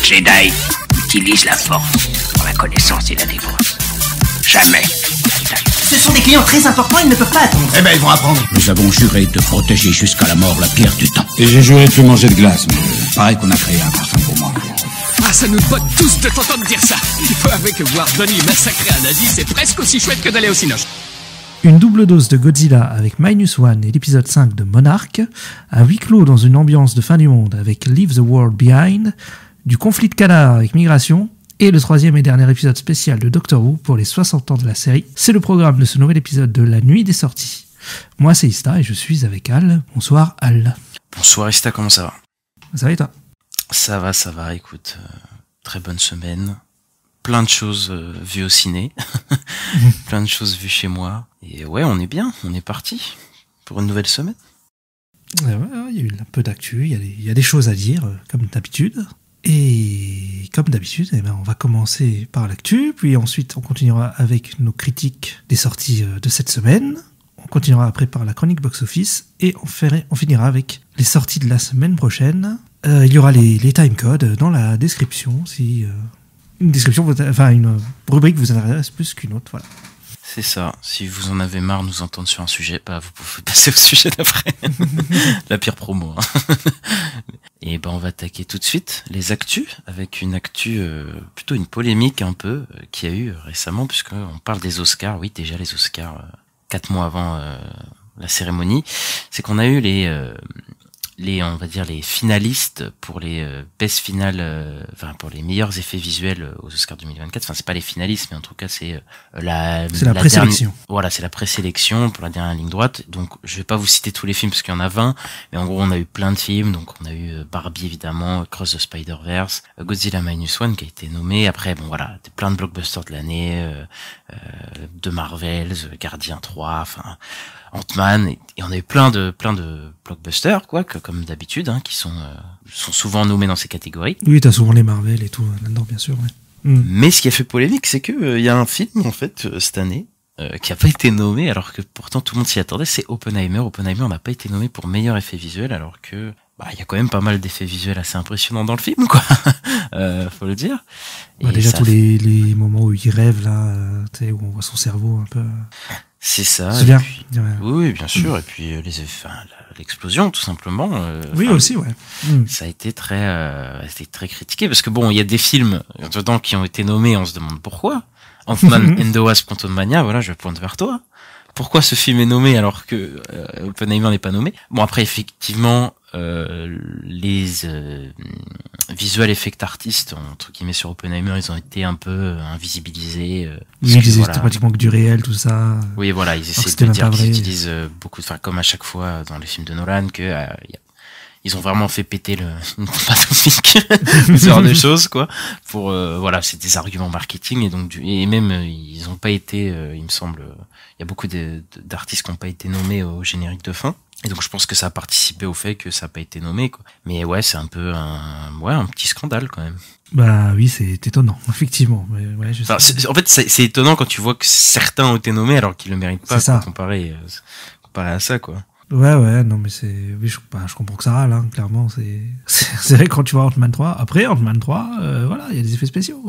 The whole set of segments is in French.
Jedi utilise la force pour la connaissance et la défense. Jamais. Ce sont des clients très importants, ils ne peuvent pas attendre. Eh ben, ils vont apprendre. Nous avons juré de protéger jusqu'à la mort la pierre du temps. Et j'ai juré de plus manger de glace, mais pareil qu'on a créé un parfum pour moi. Ah, ça nous botte tous de t'entendre dire ça. Il faut avouer que voir Donnie massacrer un nazi, c'est presque aussi chouette que d'aller au cinoche. Une double dose de Godzilla avec Minus One et l'épisode 5 de Monarch, un huis clos dans une ambiance de fin du monde avec Leave the World Behind, du conflit de canard avec Migration, et le troisième et dernier épisode spécial de Doctor Who pour les 60 ans de la série. C'est le programme de ce nouvel épisode de La Nuit des Sorties. Moi c'est Ista et je suis avec Al. Bonsoir Al. Bonsoir Ista, comment ça va? Ça va et toi? Ça va, écoute, très bonne semaine. Plein de choses vues au ciné, plein de choses vues chez moi. Et ouais, on est bien, on est parti pour une nouvelle semaine. Ouais, il y a eu un peu d'actu, il y a des choses à dire, comme d'habitude. Et comme d'habitude, on va commencer par l'actu, puis ensuite on continuera avec nos critiques des sorties de cette semaine. On continuera après par la chronique box-office, et on finira avec les sorties de la semaine prochaine. Il y aura les timecodes dans la description, si... une rubrique vous intéresse plus qu'une autre, voilà. C'est ça, si vous en avez marre de nous entendre sur un sujet, vous pouvez passer au sujet d'après. La pire promo. Hein. Et on va attaquer tout de suite les actus, avec une actu, plutôt une polémique un peu, qu'il y a eu récemment, puisqu'on parle des Oscars, oui déjà les Oscars, 4 mois avant la cérémonie, c'est qu'on a eu on va dire les finalistes pour les best finales, pour les meilleurs effets visuels aux Oscars 2024. Enfin, c'est pas les finalistes, mais en tout cas c'est la présélection. Voilà, c'est la présélection pour la dernière ligne droite. Donc, je vais pas vous citer tous les films parce qu'il y en a 20, mais en gros, on a eu plein de films. Donc, on a eu Barbie évidemment, Cross the Spider-Verse, Godzilla Minus One qui a été nommé. Après, plein de blockbusters de l'année, de Marvel, Gardien 3, enfin. Ant-Man, et on a eu plein de blockbusters, comme d'habitude, hein, qui sont souvent nommés dans ces catégories. Oui, t'as souvent les Marvel et tout là-dedans, bien sûr, ouais. Mais ce qui a fait polémique, c'est que y a un film, en fait, cette année, qui a pas été nommé, alors que pourtant tout le monde s'y attendait, c'est Oppenheimer. Oppenheimer n'a pas été nommé pour meilleur effet visuel, alors que, il y a quand même pas mal d'effets visuels assez impressionnants dans le film, quoi. Faut le dire. Et déjà tous les moments où il rêve, là, où on voit son cerveau un peu... C'est ça. C'est bien. Oui, bien sûr. Et puis l'explosion, tout simplement. Oui, aussi, ouais. Ça a été très critiqué parce que il y a des films dedans qui ont été nommés. On se demande pourquoi. Ant-Man and the Wasp: Quantumania, voilà, je pointe vers toi. Pourquoi ce film est nommé alors que Oppenheimer n'est pas nommé? Bon, après, effectivement, les visual effect artistes, entre guillemets, sur Oppenheimer, ils ont été un peu invisibilisés. Ils disaient pratiquement que du réel, tout ça. Oui, voilà, ils essaient de dire qu'ils utilisent beaucoup, comme à chaque fois dans les films de Nolan, que ils ont vraiment fait péter une bombe atomique, ce genre de choses, quoi. Pour c'est des arguments marketing, et donc et même ils ont pas été, il me semble, il y a beaucoup d'artistes qui ont pas été nommés au générique de fin. Et donc je pense que ça a participé au fait que ça a pas été nommé, quoi. Mais ouais, c'est un peu un petit scandale quand même. Bah oui, c'est étonnant, effectivement. Mais ouais, en fait, c'est étonnant quand tu vois que certains ont été nommés alors qu'ils le méritent pas, comparé à ça, quoi. Ouais, non, mais oui, je comprends que ça râle, hein, clairement, c'est vrai que quand tu vois Ant-Man 3, après Ant-Man 3, il y a des effets spéciaux.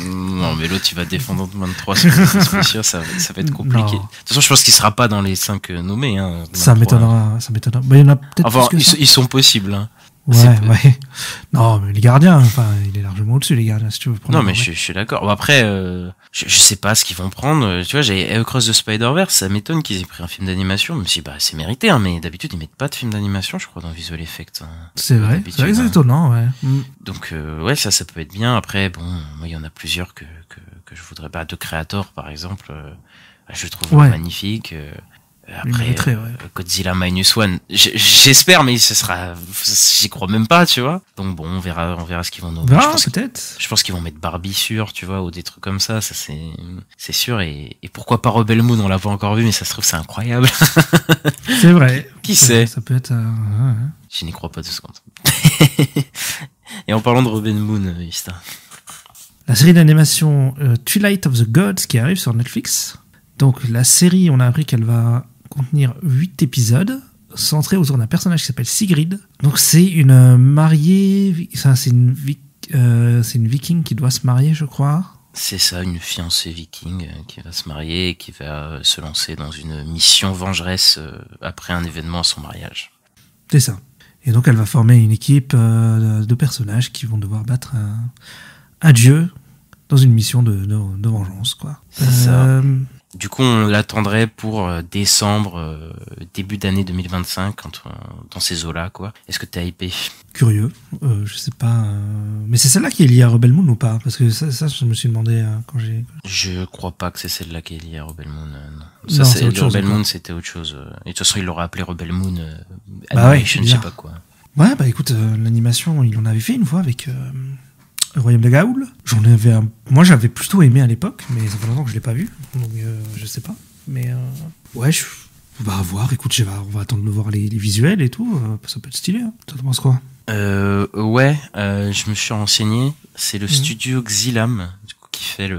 Non, mais l'autre, il va défendre Ant-Man 3 sur les effets spéciaux, ça va être compliqué. Non. De toute façon, je pense qu'il sera pas dans les 5 nommés, hein. Ça m'étonnera. Il y en a peut-être plus que ça. Ils sont possibles, hein. Ouais. Non, mais les gardiens, il est largement au-dessus, les gardiens, si tu veux prendre. Non, mais je suis d'accord. Bon, après, je sais pas ce qu'ils vont prendre. Tu vois, j'ai Across the Spider-Verse, ça m'étonne qu'ils aient pris un film d'animation, même si, c'est mérité, hein, mais d'habitude, ils mettent pas de film d'animation, je crois, dans Visual Effects. Hein. C'est vrai que c'est étonnant, ouais. Donc, ça peut être bien. Après, moi, il y en a plusieurs que je voudrais pas. De Creator, par exemple, je le trouve magnifique. Après, Godzilla Minus One, j'espère, mais j'y crois même pas, tu vois. Donc on verra ce qu'ils vont nous. Peut-être. Je pense qu'ils vont mettre Barbie sûr, tu vois, ou des trucs comme ça c'est sûr. Et pourquoi pas Rebel Moon, on l'a pas encore vu, mais ça se trouve c'est incroyable. C'est vrai. Qui sait? Ça peut être. Je n'y crois pas 2 secondes. Et en parlant de Rebel Moon, Ista. La série d'animation Twilight of the Gods qui arrive sur Netflix. Donc la série, on a appris qu'elle va contenir 8 épisodes, centré autour d'un personnage qui s'appelle Sigrid. Donc c'est une mariée, c'est une viking qui doit se marier, je crois. C'est ça, une fiancée viking qui va se marier et qui va se lancer dans une mission vengeresse après un événement à son mariage. C'est ça. Et donc elle va former une équipe de personnages qui vont devoir battre un dieu dans une mission de vengeance, quoi. C'est ça. Du coup, on l'attendrait pour décembre, début d'année 2025, dans ces eaux-là, quoi. Est-ce que t'es hypé? Curieux, je sais pas. Mais c'est celle-là qui est liée à Rebel Moon ou pas? Parce que ça, je me suis demandé quand j'ai... Je crois pas que c'est celle-là qui est liée à Rebel Moon. Non. Non, c'est autre chose, Rebel quoi. Moon, c'était autre chose. Et de toute façon, il l'aura appelé Rebel Moon Bah ouais, Animation, je sais pas quoi. Ouais, bah écoute, l'animation, il en avait fait une fois avec Le Royaume de Gaoul. Moi, j'avais plutôt aimé à l'époque, mais ça fait longtemps que je l'ai pas vu, donc je sais pas. Mais ouais, on va voir. Écoute, on va attendre de voir les visuels et tout. Ça peut être stylé. Hein. Toi, t'en penses quoi? Ouais, je me suis renseigné. C'est le studio Xylam, du coup, qui fait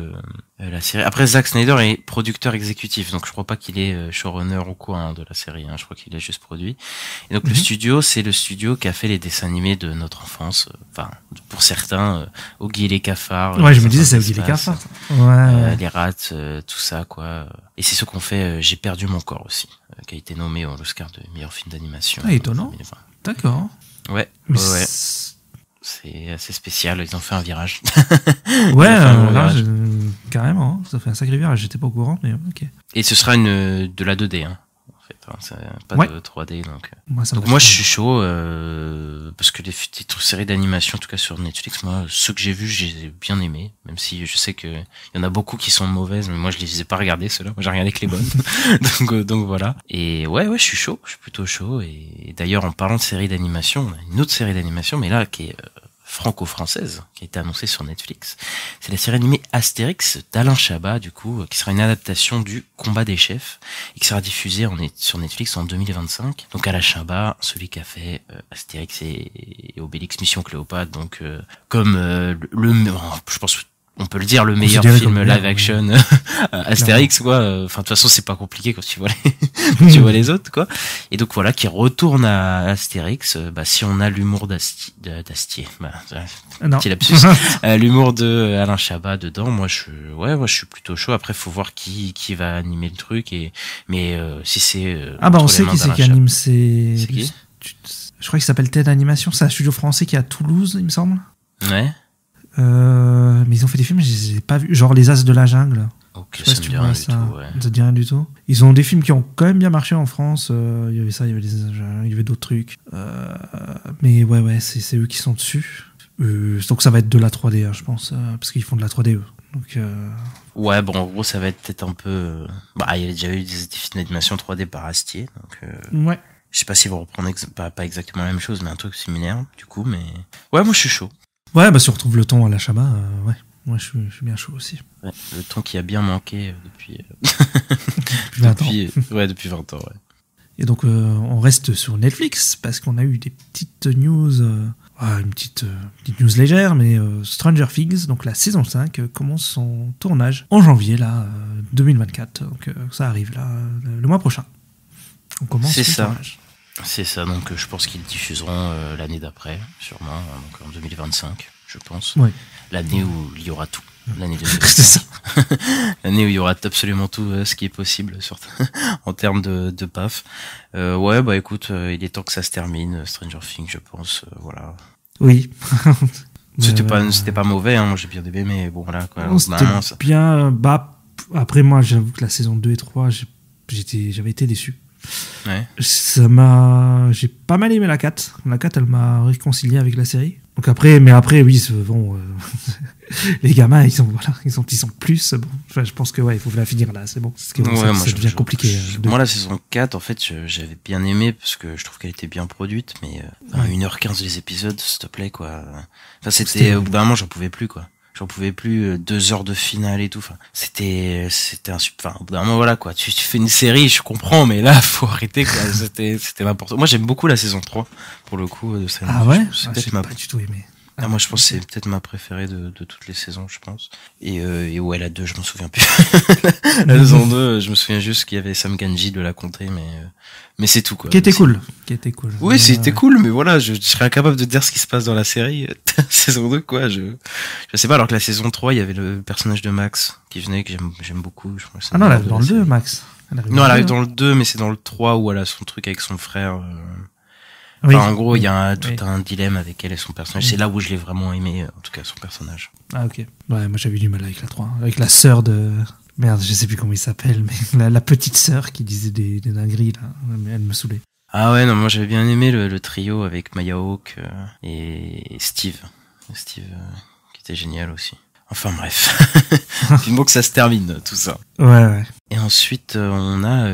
la série. Après, Zack Snyder est producteur exécutif, donc je crois pas qu'il est showrunner ou quoi hein, de la série. Hein. Je crois qu'il est juste produit. Et donc le studio, c'est le studio qui a fait les dessins animés de notre enfance. Enfin, pour certains, Oggy et les cafards. Ouais, je me disais, c'est Oggy et les cafards. Ouais. Les rats, tout ça, quoi. Et c'est ce qu'on fait. J'ai perdu mon corps aussi, qui a été nommé à l'Oscar de meilleur film d'animation. Ah, étonnant. D'accord. Ouais. Mais ouais. C'est assez spécial, ils ont fait un virage. Ouais, carrément, ça fait un sacré virage, j'étais pas au courant, mais ok. Et ce sera de la 2D, hein, en fait, hein, c'est pas de 3D, donc. Moi je suis chaud, parce que les séries d'animation, en tout cas sur Netflix, moi, ceux que j'ai vus, j'ai bien aimé, même si je sais que il y en a beaucoup qui sont mauvaises, mais moi je les ai pas regardées, ceux-là, moi j'ai regardé que les bonnes. donc voilà. Et ouais, je suis chaud, je suis plutôt chaud, et d'ailleurs, en parlant de séries d'animation, on a une autre série d'animation, mais là, qui est, franco-française qui a été annoncée sur Netflix. C'est la série animée Astérix d'Alain Chabat, du coup, qui sera une adaptation du Combat des chefs et qui sera diffusée sur Netflix en 2025. Donc Alain Chabat, celui qui a fait Astérix et Obélix Mission Cléopâtre, donc comme je pense on peut le dire, le meilleur film live action Astérix, quoi. Enfin, de toute façon, c'est pas compliqué quand tu vois tu vois les autres, quoi. Et donc voilà, qui retourne à Astérix. Si on a l'humour d'Astier, petit lapsus, l'humour de Alain Chabat dedans, moi je suis plutôt chaud. Après, faut voir qui va animer le truc mais si c'est on sait qui c'est qui anime, c'est qui? Je crois qu'il s'appelle TED Animation, c'est un studio français qui est à Toulouse, il me semble. Ouais. Mais ils ont fait des films, je les ai pas vus, genre Les As de la Jungle. Ok, ça me dit rien du tout, ouais. Ça te dit rien du tout. Ils ont des films qui ont quand même bien marché en France. Il y avait ça, il y avait d'autres trucs. Mais ouais, c'est eux qui sont dessus. Donc ça va être de la 3D, hein, je pense, parce qu'ils font de la 3D eux. Donc, ouais, bon, en gros, ça va être peut-être un peu. Il y avait déjà eu des films d'animation 3D par Astier, donc. Ouais. Je sais pas s'ils vont reprendre pas exactement la même chose, mais un truc similaire, du coup, mais. Ouais, moi je suis chaud. Ouais, si on retrouve le ton à la Chabat, ouais. Moi, je suis bien chaud aussi. Ouais, le ton qui a bien manqué depuis... depuis 20 ans. Ouais, depuis 20 ans, ouais. Et donc, on reste sur Netflix, parce qu'on a eu des petites news... une petite news légère, mais Stranger Things, donc la saison 5, commence son tournage en janvier, là, 2024. Donc, ça arrive, là, le mois prochain. On commence le tournage. C'est ça, donc je pense qu'ils diffuseront l'année d'après, sûrement, donc en 2025, je pense. Ouais. L'année où il y aura tout. L'année 2025. C'est ça. L'année où il y aura absolument tout ce qui est possible en termes de paf. Ouais, écoute, il est temps que ça se termine, Stranger Things, je pense, voilà. Oui. C'était pas mauvais, hein, moi j'ai bien aimé, mais bon, voilà, quoi. C'était bien, après moi, j'avoue que la saison 2 et 3, j'avais été déçu. Ouais. J'ai pas mal aimé la 4. La 4, elle m'a réconcilié avec la série. Donc après, oui, bon, les gamins, ils sont plus. Bon, enfin, je pense que il faut la finir là, c'est bon. Parce que ça devient compliqué. Moi, la saison 4, en fait, j'avais bien aimé parce que je trouve qu'elle était bien produite, mais 1h15 les épisodes, s'il te plaît, quoi. Enfin, au bout d'un moment, j'en pouvais plus, quoi. J'en pouvais plus, 2 heures de finale et tout. Enfin, c'était au bout d'un moment, voilà, quoi. Tu fais une série, je comprends, mais là, faut arrêter, quoi. C'était n'importe quoi. Moi, j'aime beaucoup la saison 3, pour le coup, de ça. Ah ouais? J'ai pas du tout aimé. Moi je pense que c'est peut-être ma préférée de toutes les saisons, je pense. Et ouais, la 2, je m'en souviens plus. La saison 2, je me souviens juste qu'il y avait Sam Ganji de la comté, mais c'est tout, quoi. Qui était cool. Oui, c'était cool, mais voilà, je serais incapable de dire ce qui se passe dans la série. Saison 2, quoi, je sais pas, alors que la saison 3, il y avait le personnage de Max qui venait, que j'aime beaucoup. Je crois que non, elle arrive dans le 2, Max. Non, elle arrive dans le 2, mais c'est dans le 3 où elle a son truc avec son frère. Oui. En gros, il y a tout un dilemme avec elle et son personnage. C'est là où je l'ai vraiment aimé, en tout cas, son personnage. Ah, ok. Ouais, moi j'avais du mal avec la 3. Avec la sœur de... Merde, je sais plus comment il s'appelle, mais la petite sœur qui disait des dingueries, là. Elle me saoulait. Ah ouais, non, moi j'avais bien aimé le trio avec Maya Hawke et Steve. Steve, qui était génial aussi. Enfin bref, vivement que ça se termine, tout ça. Ouais. Et ensuite, on a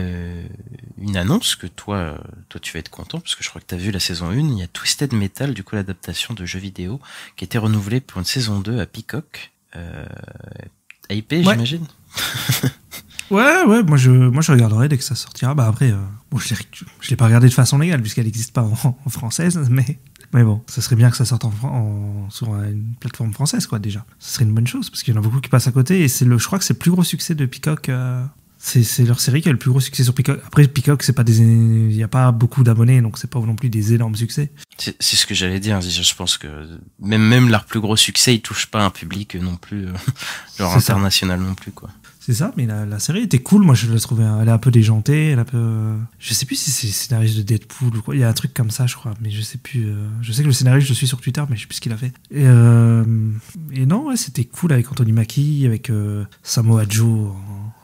une annonce que toi tu vas être content, parce que je crois que t'as vu la saison 1. Il y a Twisted Metal, du coup l'adaptation de jeux vidéo, qui a été renouvelée pour une saison 2 à Peacock. IP, ouais. J'imagine. Ouais, moi je regarderai dès que ça sortira. Bah après, je l'ai pas regardé de façon légale, puisqu'elle n'existe pas en française, mais bon, ça serait bien que ça sorte sur une plateforme française, quoi, déjà. Ça serait une bonne chose, parce qu'il y en a beaucoup qui passent à côté, et je crois que c'est le plus gros succès de Peacock. C'est leur série qui a le plus gros succès sur Peacock. Après, Peacock, il n'y a pas beaucoup d'abonnés, donc c'est pas non plus des énormes succès. C'est ce que j'allais dire. Je pense que même leur plus gros succès, ils touchent pas un public non plus, genre international non plus, quoi. C'est ça, mais la série était cool. Moi, je la trouvais, elle est un peu déjantée, je sais plus si c'est le scénariste de Deadpool ou quoi. Il y a un truc comme ça, je crois, mais je sais plus. Je sais que le scénariste, je le suis sur Twitter, mais je sais plus ce qu'il a fait. Et non, ouais, c'était cool avec Anthony Mackie, avec Samoa Joe,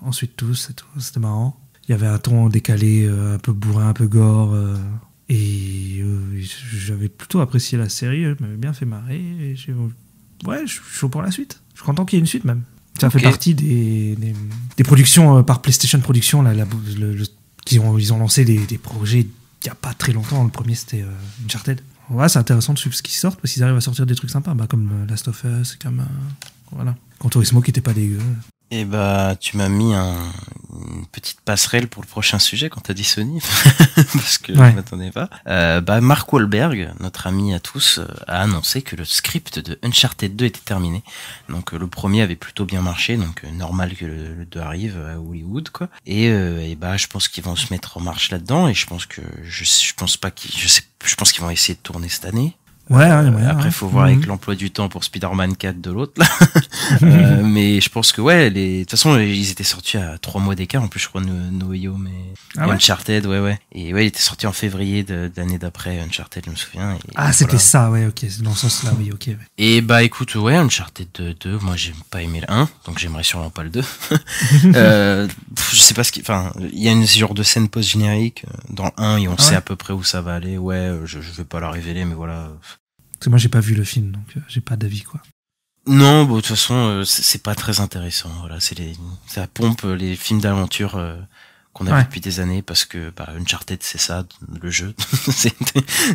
ensuite tous, c'était marrant. Il y avait un ton décalé, un peu bourrin, un peu gore, et j'avais plutôt apprécié la série. Elle m'avait bien fait marrer. Et je suis chaud pour la suite. Je suis content qu'il y ait une suite même. Ça fait partie des productions par PlayStation Productions là, ils ont lancé des projets il n'y a pas très longtemps. Le premier c'était Uncharted. Ouais, c'est intéressant de suivre ce qui sort parce qu'ils arrivent à sortir des trucs sympas, comme Last of Us, comme voilà. Gran Turismo qui était pas dégueu. Et tu m'as mis une petite passerelle pour le prochain sujet quand t'as dit Sony, parce que je m'attendais pas. Mark Wahlberg, notre ami à tous, a annoncé que le script de Uncharted 2 était terminé. Donc le premier avait plutôt bien marché, donc normal que le 2 arrive à Hollywood, quoi. Et je pense qu'ils vont se mettre en marche là-dedans, et je pense qu'ils vont essayer de tourner cette année. Après, faut voir avec l'emploi du temps pour Spider-Man 4 de l'autre, là. Mais je pense que, de toute façon, ils étaient sortis à 3 mois d'écart. En plus, je crois, No Way Home et Uncharted, ouais. Et il était sorti en février de l'année d'après Uncharted, je me souviens. C'était ça, ok. C'est dans ce sens-là, oui, ok. Ouais. Et écoute, Uncharted 2, moi, j'ai pas aimé le 1, donc j'aimerais sûrement pas le 2. Je sais pas il y a une genre de scène post-générique dans le 1 et on sait à peu près où ça va aller. Je vais pas la révéler, mais voilà. Parce que moi j'ai pas vu le film, donc j'ai pas d'avis, quoi. Non, de toute façon c'est pas très intéressant. Voilà, ça pompe les films d'aventure qu'on a vu depuis des années, parce que Uncharted c'est ça, le jeu.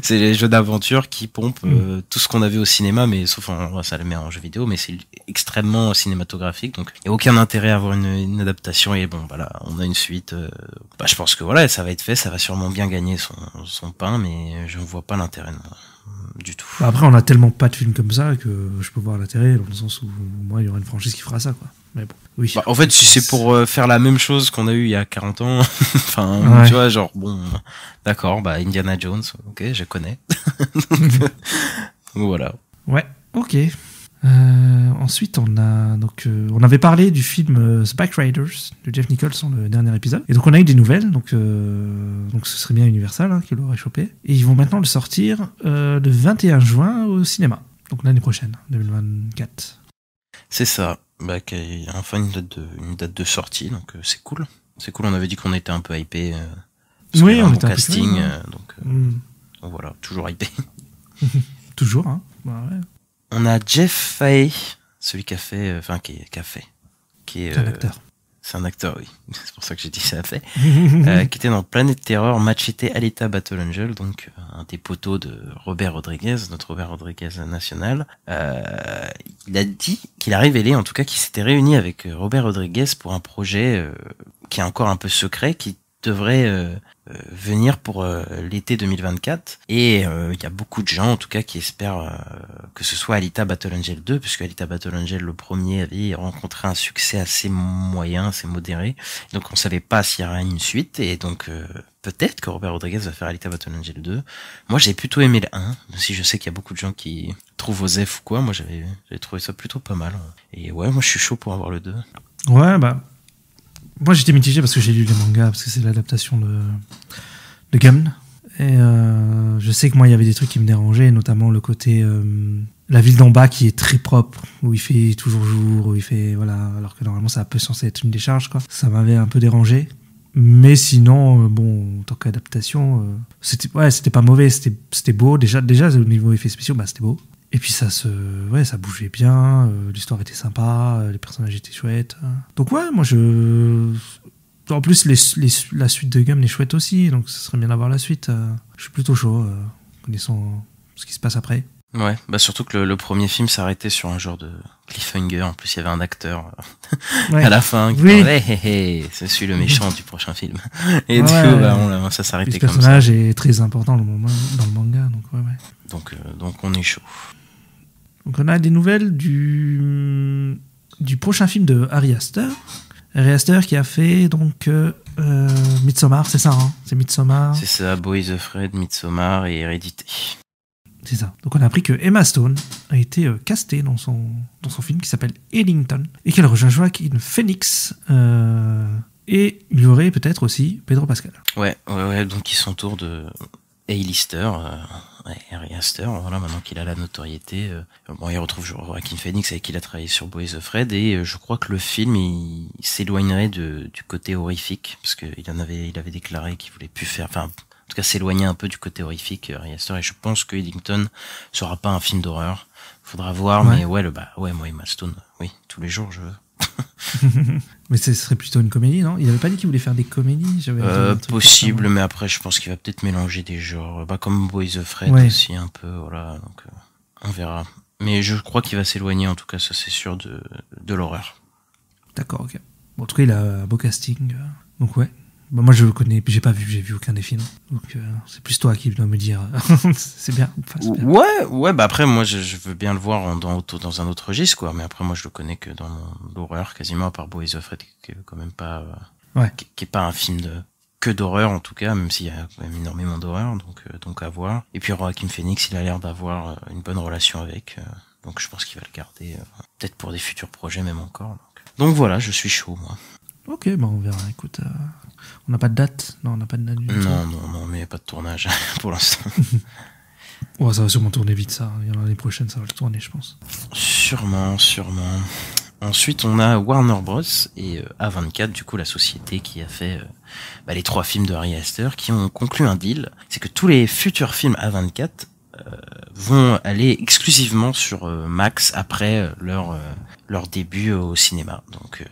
c'est les jeux d'aventure qui pompent tout ce qu'on a vu au cinéma, mais sauf ça le met en jeu vidéo, mais c'est extrêmement cinématographique, donc il n'y a aucun intérêt à avoir une adaptation. Et on a une suite. Je pense que ça va être fait, ça va sûrement bien gagner son pain, mais je ne vois pas l'intérêt du tout. Après, on a tellement pas de films comme ça que je peux voir l'intérêt, dans le sens où moi il y aura une franchise qui fera ça, quoi. Mais bon, oui. En fait, si c'est pour faire la même chose qu'on a eu il y a 40 ans, tu vois, genre, d'accord, Indiana Jones, ok, je connais. Donc, voilà. Ouais, ok. Ensuite, on avait parlé du film The Backriders de Jeff Nicholson, le dernier épisode. Et donc, on a eu des nouvelles. Donc ce serait bien Universal qui l'aurait chopé. Et ils vont maintenant le sortir le 21 juin au cinéma. Donc l'année prochaine, 2024. C'est ça. Qu'il y a enfin une date de sortie. Donc c'est cool. C'est cool. On avait dit qu'on était un peu hypé. Oui, on était un casting. Donc voilà, toujours hypé. Toujours, hein. Ouais. On a Jeff Fahey, celui qui est un acteur. C'est un acteur, oui. C'est pour ça que j'ai dit ça fait. Qui était dans Planète Terror, Machete, Alita, Battle Angel, donc un des poteaux de Robert Rodriguez, notre Robert Rodriguez national. Il a dit qu'il a révélé, en tout cas, qu'il s'était réuni avec Robert Rodriguez pour un projet qui est encore un peu secret, qui devrait venir pour l'été 2024. Et il y a beaucoup de gens, en tout cas, qui espèrent que ce soit Alita Battle Angel 2, puisque Alita Battle Angel, le premier, avait rencontré un succès assez moyen, assez modéré. Donc on savait pas s'il y aurait une suite, et donc peut-être que Robert Rodriguez va faire Alita Battle Angel 2. Moi, j'ai plutôt aimé le 1, même si je sais qu'il y a beaucoup de gens qui trouvent Osef ou quoi. Moi, j'avais trouvé ça plutôt pas mal. Et ouais, moi, je suis chaud pour avoir le 2. Ouais, bah... Moi, j'étais mitigé parce que j'ai lu les mangas, parce que c'est l'adaptation de Gun. Et je sais que moi, il y avait des trucs qui me dérangeaient, notamment le côté... la ville d'en bas qui est très propre, où il fait toujours jour, où il fait... Voilà, alors que normalement, ça peut censé être une décharge, quoi. Ça m'avait un peu dérangé. Mais sinon, bon, en tant qu'adaptation, c'était pas mauvais, c'était beau. Déjà, au niveau effets spéciaux, bah, c'était beau. Et puis ça bougeait bien, l'histoire était sympa, les personnages étaient chouettes. Donc ouais, moi en plus la suite de Gum est chouette aussi, donc ce serait bien d'avoir la suite. Je suis plutôt chaud, connaissant ce qui se passe après. Ouais, bah surtout que le premier film s'arrêtait sur un genre de cliffhanger. En plus, il y avait un acteur à la fin qui parlait je suis le méchant du prochain film. Et du coup, bah, ça s'arrêtait comme ça. Le personnage est très important dans le manga, donc ouais. Donc on est chaud. Donc on a des nouvelles du prochain film de Ari Aster. Ari Aster qui a fait donc Midsommar, c'est ça, hein, c'est Midsommar. C'est ça, Boys Afraid, Midsommar et Hérédité. C'est ça. Donc on a appris que Emma Stone a été castée dans son film qui s'appelle Ellington et qu'elle rejoint Joaquin Phoenix. Et il y aurait peut-être aussi Pedro Pascal. Ouais, donc il s'entoure de A-lister, Ari Aster, voilà, maintenant qu'il a la notoriété. Bon, il retrouve Joaquin Phoenix avec qui il a travaillé sur Boys Afraid, et je crois que le film il s'éloignerait du côté horrifique, parce qu'il avait déclaré qu'il voulait plus faire, enfin, en tout cas s'éloigner un peu du côté horrifique, Ari Aster, et je pense que Ellington sera pas un film d'horreur. Faudra voir, mais moi Emma Stone, oui, tous les jours je veux. Mais ce serait plutôt une comédie, non? Il avait pas dit qu'il voulait faire des comédies? Possible, mais après je pense qu'il va peut-être mélanger des genres, comme Boys Afraid aussi un peu, voilà, donc on verra. Mais je crois qu'il va s'éloigner, en tout cas ça c'est sûr, de l'horreur. D'accord, ok. Bon, en tout cas il a un beau casting, donc ouais. Bah, moi je le connais, j'ai vu aucun des films, donc c'est plus toi qui dois me dire c'est bien ou pas. Ouais, bah après moi je veux bien le voir dans un autre registre, quoi, mais après moi je le connais que dans l'horreur quasiment, à part Boys Afraid qui est quand même pas qui est pas un film que d'horreur en tout cas, même s'il y a quand même énormément d'horreur, donc à voir. Et puis Joaquin Phoenix, il a l'air d'avoir une bonne relation avec, donc je pense qu'il va le garder peut-être pour des futurs projets même encore. Donc voilà, je suis chaud moi. Ok, bah on verra, écoute, on n'a pas de date? Non, on n'a pas de date du tout. Non, mais il n'y a pas de tournage pour l'instant. Ouais, ça va sûrement tourner vite, ça. L'année prochaine, ça va le tourner, je pense. Sûrement. Ensuite, on a Warner Bros. Et A24, du coup, la société qui a fait les 3 films de Ari Aster, qui ont conclu un deal. C'est que tous les futurs films A24 vont aller exclusivement sur Max après leur début au cinéma. Donc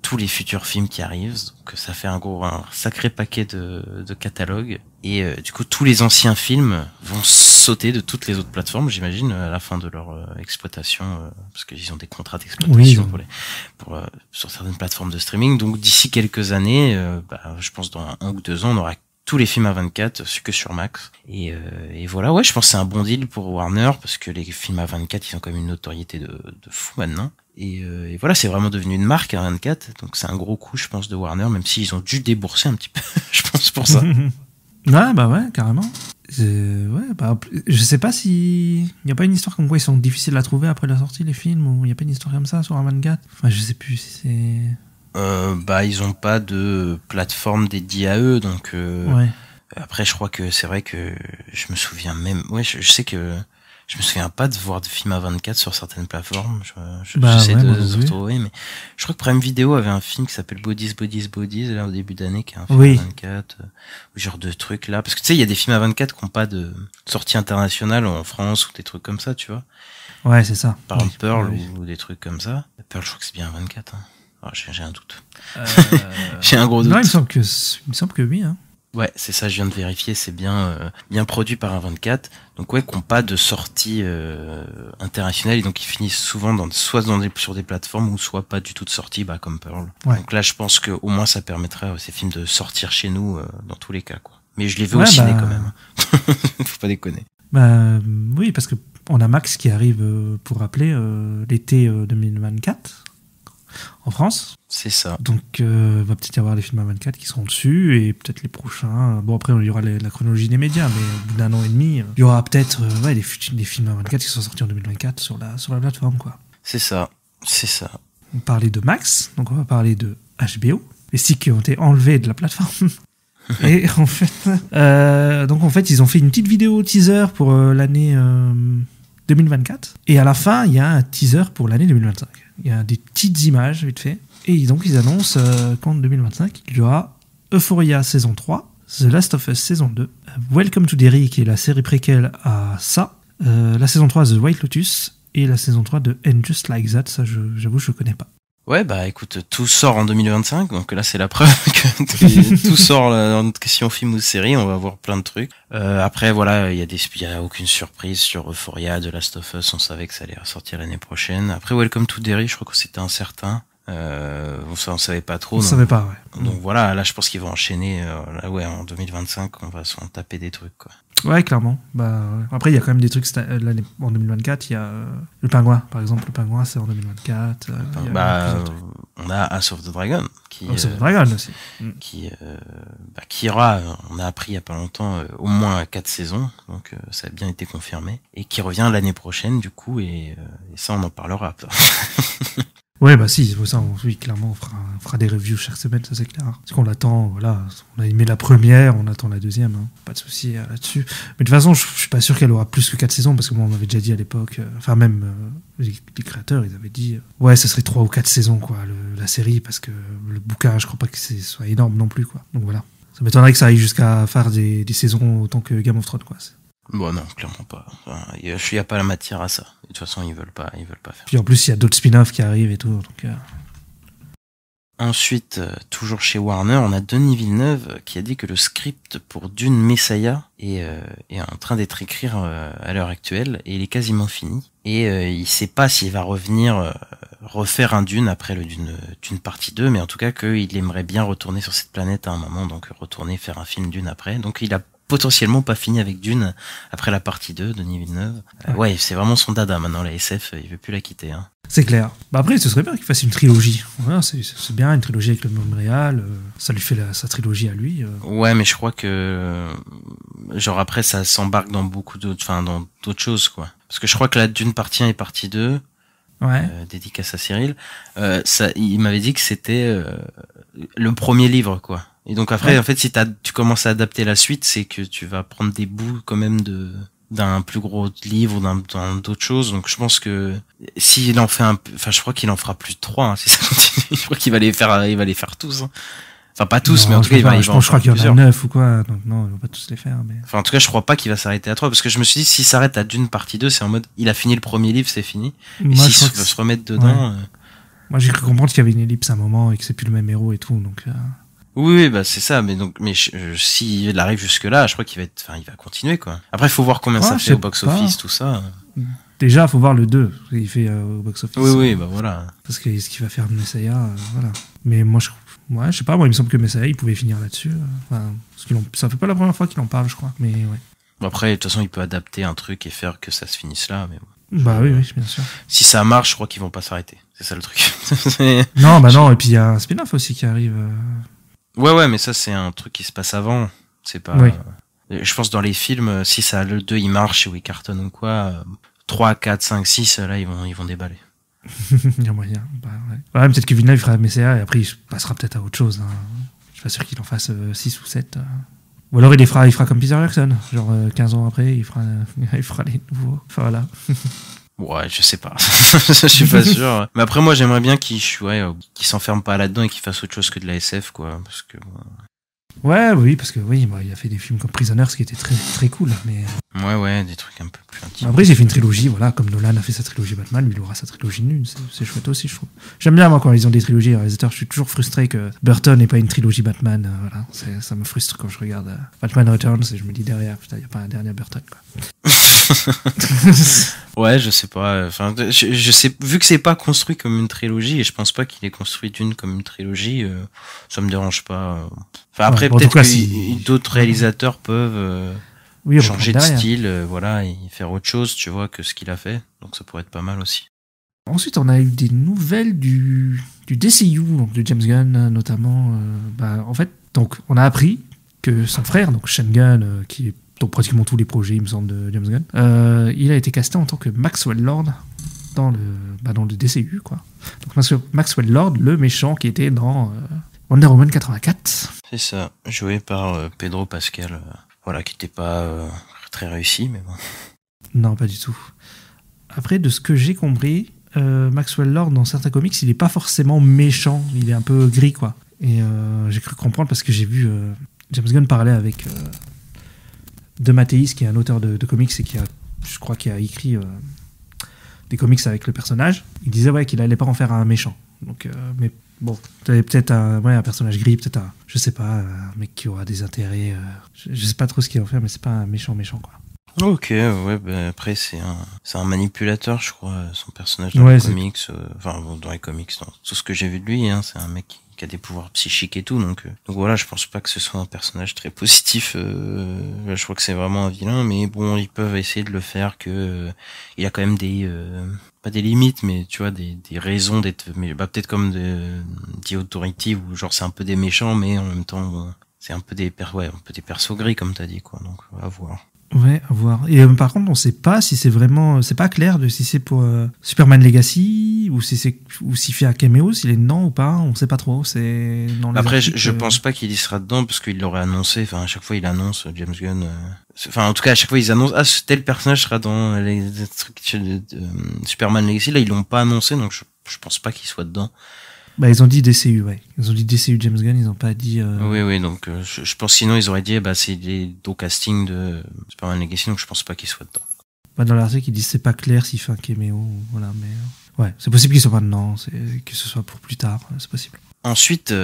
tous les futurs films qui arrivent, donc ça fait un sacré paquet de catalogues, et du coup tous les anciens films vont sauter de toutes les autres plateformes, j'imagine, à la fin de leur exploitation, parce qu'ils ont des contrats d'exploitation sur certaines plateformes de streaming. Donc d'ici quelques années, je pense dans 1 ou 2 ans, on aura tous les films A24 que sur Max, et voilà, ouais, je pense que c'est un bon deal pour Warner, parce que les films A24 ils ont quand même une notoriété de fou maintenant, et voilà, c'est vraiment devenu une marque A24, donc c'est un gros coup, je pense, de Warner, même s'ils ont dû débourser un petit peu, je pense, pour ça. Ouais, carrément. Je sais pas si il n'y a pas une histoire comme quoi ils sont difficiles à trouver après la sortie, les films, ou il n'y a pas une histoire comme ça sur A24. Enfin, je sais plus si c'est... ils ont pas de plateforme dédiée à eux, donc après je crois que c'est vrai que je me souviens même, je sais que je me souviens pas de voir de films A24 sur certaines plateformes, j'essaie de retrouver, mais je crois que Prime Video avait un film qui s'appelle Bodies là au début d'année, qui est un film A24, genre de trucs là, parce que tu sais il y a des films A24 qui ont pas de sortie internationale en France ou des trucs comme ça, tu vois. Ouais, c'est ça. Par exemple Pearl ou des trucs comme ça. Pearl, je crois que c'est bien A24, hein. J'ai un doute. J'ai un gros doute. Non, il me semble que oui, hein. Ouais, c'est ça, je viens de vérifier, c'est bien produit par A24. Donc ouais, qui n'ont pas de sortie internationale, et donc ils finissent souvent sur des plateformes ou soit pas du tout de sortie, comme Pearl. Ouais. Donc là, je pense que au moins ça permettrait à ces films de sortir chez nous dans tous les cas, quoi. Mais je les veux au ciné quand même. Faut pas déconner. Oui, parce que on a Max qui arrive, pour rappeler, l'été 2024 en France. C'est ça. Donc, va peut-être y avoir les films A24 qui seront dessus et peut-être les prochains. Bon, après, il y aura la chronologie des médias, mais au bout d'un an et demi, il y aura peut-être les films A24 qui sont sortis en 2024 sur la plateforme, quoi. C'est ça. On parlait de Max, donc on va parler de HBO, les sites qui ont été enlevés de la plateforme. Et en fait, ils ont fait une petite vidéo teaser pour l'année 2024. Et à la fin, il y a un teaser pour l'année 2025. Il y a des petites images, vite fait. Et donc, ils annoncent qu'en 2025, il y aura Euphoria saison 3, The Last of Us saison 2, Welcome to Derry, qui est la série préquelle à ça, la saison 3 The White Lotus, et la saison 3 de And Just Like That. Ça, j'avoue, je connais pas. Ouais, écoute, tout sort en 2025, donc là c'est la preuve que tout sort en question film ou série, on va voir plein de trucs. Après voilà, il y a aucune surprise sur Euphoria, The Last of Us, on savait que ça allait ressortir l'année prochaine. Après Welcome to Derry, je crois que c'était incertain. On savait pas trop. On savait pas, ouais. Donc voilà, là je pense qu'ils vont enchaîner. En 2025, on va s'en taper des trucs, quoi. Ouais, clairement. Après, il y a quand même des trucs l'année en 2024. Il y a le Pingouin, par exemple. Le Pingouin, c'est en 2024. On a House of the Dragon, House of the Dragon aussi. Qui aura, on a appris il y a pas longtemps, au moins 4 saisons. Donc ça a bien été confirmé et qui revient l'année prochaine du coup. Et ça, on en parlera. Ouais, si, ça, oui, clairement, on fera des reviews chaque semaine, ça c'est clair. Parce qu'on l'attend, voilà, on a aimé la première, on attend la deuxième, hein, pas de souci là-dessus. Mais de toute façon, je suis pas sûr qu'elle aura plus que 4 saisons, parce que moi, on m'avait déjà dit à l'époque, les créateurs, ils avaient dit, ça serait 3 ou 4 saisons, quoi, la série, parce que le bouquin, je crois pas que ce soit énorme non plus, quoi. Donc voilà. Ça m'étonnerait que ça aille jusqu'à faire des saisons autant que Game of Thrones, quoi. Bon, non, clairement pas. Il y a pas la matière à ça. De toute façon, ils veulent pas faire. Puis en plus, il y a d'autres spin-offs qui arrivent et tout, donc... Ensuite, toujours chez Warner, on a Denis Villeneuve qui a dit que le script pour Dune Messiah est en train d'être écrit à l'heure actuelle et il est quasiment fini. Et il sait pas s'il va refaire un Dune après le Dune partie 2, mais en tout cas qu'il aimerait bien retourner sur cette planète à un moment, donc retourner faire un film Dune après. Donc il a potentiellement pas fini avec Dune après la partie 2, Denis Villeneuve. C'est vraiment son dada maintenant, la SF, il veut plus la quitter. Hein. C'est clair. Après, ce serait bien qu'il fasse une trilogie. Voilà, c'est bien, une trilogie avec le même réal, ça lui fait sa trilogie à lui. Ouais, mais je crois que après ça s'embarque dans dans d'autres choses, quoi. Parce que je crois que la Dune partie 1 et partie 2, dédicace à Cyril, il m'avait dit que c'était le premier livre, quoi. Et donc après, en fait, si tu commences à adapter la suite, c'est que tu vas prendre des bouts quand même d'un plus gros livre ou d'autres choses. Donc je pense que s'il en fait je crois qu'il en fera plus de 3, hein, si ça continue. Je crois qu'il va les faire tous. Hein. Enfin, pas tous, mais en tout cas, je crois qu'il y en a 9 ou quoi. Donc non, il va pas tous les faire, mais... Enfin, en tout cas, je crois pas qu'il va s'arrêter à 3, parce que je me suis dit, s'il s'arrête à Dune partie 2, c'est en mode, il a fini le premier livre, c'est fini. Et s'il veut se remettre dedans... Ouais. Moi, j'ai cru comprendre qu'il y avait une ellipse à un moment et que c'est plus le même héros et tout, donc... Oui, c'est ça, mais s'il arrive jusque là, je crois qu'il va continuer, quoi. Après, il faut voir combien ça fait au box-office, tout ça. Déjà, faut voir le 2, il fait au box-office. Oui, voilà. Parce que ce qu'il va faire de Messiah, voilà. Mais moi, je sais pas, il me semble que Messiah, il pouvait finir là-dessus. Ça fait pas la première fois qu'il en parle, je crois, mais ouais. Bon, après, de toute façon, il peut adapter un truc et faire que ça se finisse là, mais bon. Oui, bien sûr. Si ça marche, je crois qu'ils vont pas s'arrêter. C'est ça le truc. Non, et puis il y a un spin-off aussi qui arrive. Ouais, mais ça, c'est un truc qui se passe avant. C'est pas... Oui. Je pense dans les films, si le 2, il marche ou il cartonne ou quoi, 3, 4, 5, 6, là, ils vont déballer. Il y a moyen. Ouais, peut-être que Villeneuve fera Messiah et après, il passera peut-être à autre chose. Hein. Je suis pas sûr qu'il en fasse 6 ou 7. Ou alors, il fera comme Peter Jackson. Genre, 15 ans après, il fera les nouveaux. Enfin, voilà. Ouais, je sais pas. Je suis pas sûr. Mais après, moi, j'aimerais bien qu'il s'enferme pas là-dedans et qu'il fasse autre chose que de la SF, quoi. Parce que... Ouais, oui, parce que oui, bah, il a fait des films comme Prisoners qui étaient très très cool, mais Ouais, des trucs un peu plus intimes. après, j'ai fait une trilogie, voilà, comme Nolan a fait sa trilogie Batman, lui, il aura sa trilogie nulle. C'est chouette aussi, je trouve. J'aime bien, moi, quand ils ont des trilogies réalisateurs. Je suis toujours frustré que Burton n'ait pas une trilogie Batman. Voilà, ça me frustre quand je regarde Batman Returns et je me dis derrière, putain, il n'y a pas un dernier Burton, quoi. Ouais, je sais pas. Enfin, je sais, vu que c'est pas construit comme une trilogie, et je pense pas qu'il est construit d'une comme une trilogie, ça me dérange pas. Enfin, après, bon, en peut-être tout cas, que d'autres réalisateurs peuvent oui, changer de derrière. style, voilà, et faire autre chose, tu vois, que ce qu'il a fait. Donc ça pourrait être pas mal aussi. Ensuite, on a eu des nouvelles du DCU, donc de James Gunn notamment. En fait, donc, on a appris que son frère, donc Sean Gunn, qui est dans pratiquement tous les projets, il me semble, de James Gunn, il a été casté en tant que Maxwell Lord dans le DCU, quoi. Donc Maxwell Lord, le méchant qui était dans Wonder Woman 84. C'est ça, joué par Pedro Pascal, voilà, qui était pas très réussi, mais bon. Non, pas du tout. Après, de ce que j'ai compris, Maxwell Lord, dans certains comics, il est pas forcément méchant, il est un peu gris, quoi. Et j'ai cru comprendre parce que j'ai vu James Gunn parler avec De Matteis, qui est un auteur de comics et je crois qu'il a écrit des comics avec le personnage. Il disait ouais qu'il allait pas en faire un méchant. Donc, mais bon, peut-être un personnage gris, peut-être je sais pas, un mec qui aura des intérêts. Je sais pas trop ce qu'il va faire, mais c'est pas un méchant, quoi. Ok, ouais, bah après c'est un manipulateur, je crois, son personnage dans Ouais, les c'est- comics, dans les comics, dans tout ce que j'ai vu de lui, hein, c'est un mec qui a des pouvoirs psychiques et tout, donc voilà, je pense pas que ce soit un personnage très positif, je crois que c'est vraiment un vilain, mais bon, ils peuvent essayer de le faire que il a quand même des pas des limites, mais tu vois, des raisons d'être, mais bah peut-être comme The Authority, où genre c'est un peu des méchants, mais en même temps, bon, c'est un peu des persos gris, comme t'as dit, quoi, donc à voir. Ouais, à voir. Et par contre, on sait pas si c'est vraiment, c'est pas clair de si c'est pour Superman Legacy ou s'il fait un caméo, s'il est dedans ou pas. On sait pas trop. C'est dans les Après, articles, je pense pas qu'il y sera dedans parce qu'il l'aurait annoncé. Enfin, à chaque fois, il annonce James Gunn. Enfin, en tout cas, à chaque fois, ils annoncent tel personnage sera dans les trucs de Superman Legacy. Là, ils l'ont pas annoncé, donc je pense pas qu'il soit dedans. Bah, ils ont dit DCU, ouais. Ils ont dit DCU James Gunn, ils ont pas dit. Oui, donc je pense sinon ils auraient dit c'est au casting de Superman Legacy, donc je pense pas qu'il soit dedans. Bah, dans l'article, ils disent c'est pas clair s'il fait un caméo, voilà. Mais ouais, c'est possible qu'il soit pas dedans, que ce soit pour plus tard, c'est possible. Ensuite,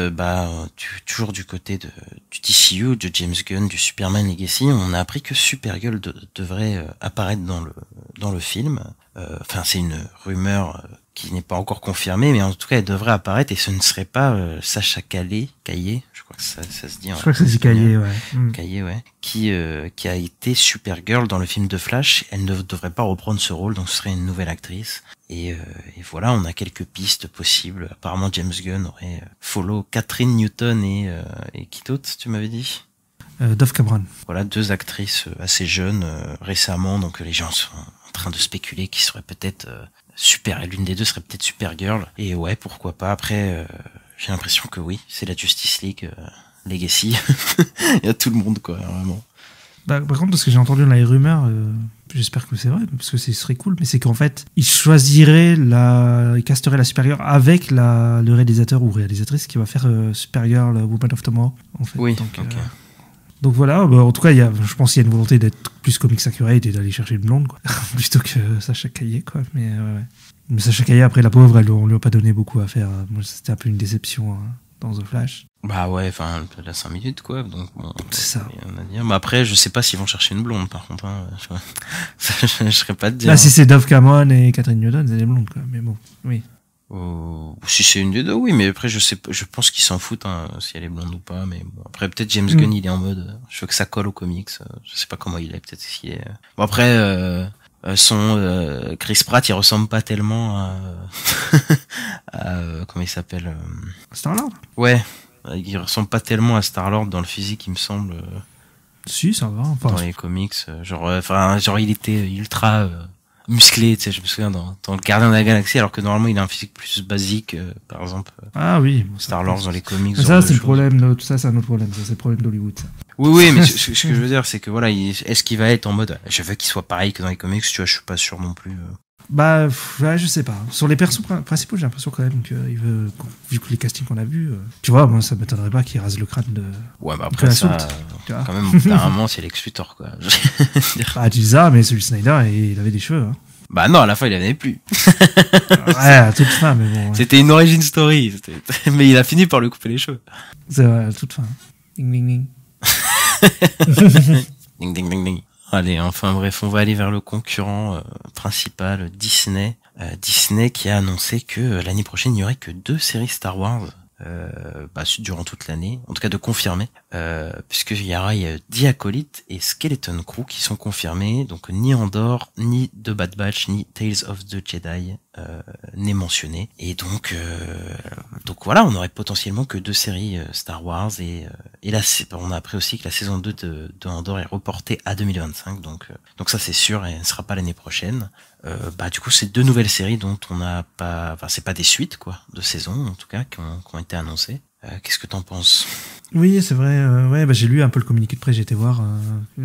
toujours du côté du DCU, de James Gunn, du Superman Legacy, on a appris que Supergirl devrait apparaître dans le film. Enfin, c'est une rumeur qui n'est pas encore confirmée, mais en tout cas, elle devrait apparaître et ce ne serait pas Sacha Caillé, je crois que ça se dit. Je crois que ça se dit Caillé, ouais. Caillé, ouais. Qui a été Supergirl dans le film de Flash. Elle ne devrait pas reprendre ce rôle, donc ce serait une nouvelle actrice. Et voilà, on a quelques pistes possibles. Apparemment, James Gunn aurait follow Catherine Newton et qui d'autre, tu m'avais dit? Dove Cameron. Voilà, 2 actrices assez jeunes récemment, donc les gens sont en train de spéculer qui serait peut-être l'une des deux serait peut-être Supergirl. Et ouais, pourquoi pas. Après, j'ai l'impression que oui, c'est la Justice League Legacy. Il y a tout le monde, quoi, vraiment. Bah, par contre, parce que j'ai entendu dans les rumeurs, j'espère que c'est vrai, parce que ce serait cool, mais c'est qu'en fait, ils casteraient la Supergirl avec le réalisateur ou réalisatrice qui va faire Supergirl Woman of Tomorrow, en fait. Oui, donc, ok. donc voilà, bah, en tout cas, je pense qu'il y a une volonté d'être plus comics accurate et d'aller chercher une blonde, quoi, plutôt que Sacha Caillé, quoi. Mais Sacha Caillé, après, la pauvre, on lui a pas donné beaucoup à faire. Moi, c'était un peu une déception dans The Flash. Bah ouais, enfin, la 5 minutes, quoi, donc bon. C'est ça. Rien à dire. Mais après, je sais pas s'ils vont chercher une blonde, par contre, hein. Je serais pas de dire. Là, si c'est Dove Cameron et Catherine Newton, c'est des blondes, quoi. Mais bon, oui. Si c'est une des deux, oui, mais après, je pense qu'ils s'en foutent, hein, si elle est blonde ou pas, mais bon, après, peut-être James Gunn, il est en mode, je veux que ça colle aux comics, je sais pas comment il est, peut-être s'il est, bon, après, Chris Pratt, il ressemble pas tellement à comment il s'appelle, Star-Lord? ouais, il ressemble pas tellement à Star-Lord dans le physique, il me semble, Si, ça va. Enfin, dans les comics, genre il était ultra, musclé, tu sais, je me souviens dans le Gardien de la Galaxie, alors que normalement il a un physique plus basique, par exemple, ah oui. Bon, Star-Lord dans les comics. Ça, c'est le problème, tout ça, c'est un autre problème, ça, c'est le problème d'Hollywood, ça. Oui, mais ce que je veux dire, c'est que voilà, est-ce qu'il va être en mode, je veux qu'il soit pareil que dans les comics, tu vois, je suis pas sûr non plus. Bah, ouais, je sais pas. Sur les persos principaux, j'ai l'impression quand même qu'il veut, vu que les castings qu'on a vus, tu vois, moi, ça m'étonnerait pas qu'il rase le crâne de. Ouais, bah après ça, quand même, apparemment, c'est Lex Luthor, quoi. Ah, tu dis ça, mais celui de Snyder, il avait des cheveux, hein. Bah non, à la fin, il en avait plus. Ouais, à toute fin, mais bon. Ouais. C'était une origin story. Mais il a fini par lui couper les cheveux. C'est vrai, à toute fin. Ding, ding, ding. Ding, ding, ding, ding. Allez, enfin bref, on va aller vers le concurrent principal, Disney. Disney qui a annoncé que l'année prochaine, il n'y aurait que 2 séries Star Wars. Durant toute l'année, en tout cas de confirmer, puisqu'il y aura The Acolyte et Skeleton Crew qui sont confirmés, donc ni Andor, ni The Bad Batch, ni Tales of the Jedi n'est mentionné, et donc voilà, on aurait potentiellement que 2 séries Star Wars, et là on a appris aussi que la saison 2 de Andor est reportée à 2025, donc ça c'est sûr, et elle ne sera pas l'année prochaine. Du coup, c'est 2 nouvelles séries dont on n'a pas, enfin, c'est pas des suites, quoi, de saisons, en tout cas, qui ont été annoncées. Qu'est-ce que t'en penses? Oui, c'est vrai, ouais, j'ai lu un peu le communiqué de presse, j'ai été voir,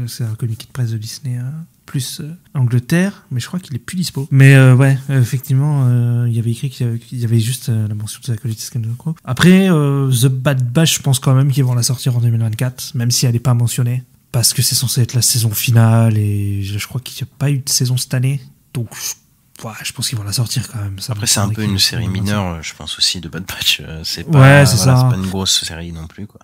c'est un communiqué de presse de Disney, plus Angleterre, mais je crois qu'il est plus dispo. Mais ouais, effectivement, il y avait écrit qu'il y avait juste la mention de la qualité Skeleton Crew. Après, The Bad Batch, je pense quand même qu'ils vont la sortir en 2024, même si elle n'est pas mentionnée, parce que c'est censé être la saison finale, et je crois qu'il n'y a pas eu de saison cette année. Donc, je pense qu'ils vont la sortir quand même. Après, c'est un peu une série mineure, je pense aussi, de Bad Batch. C'est pas, ouais, c'est ça. C'est pas une grosse série non plus, quoi.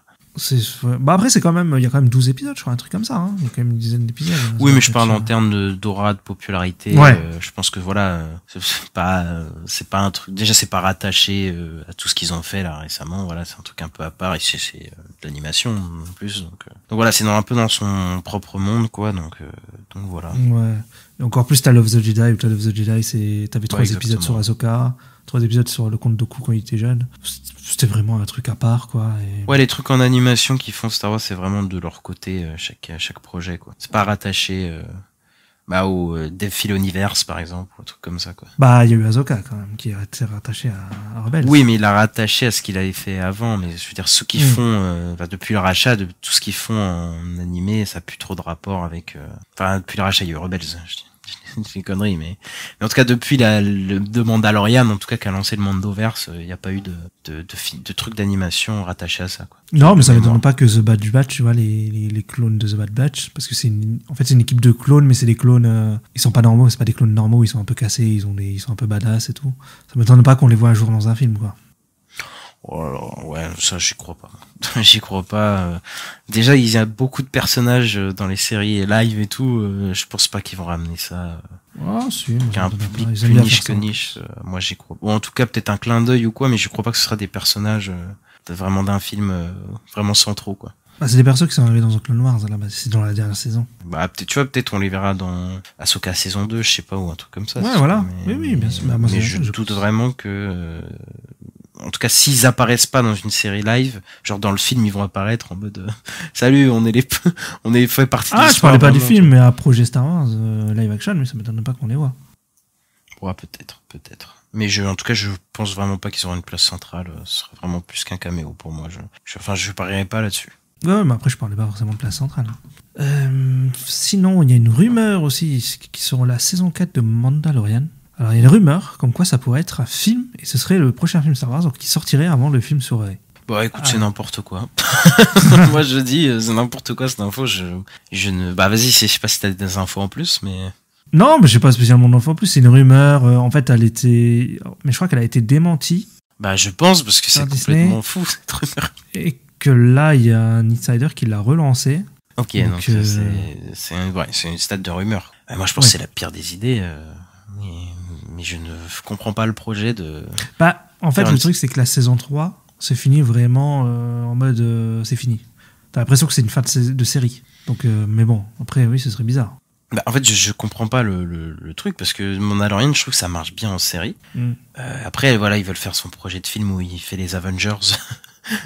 Après, c'est quand même, il y a quand même 12 épisodes, je crois, un truc comme ça, hein. Il y a quand même une dizaine d'épisodes. Oui, mais je parle en termes d'aura, de popularité. Ouais. Je pense que voilà, c'est pas un truc, déjà c'est pas rattaché à tout ce qu'ils ont fait là récemment, voilà, c'est un truc un peu à part, et c'est de l'animation en plus, donc voilà, c'est un peu dans son propre monde, quoi, donc voilà. Ouais. Et encore plus, t'as Love the Jedi, ou Love the Jedi, t'avais 3 épisodes sur Ahsoka, 3 épisodes sur le comte Dooku quand il était jeune. C'était vraiment un truc à part, quoi. Et... ouais, les trucs en animation qui font Star Wars, c'est vraiment de leur côté, chaque projet, quoi. C'est pas rattaché, au Dave Filoniverse, par exemple, ou un truc comme ça, quoi. Il y a eu Ahsoka, quand même, qui est rattaché à Rebels. Oui, mais il l'a rattaché à ce qu'il avait fait avant, mais je veux dire, ceux qui font, depuis le rachat, de tout ce qu'ils font en animé, ça a plus trop de rapport avec, depuis le rachat, il y a eu Rebels, je dis des conneries, mais en tout cas, depuis de Mandalorian, en tout cas, qu'a lancé le Mandoverse, il n'y a pas eu de trucs d'animation rattachés à ça, quoi. Non, mais ça m'étonne pas que The Bad Batch, tu vois, les clones de The Bad Batch, parce que c'est une équipe de clones, mais c'est des clones, ils sont pas normaux, c'est pas des clones normaux, ils sont un peu cassés, ils sont un peu badass et tout. Ça m'étonne pas qu'on les voit un jour dans un film, quoi. Oh là, ouais, ça j'y crois pas. J'y crois pas. Déjà, il y a beaucoup de personnages dans les séries live et tout. Je pense pas qu'ils vont ramener ça. Ah, si. Qu'il y a un public plus niche que niche. Moi, j'y crois. Ou en tout cas, peut-être un clin d'œil ou quoi, mais je crois pas que ce sera des personnages vraiment d'un film vraiment centraux, quoi. C'est des persos qui sont arrivés dans The Clone Wars, là, c'est dans la dernière saison. Peut-être, tu vois, peut-être on les verra dans Ahsoka saison 2, je sais pas, ou un truc comme ça. Ouais, voilà. Oui, bien sûr. Mais je doute vraiment que... en tout cas, s'ils apparaissent pas dans une série live, genre dans le film, ils vont apparaître en mode salut, on fait partie de l'histoire. Je parlais pas du film, mais à projet Star Wars live action, mais ça m'étonnerait pas qu'on les voit. Ouais, peut-être. Mais en tout cas, je pense vraiment pas qu'ils auront une place centrale. Ce serait vraiment plus qu'un caméo pour moi. Je parierais pas là-dessus. Ouais, mais après, je parlais pas forcément de place centrale. Sinon, il y a une rumeur aussi qui sera la saison 4 de Mandalorian. Alors, il y a une rumeur comme quoi ça pourrait être un film, et ce serait le prochain film Star Wars, donc qui sortirait avant le film sur Rey. Écoute, c'est n'importe quoi. Moi, je dis, c'est n'importe quoi cette info. Je ne. Vas-y, je sais pas si t'as des infos en plus, mais. Non, mais j'ai pas spécialement d'infos en plus. C'est une rumeur. En fait, elle était. Mais je crois qu'elle a été démentie. Je pense, parce que c'est complètement fou cette rumeur. Et que là, il y a un insider qui l'a relancé. Ok, donc c'est une stade de rumeur. Moi, je pense que c'est la pire des idées. Mais je ne comprends pas le projet de... en fait, le truc, c'est que la saison 3, c'est fini vraiment en mode... c'est fini. T'as l'impression que c'est une fin de série. Donc, mais bon, après, oui, ce serait bizarre. En fait, je comprends pas le truc, parce que Mandalorian, je trouve que ça marche bien en série. Après, voilà, ils veulent faire son projet de film où il fait les Avengers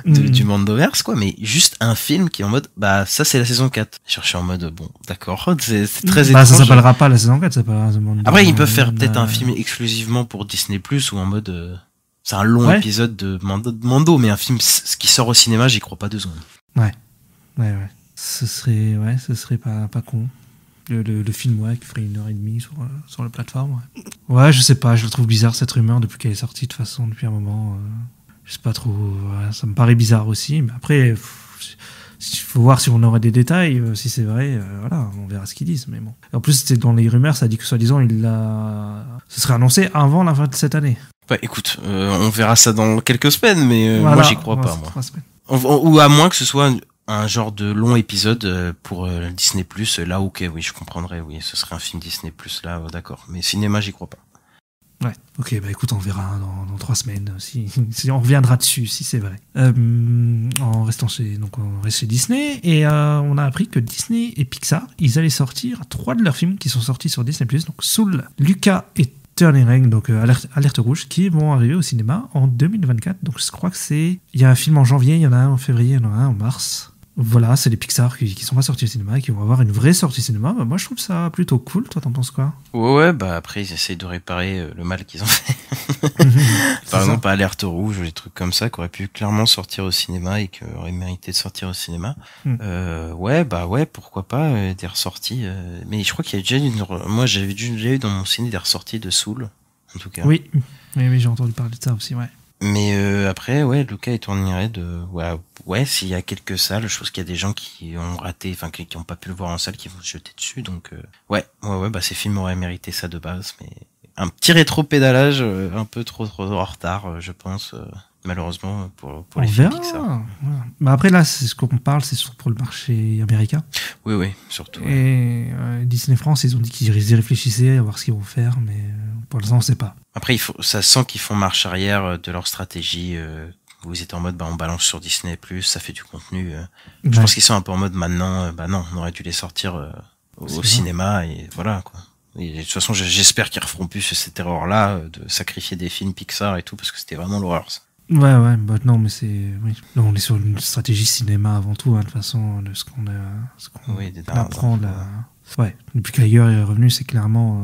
du Mandoverse, quoi, mais juste un film qui est en mode, ça c'est la saison 4. Je suis en mode, bon, d'accord, c'est très étrange. Ça s'appellera pas la saison 4, ça s'appellera The Mando. Après, ils peuvent faire peut-être un film exclusivement pour Disney+, ou en mode, c'est un long épisode de Mando, mais un film qui sort au cinéma, j'y crois pas 2 secondes. Ouais. Ce serait pas con. Le film, ouais, qui ferait 1h30 sur la plateforme. Ouais, je sais pas, je le trouve bizarre cette rumeur depuis qu'elle est sortie, de toute façon, depuis un moment. Je sais pas trop, ouais, ça me paraît bizarre aussi, mais après, il faut voir si on aurait des détails, si c'est vrai, voilà, on verra ce qu'ils disent, mais bon. Et en plus, c'était dans les rumeurs, ça a dit que soi-disant, ce serait annoncé avant la fin de cette année. Bah écoute, on verra ça dans quelques semaines, mais voilà, moi j'y crois pas, moi. 3 semaines. Ou à moins que ce soit un genre de long épisode pour Disney+, là ok, oui, je comprendrais, oui, ce serait un film Disney+, là, d'accord. Mais cinéma, j'y crois pas. Ouais, ok, bah écoute, on verra dans 3 semaines, si on reviendra dessus, si c'est vrai. On reste chez Disney, et on a appris que Disney et Pixar, ils allaient sortir 3 de leurs films qui sont sortis sur Disney+, donc Soul, Luca et Turning Red, donc Alerte Rouge, qui vont arriver au cinéma en 2024. Donc je crois que il y a un film en janvier, il y en a un en février, il y en a un en mars. Voilà, c'est les Pixar qui sont pas sortis au cinéma et qui vont avoir une vraie sortie cinéma. Bah, moi je trouve ça plutôt cool, toi t'en penses quoi? Ouais, bah après ils essayent de réparer le mal qu'ils ont fait. Par exemple, Alerte Rouge ou des trucs comme ça qui auraient pu clairement sortir au cinéma et qui auraient mérité de sortir au cinéma. Ouais, pourquoi pas des ressorties. Mais je crois qu'il y a déjà moi j'avais déjà eu dans mon ciné des ressorties de Soul, en tout cas. Oui, j'ai entendu parler de ça aussi, ouais. Mais après, ouais, Luca et Turning Red, ouais, s'il y a quelques salles, je pense qu'il y a des gens qui ont raté, enfin qui ont pas pu le voir en salle, qui vont se jeter dessus. Donc ouais, bah ces films auraient mérité ça de base, mais un petit rétro-pédalage un peu trop en retard, je pense, malheureusement pour les films Pixar. Ouais. Bah après là, c'est ce qu'on parle, c'est surtout pour le marché américain. Oui, surtout. Ouais. Et Disney France, ils ont dit qu'ils y réfléchissaient à voir ce qu'ils vont faire, mais pour l'instant, on sait pas. Après, ça sent qu'ils font marche arrière de leur stratégie. Où ils étaient en mode, on balance sur Disney+, ça fait du contenu. Je pense qu'ils sont un peu en mode maintenant, non, on aurait dû les sortir au cinéma et voilà quoi. Et de toute façon, j'espère qu'ils referont plus cette erreur-là de sacrifier des films Pixar et tout parce que c'était vraiment l'horreur. Ça. Ouais, bah non, mais oui. Non, on est sur une stratégie cinéma avant tout, hein, de toute façon, de ce qu'on apprend là. Ouais, depuis qu'Ailleurs est revenu, c'est clairement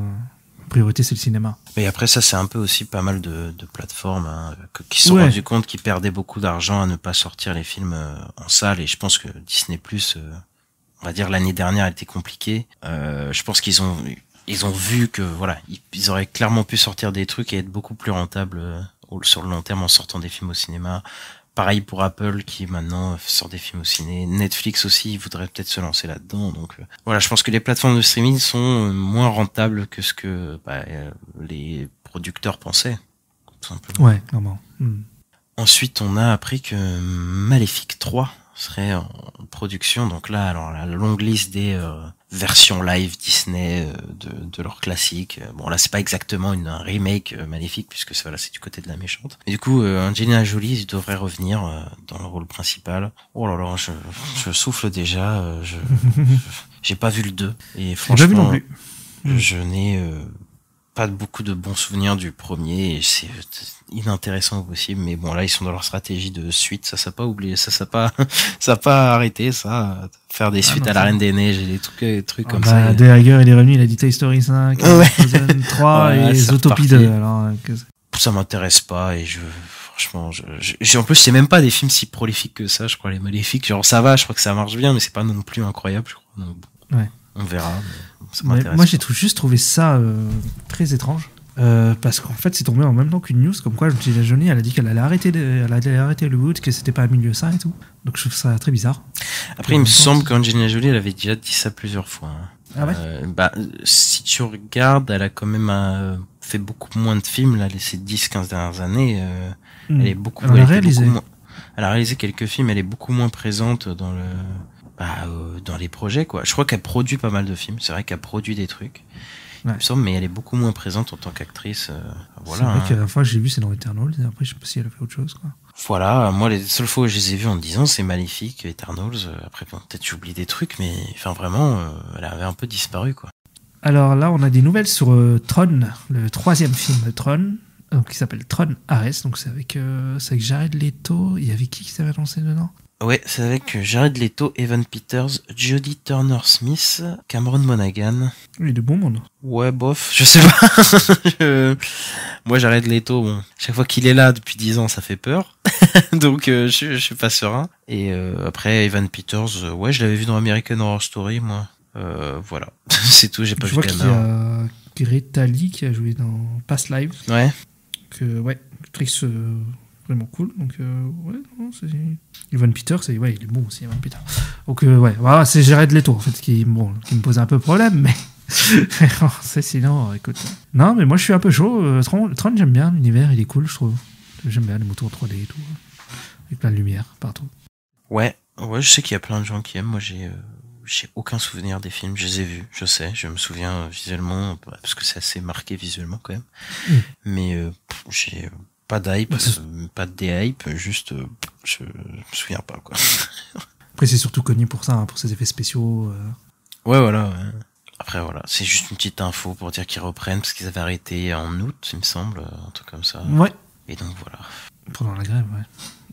priorité, c'est le cinéma. Mais après ça, c'est un peu aussi pas mal de plateformes qui se sont rendu compte qu'ils perdaient beaucoup d'argent à ne pas sortir les films en salle. Et je pense que Disney+, on va dire l'année dernière, a été compliquée. Je pense qu'ils ont vu que voilà, ils auraient clairement pu sortir des trucs et être beaucoup plus rentables sur le long terme en sortant des films au cinéma. Pareil pour Apple qui maintenant sort des films au ciné. Netflix aussi, ils voudraient peut-être se lancer là-dedans. Donc voilà, je pense que les plateformes de streaming sont moins rentables que ce que les producteurs pensaient, tout simplement. Ouais, clairement. Ensuite, on a appris que Maléfique 3 serait en production. Donc là, alors la longue liste des versions live Disney de leurs classiques. Bon là, c'est pas exactement un remake Maléfique puisque c'est du côté de la méchante. Et du coup, Angelina Jolie devrait revenir dans le rôle principal. Oh là là, je souffle déjà. J'ai pas vu le 2 et franchement, pas vu non plus. Je n'ai pas beaucoup de bons souvenirs du premier et c'est inintéressant au possible, mais bon là ils sont dans leur stratégie de suite, ça pas oublié, ça pas arrêté ça, faire des suites à la Reine des Neiges et des trucs comme ça. Derrière il est revenu, il a dit Toy Story 5, Frozen 3 et Zootopie 2. Alors ça m'intéresse pas et franchement, en plus c'est même pas des films si prolifiques que ça, je crois les Maléfiques, genre ça va, je crois que ça marche bien, mais c'est pas non plus incroyable, je crois. Donc, ouais. On verra. Moi j'ai juste trouvé ça très étrange. Parce qu'en fait c'est tombé en même temps qu'une news comme quoi Angelina Jolie elle a dit qu'elle allait arrêter Hollywood, que c'était pas un milieu sain et tout, donc je trouve ça très bizarre. Après il me semble qu'Angelina Jolie elle avait déjà dit ça plusieurs fois. Ah ouais. Si tu regardes, elle a quand même fait beaucoup moins de films là ces 10-15 dernières années. Elle est beaucoup. Elle a réalisé quelques films, elle est beaucoup moins présente dans les projets quoi. Je crois qu'elle produit pas mal de films, c'est vrai qu'elle produit des trucs. Ouais. Il me semble, mais elle est beaucoup moins présente en tant qu'actrice. Voilà. C'est vrai qu'à la fois j'ai vu c'est dans Eternals, et après je sais pas si elle a fait autre chose quoi. Voilà, moi les seules fois où je les ai vus en 10 ans c'est Maléfique, Eternals. Après peut-être j'oublie des trucs, mais enfin vraiment, elle avait un peu disparu quoi. Alors là on a des nouvelles sur Tron, le 3e film de Tron, donc qui s'appelle Tron Ares, donc c'est avec Jared Leto. Il y avait qui s'avait annoncé dedans? Ouais, c'est avec Jared Leto, Evan Peters, Jodie Turner-Smith, Cameron Monaghan. Il est de bon monde. Ouais, bof, je sais pas. Moi, Jared Leto, bon, chaque fois qu'il est là depuis 10 ans, ça fait peur. Donc, je suis pas serein. Et après, Evan Peters, ouais, je l'avais vu dans American Horror Story, moi. Voilà, c'est tout. J'ai pas Je vu vois qu'il y Hammer. a Greta Lee qui a joué dans Past Live. Ouais. Ouais, actrice vraiment cool. Donc, ouais, non, c'est... Evan Peters, ouais, il est bon aussi, Evan Peters. Donc, ouais, voilà, c'est Jared Leto, en fait, qui me pose un peu problème, mais... c'est sinon, écoute... Non, mais moi, je suis un peu chaud. Tron, j'aime bien, l'univers, il est cool, je trouve. J'aime bien les motos en 3D et tout. Avec plein de lumière partout. Ouais, je sais qu'il y a plein de gens qui aiment. Moi, j'ai aucun souvenir des films. Je les ai vus, je sais. Je me souviens visuellement, parce que c'est assez marqué visuellement quand même. Mais j'ai pas d'hype, pas de déhype, juste je me souviens pas, quoi. Après, c'est surtout connu pour ça, hein, pour ses effets spéciaux. Ouais, voilà. Ouais. Après, voilà, c'est juste une petite info pour dire qu'ils reprennent, parce qu'ils avaient arrêté en août, il me semble, un truc comme ça. Ouais. Et donc, voilà. Pendant la grève, ouais.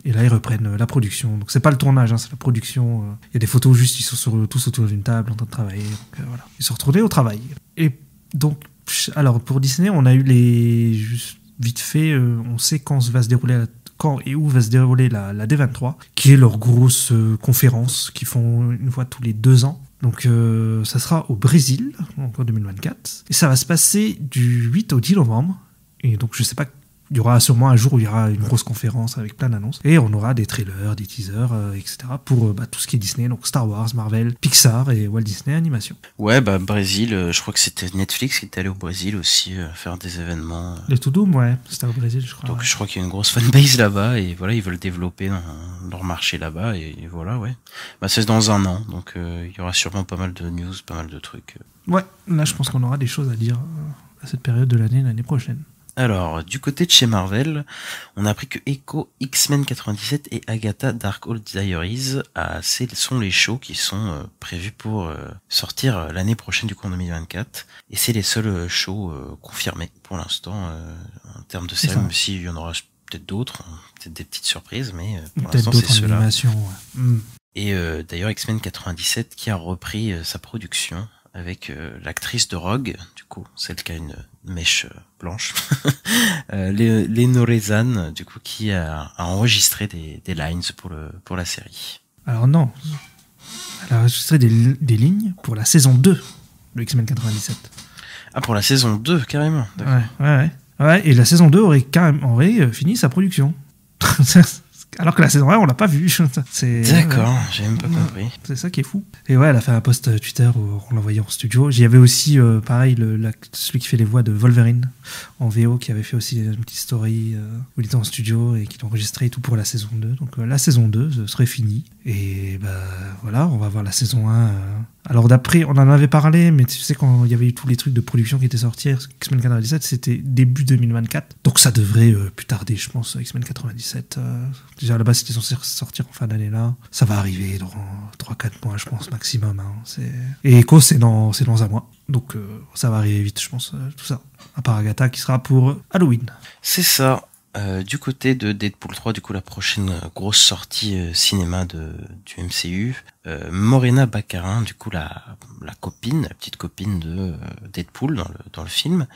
Et là, ils reprennent la production. Donc, c'est pas le tournage, hein, c'est la production. Il y a des photos juste, ils sont tous autour d'une table en train de travailler. Donc, voilà. Ils sont retournés au travail. Et donc, alors, pour Disney, on a eu juste vite fait, on sait quand et où va se dérouler la D23, qui est leur grosse conférence qu'ils font une fois tous les 2 ans. Donc, ça sera au Brésil, en 2024. Et ça va se passer du 8 au 10 novembre. Et donc, je sais pas, il y aura sûrement un jour où il y aura une grosse conférence avec plein d'annonces. Et on aura des trailers, des teasers, etc. pour tout ce qui est Disney, donc Star Wars, Marvel, Pixar et Walt Disney Animation. Ouais, Brésil, je crois que c'était Netflix qui est allé au Brésil aussi faire des événements. Les To Doom, ouais, c'était au Brésil, je crois. Donc ouais. je crois qu'il y a une grosse fanbase là-bas, et voilà, ils veulent développer leur marché là-bas, et voilà, ouais. C'est dans un an, donc il y aura sûrement pas mal de news, pas mal de trucs. Ouais, là je pense qu'on aura des choses à dire à cette période de l'année prochaine. Alors, du côté de chez Marvel, on a appris que Echo, X-Men 97 et Agatha Darkhold Diaries sont les shows qui sont prévus pour sortir l'année prochaine, du coup en 2024. Et c'est les seuls shows confirmés pour l'instant en termes de séries, même s'il y en aura peut-être d'autres, peut-être des petites surprises, mais pour l'instant c'est ceux-là. Ouais. Et d'ailleurs X-Men 97 qui a repris sa production avec l'actrice de Rogue, du coup, celle qui a une mèche blanche, Leno Rezan, du coup, qui a enregistré des lines pour la série. Alors non, elle a enregistré des lignes pour la saison 2 de X-Men 97. Ah, pour la saison 2, carrément. Ouais, et la saison 2 aurait fini sa production. Alors que la saison 1, on l'a pas vue. D'accord, j'ai même pas compris. C'est ça qui est fou. Et ouais, elle a fait un post Twitter où on l'a voyait en studio. J'y avais aussi, pareil, celui qui fait les voix de Wolverine en VO, qui avait fait aussi une petite story où il était en studio et qui l'a enregistré tout pour la saison 2. Donc la saison 2 serait finie. Et voilà, on va voir la saison 1. Alors d'après, on en avait parlé, mais tu sais, quand il y avait eu tous les trucs de production qui étaient sortis, X-Men 97, c'était début 2024. Donc ça devrait plus tarder, je pense, X-Men 97. Déjà là-bas, c'était censé sortir en fin d'année là. Ça va arriver dans 3-4 mois, je pense, maximum. Hein. Et Echo, c'est dans un mois. Donc ça va arriver vite, je pense, tout ça. À part Agatha, qui sera pour Halloween. C'est ça. Du côté de Deadpool 3, du coup la prochaine grosse sortie cinéma du MCU, Morena Baccarin, du coup la petite copine de Deadpool dans le film,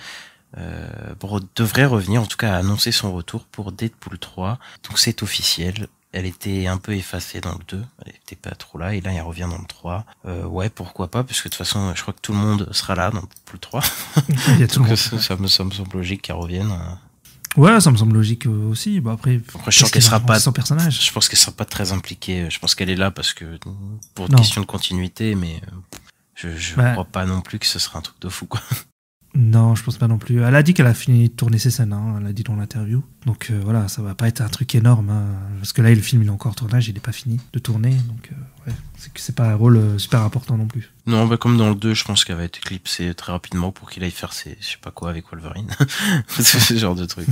devrait revenir, en tout cas annoncer son retour pour Deadpool 3. Donc c'est officiel. Elle était un peu effacée dans le 2, elle était pas trop là, et là elle revient dans le 3. Ouais, pourquoi pas, parce que de toute façon je crois que tout le monde sera là dans Deadpool 3. Il y a tout le monde. Ça me semble logique qu'elle revienne. Ouais, ça me semble logique aussi. Après je pense qu'elle sera pas son personnage. Je pense qu'elle sera pas très impliquée. Je pense qu'elle est là parce que pour une question de continuité, mais je crois pas non plus que ce sera un truc de fou, quoi. Non, je pense pas non plus. Elle a dit qu'elle a fini de tourner ses scènes, hein, elle a dit dans l'interview. Donc voilà, ça va pas être un truc énorme. Hein, parce que là, le film, il est encore en tournage, il est pas fini de tourner. Donc c'est pas un rôle super important non plus. Non, comme dans le 2, je pense qu'elle va être éclipsée très rapidement pour qu'il aille faire je sais pas quoi avec Wolverine. C'est ce genre de truc.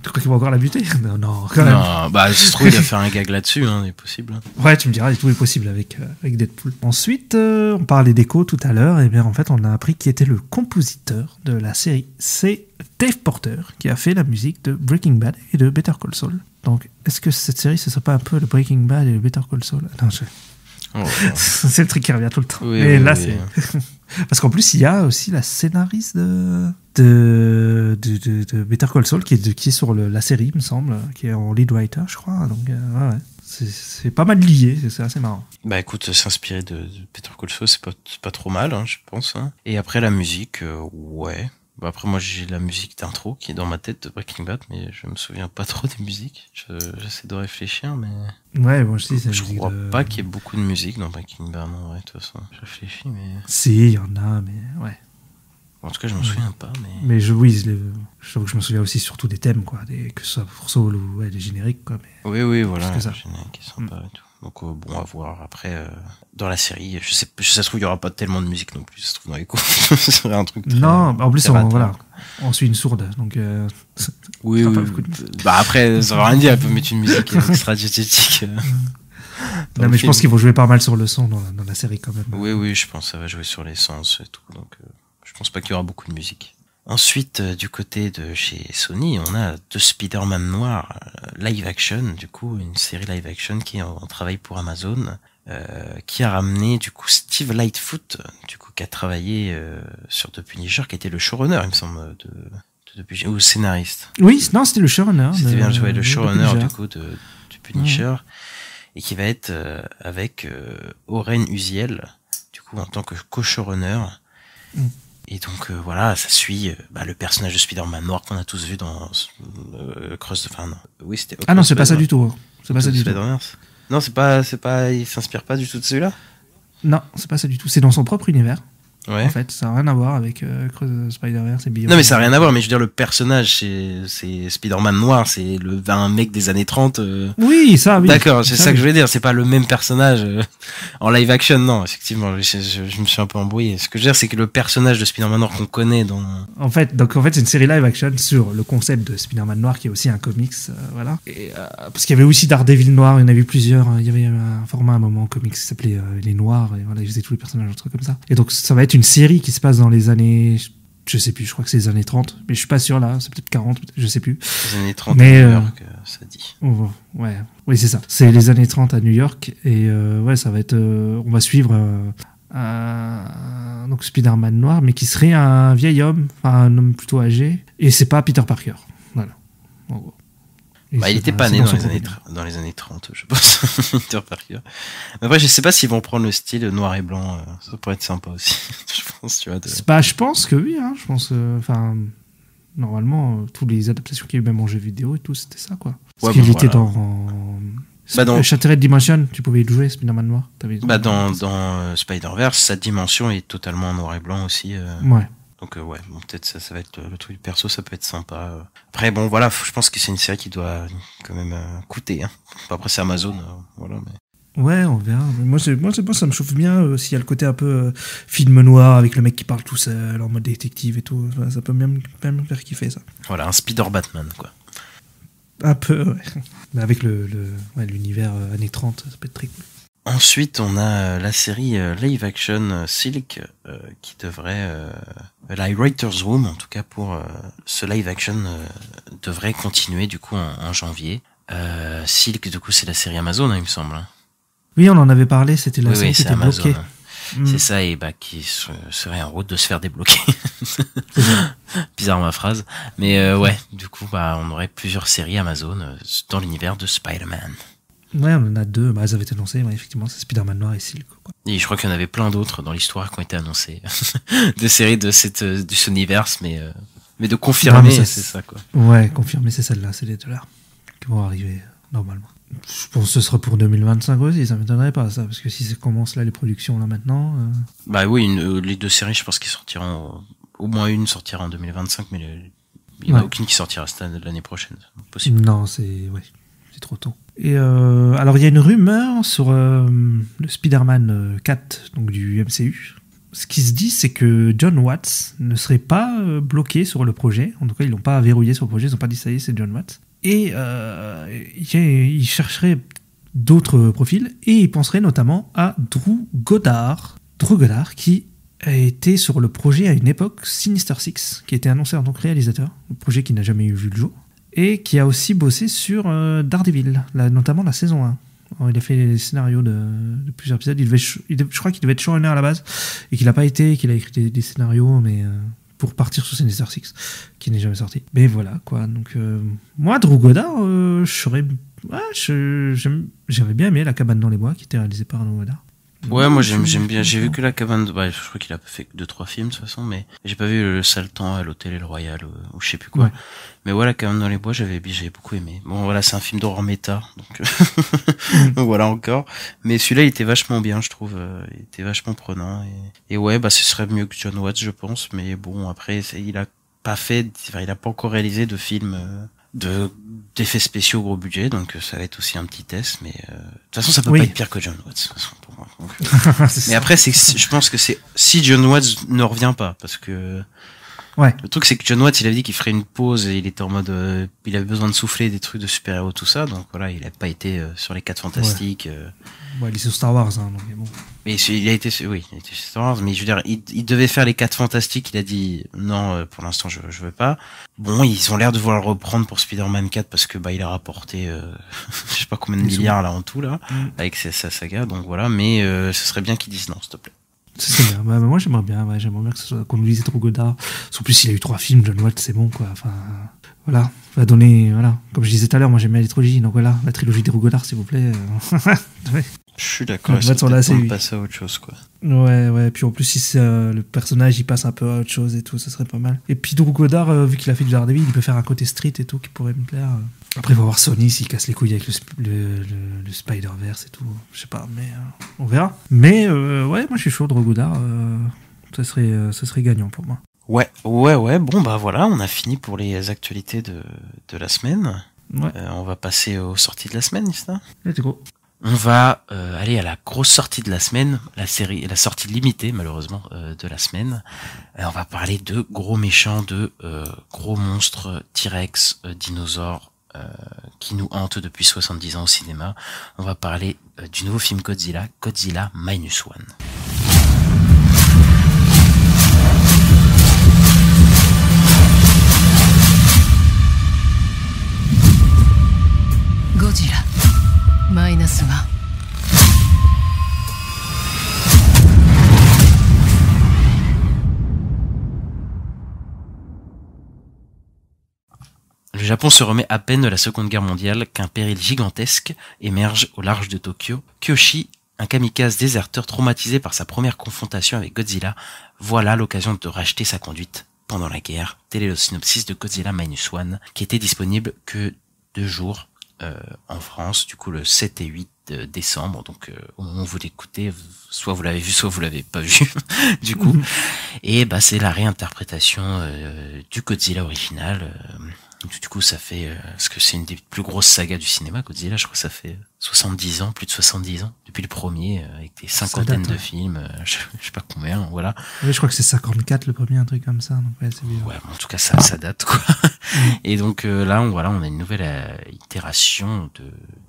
Tu crois qu'il va encore la buter? Non, quand même. Non, se trouve, il va faire un gag là-dessus, hein, c'est possible. Ouais, tu me diras, tout est possible avec Deadpool. Ensuite, on parlait d'Echo tout à l'heure, et bien en fait, on a appris qui était le compositeur de la série. C'est Dave Porter, qui a fait la musique de Breaking Bad et de Better Call Saul. Donc, est-ce que cette série, ce serait pas un peu le Breaking Bad et le Better Call Saul? Non, c'est le truc qui revient tout le temps. Oui, et oui, là, oui. c'est... Parce qu'en plus, il y a aussi la scénariste de Better Call Saul qui est sur la série, il me semble, qui est en lead writer, je crois. Donc, ouais. c'est pas mal lié, c'est assez marrant. Bah écoute, s'inspirer de Better Call Saul, c'est pas trop mal, hein, je pense. Hein. Et après la musique, ouais. Bah après moi j'ai la musique d'intro qui est dans ma tête de Breaking Bad, mais je me souviens pas trop des musiques. J'essaie de réfléchir, mais Ouais, moi aussi, c'est je crois pas qu'il y ait beaucoup de musique dans Breaking Bad. Non, ouais, de toute façon, je réfléchis, mais Si, il y en a, mais ouais. en tout cas je me souviens pas. Mais je t'avoue que je me souviens aussi surtout des thèmes, quoi, que ce soit pour Saul ou des génériques, quoi. Mais... Oui, voilà, que ça. le générique est sympa et tout. Donc bon, à voir. Après, dans la série, je sais, ça se trouve, il y aura pas tellement de musique non plus. Ça se trouve dans les cours. Ce serait un truc très, non, en plus, très raté. on suit une sourde, donc... Oui. Bah après, ça veut rien dire. Elle peut mettre une musique extra diététique. Non, mais je pense qu'ils vont jouer pas mal sur le son dans la série, quand même. Oui, je pense que ça va jouer sur les sens et tout. Donc, je pense pas qu'il y aura beaucoup de musique. Ensuite, du côté de chez Sony, on a The Spider-Man Noir live action, du coup, une série live action qui est en travail pour Amazon, qui a ramené, du coup, Steve Lightfoot, du coup, qui a travaillé sur The Punisher, qui était le showrunner, il me semble, de Punisher, ou scénariste. Oui, non, c'était le showrunner. C'était bien joué, le showrunner, du coup, du Punisher, et qui va être avec Oren Uziel, du coup, en tant que co-showrunner. Et donc voilà, ça suit le personnage de Spider-Man noir qu'on a tous vu dans Cross. Enfin non, oui c'était. Ah non, c'est pas ça du tout. C'est pas ça du tout. Non, c'est pas. Il s'inspire pas du tout de celui-là. Non, c'est pas ça du tout. C'est dans son propre univers. Ouais. En fait, ça n'a rien à voir avec Spider-Verse et Beyond. Non, mais ça n'a rien à voir, mais je veux dire, le personnage, c'est Spider-Man noir, c'est un mec des années 30. Oui, ça, oui. D'accord, c'est ça que je voulais dire, c'est pas le même personnage en live action, non, effectivement, je me suis un peu embrouillé. Ce que je veux dire, c'est que le personnage de Spider-Man noir qu'on connaît dans... En fait, c'est une série live action sur le concept de Spider-Man noir, qui est aussi un comics, voilà. Et, parce qu'il y avait aussi Daredevil noir, il y en avait plusieurs, il y avait un format à un moment en comics qui s'appelait Les Noirs, et voilà, ils faisaient tous les personnages, un truc comme ça. Et donc, ça va être une série qui se passe dans les années, je sais plus, je crois que c'est les années 30, mais je suis pas sûr là, c'est peut-être 40, je sais plus. Les années 30 mais, à New York, ça dit. Ouais, oui, c'est ça. C'est les années 30 à New York, et ouais, ça va être, on va suivre donc Spider-Man noir, mais qui serait un vieil homme, enfin un homme plutôt âgé, et c'est pas Peter Parker, voilà, en gros. Il était pas né dans les années 30, je pense, Peter Parker. Mais après, je sais pas s'ils vont prendre le style noir et blanc, ça pourrait être sympa aussi, je pense, tu vois. Je pense que oui, hein, je pense, normalement, toutes les adaptations qu'il y a eu, même en jeux vidéo et tout, c'était ça, quoi. Parce qu'il était dans Shattered Dimension, tu pouvais y jouer, Spider-Man noir. Dans Spider-Verse, sa dimension est totalement en noir et blanc aussi. Ouais. Donc ouais, bon, peut-être ça va être le truc perso, ça peut être sympa. Après bon voilà, je pense que c'est une série qui doit quand même coûter. Hein. Après c'est Amazon, voilà. Mais... Ouais, on verra. Moi, ça me chauffe bien s'il y a le côté un peu film noir avec le mec qui parle tout seul en mode détective et tout. Ça peut même me faire kiffer ça. Voilà, un Spider-Batman quoi. Un peu, ouais. Mais avec l'univers années 30, ça peut être très cool. Ensuite, on a la série live action Silk qui devrait la Writer's Room, en tout cas pour ce live action devrait continuer du coup en janvier. Silk, du coup, c'est la série Amazon, hein, il me semble. Oui, on en avait parlé, c'était la série qui était Amazon, bloquée. C'est ça, et qui serait en route de se faire débloquer. Bizarre ma phrase. Mais ouais, du coup, on aurait plusieurs séries Amazon dans l'univers de Spider-Man. Ouais, on en a deux. Ça avait été annoncé, effectivement, c'est Spider-Man Noir et Silk. Quoi. Et je crois qu'il y en avait plein d'autres dans l'histoire qui ont été annoncées. De séries de cet univers, mais de confirmer, c'est ça, quoi. Ouais, confirmer, c'est celle-là, c'est les $, qui vont arriver, normalement. Je pense que ce sera pour 2025 aussi, ça m'étonnerait pas, ça, parce que si ça commence là, les productions, là, maintenant... oui, les deux séries, je pense qu'ils sortiront... Au moins une sortira en 2025, mais il n'y en a aucune qui sortira l'année prochaine. Possible. Non, c'est trop tôt. Et alors, il y a une rumeur sur le Spider-Man 4, donc du MCU. Ce qui se dit, c'est que John Watts ne serait pas bloqué sur le projet. En tout cas, ils l'ont pas verrouillé sur le projet. Ils n'ont pas dit ça y est, c'est John Watts. Et il chercherait d'autres profils. Et il penserait notamment à Drew Goddard. Drew Goddard, qui a été sur le projet à une époque, Sinister Six, qui a été annoncé en tant que réalisateur. Un projet qui n'a jamais vu le jour. Et qui a aussi bossé sur Daredevil, notamment la saison 1. Alors, il a fait les scénarios de plusieurs épisodes. Je crois qu'il devait être showrunner à la base, et qu'il n'a pas été, qu'il a écrit des scénarios, mais pour partir sur Sinister Six, qui n'est jamais sorti. Mais voilà, quoi. Donc, moi, Drew Goddard, je serais Ouais, j'avais bien aimé La cabane dans les bois, qui était réalisée par Arnaud Godard. Ouais, moi j'aime bien. J'ai vu que La cabane. Bah, je crois qu'il a fait que 2-3 films de toute façon, mais j'ai pas vu Le Sale Temps à l'Hôtel et le Royal ou je sais plus quoi. Ouais. Mais ouais, La cabane dans les bois, j'avais beaucoup aimé. Bon, voilà, c'est un film d'horreur méta, donc donc voilà encore. Mais celui-là, il était vachement bien, je trouve. Il était vachement prenant et ouais, bah ce serait mieux que John Watts, je pense. Mais bon, après, il a pas encore réalisé de film d'effets spéciaux gros budget, donc ça va être aussi un petit test, mais de toute façon ça peut pas être pire que John Watts, de toute façon, pour moi. Donc, mais après je pense que c'est si John Watts ne revient pas, parce que le truc c'est que John Watts il avait dit qu'il ferait une pause et il était en mode il avait besoin de souffler des trucs de super-héros tout ça, donc voilà, il a pas été sur les 4 Fantastiques. Ouais, il est sur Star Wars, hein, donc bon. Mais il a été sur Star Wars, mais je veux dire, il devait faire les 4 Fantastiques, il a dit non, pour l'instant je veux pas. Bon, ils ont l'air de vouloir le reprendre pour Spider-Man 4 parce que il a rapporté je sais pas combien de milliards là en tout là avec sa saga, donc voilà, mais ce serait bien qu'ils disent non, s'il te plaît. Ce serait bien. Bah, moi j'aimerais bien que ce soit qu'on nous dise trop Godard. En plus il a eu 3 films, John Watts, c'est bon quoi. Enfin voilà, va donner comme je disais tout à l'heure, moi j'aime bien les trilogies, donc voilà, la trilogie des Godard s'il vous plaît. Ouais. Je suis d'accord, on passe à autre chose quoi. Ouais, puis en plus si le personnage il passe un peu à autre chose et tout, ça serait pas mal. Et puis Drew Goddard, vu qu'il a fait du Daredevil, il peut faire un côté street et tout qui pourrait me plaire. Après il va voir Sony s'il casse les couilles avec le Spider-Verse et tout, je sais pas, mais on verra. Mais ouais, moi je suis chaud, Drew Goddard, ça serait gagnant pour moi. Ouais, bon bah voilà, on a fini pour les actualités de la semaine. Ouais. On va passer aux sorties de la semaine, c'est ça ? Let's go. On va aller à la grosse sortie de la semaine, la sortie limitée malheureusement de la semaine. On va parler de gros méchants, de gros monstres, T-Rex, dinosaures qui nous hantent depuis 70 ans au cinéma. On va parler du nouveau film Godzilla Minus One. Godzilla Minus One. Le Japon se remet à peine de la Seconde Guerre mondiale qu'un péril gigantesque émerge au large de Tokyo. Kyoshi, un kamikaze déserteur traumatisé par sa première confrontation avec Godzilla, voilà l'occasion de racheter sa conduite pendant la guerre. Tel est le synopsis de Godzilla Minus One, qui était disponible que 2 jours en France, du coup le 7 et 8 décembre, donc au moment où vous l'écoutez, soit vous l'avez vu, soit vous l'avez pas vu, du coup. Et bah c'est la réinterprétation du Godzilla original. Du coup, ça fait, parce que c'est une des plus grosses sagas du cinéma, Godzilla, je crois que ça fait 70 ans, plus de 70 ans, depuis le premier, avec des cinquantaines de films, je sais pas combien, voilà. Oui, je crois que c'est 54 le premier, un truc comme ça, donc ouais, c'est bien. Ouais, en tout cas, ça date, quoi. Et donc, là, on a une nouvelle itération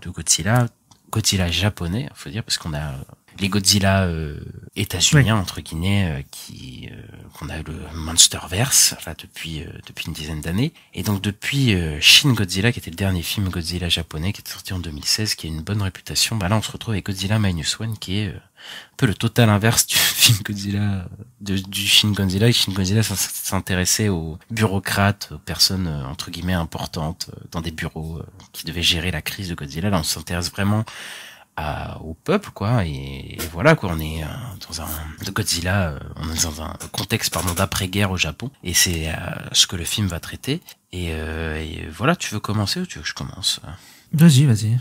de Godzilla japonais, faut dire, parce qu'on a les Godzilla états-uniens entre guillemets qu'on a le Monsterverse là depuis une dizaine d'années, et donc depuis Shin Godzilla, qui était le dernier film Godzilla japonais qui était sorti en 2016, qui a une bonne réputation, bah là on se retrouve avec Godzilla Minus One, qui est un peu le total inverse du film Godzilla du Shin Godzilla. Shin Godzilla s'intéressait aux bureaucrates, aux personnes entre guillemets importantes dans des bureaux qui devaient gérer la crise de Godzilla. Là on s'intéresse vraiment au peuple, quoi, et voilà, quoi, on est dans un contexte d'après-guerre au Japon, et c'est ce que le film va traiter, et voilà. Tu veux commencer ou tu veux que je commence? Vas-y.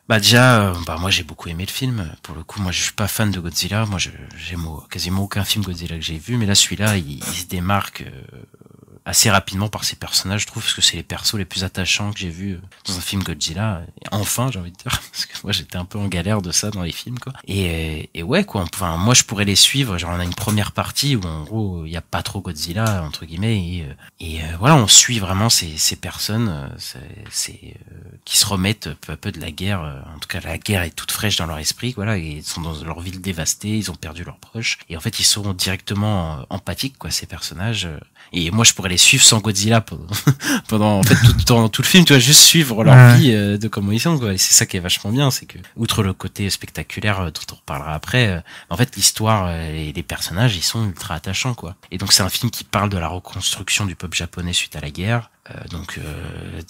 Bah déjà, moi j'ai beaucoup aimé le film. Pour le coup, moi je suis pas fan de Godzilla. Moi j'aime quasiment aucun film Godzilla que j'ai vu, mais là celui-là il se démarque assez rapidement par ses personnages, je trouve, parce que c'est les persos les plus attachants que j'ai vus dans un film Godzilla. Et enfin, j'ai envie de dire, parce que moi j'étais un peu en galère de ça dans les films, quoi. Et ouais, quoi. Enfin, moi je pourrais les suivre. Genre on a une première partie où en gros il y a pas trop Godzilla entre guillemets, et voilà, on suit vraiment ces personnes, qui se remettent peu à peu de la guerre. En tout cas, la guerre est toute fraîche dans leur esprit, voilà. Et ils sont dans leur ville dévastée, ils ont perdu leurs proches, et en fait ils sont directement empathiques, quoi, ces personnages. Et moi je pourrais les suivre sans Godzilla pendant en fait tout le film, tu vois, juste suivre leur vie de comment ils sont, quoi. Et c'est ça qui est vachement bien, c'est que outre le côté spectaculaire dont on reparlera après, en fait l'histoire et les personnages ils sont ultra attachants, quoi. Et donc c'est un film qui parle de la reconstruction du peuple japonais suite à la guerre,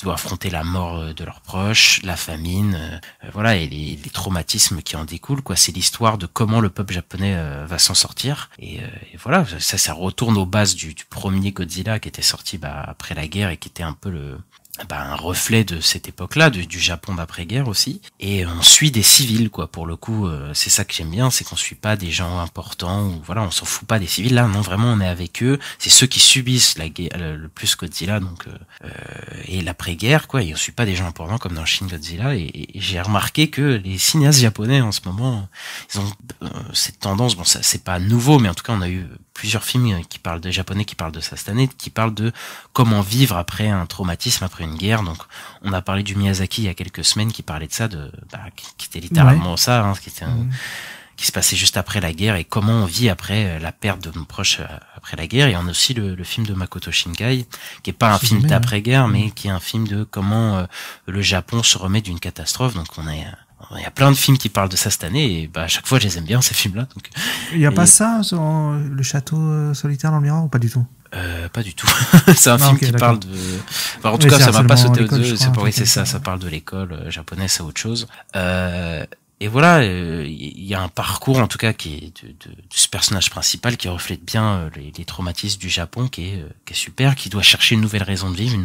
doivent affronter la mort de leurs proches, la famine, voilà, et les traumatismes qui en découlent, quoi. C'est l'histoire de comment le peuple japonais va s'en sortir. Et voilà, ça retourne aux bases du premier Godzilla qui était sorti après la guerre et qui était un peu un reflet de cette époque-là, du Japon d'après-guerre aussi. Et on suit des civils, quoi. Pour le coup, c'est ça que j'aime bien, c'est qu'on suit pas des gens importants, ou voilà, on s'en fout pas des civils. Là, non, vraiment, on est avec eux. C'est ceux qui subissent la guerre, le plus Godzilla, donc et l'après-guerre, quoi. Et on suit pas des gens importants comme dans Shin Godzilla. Et j'ai remarqué que les cinéastes japonais en ce moment, ils ont cette tendance. Bon, ça c'est pas nouveau, mais en tout cas, on a eu plusieurs films qui parlent de japonais, qui parlent de ça cette année, qui parlent de comment vivre après un traumatisme, après une guerre. Donc, on a parlé du Miyazaki il y a quelques semaines qui parlait de ça, qui était littéralement ça, hein, qui se passait juste après la guerre et comment on vit après la perte de nos proches après la guerre. Et on a aussi le film de Makoto Shinkai, qui est pas un film d'après-guerre, mais qui est un film de comment le Japon se remet d'une catastrophe. Donc, il y a plein de films qui parlent de ça cette année et à chaque fois je les aime bien ces films-là. Donc il y a pas ça sur le château solitaire dans le miroir ou pas du tout? Pas du tout. C'est un film qui parle de. Enfin, en tout cas, ça m'a pas sauté aux yeux. C'est ça parle de l'école japonaise, c'est autre chose. Et voilà, il y a un parcours en tout cas qui est de ce personnage principal qui reflète bien les traumatismes du Japon, qui est super, qui doit chercher une nouvelle raison de vivre,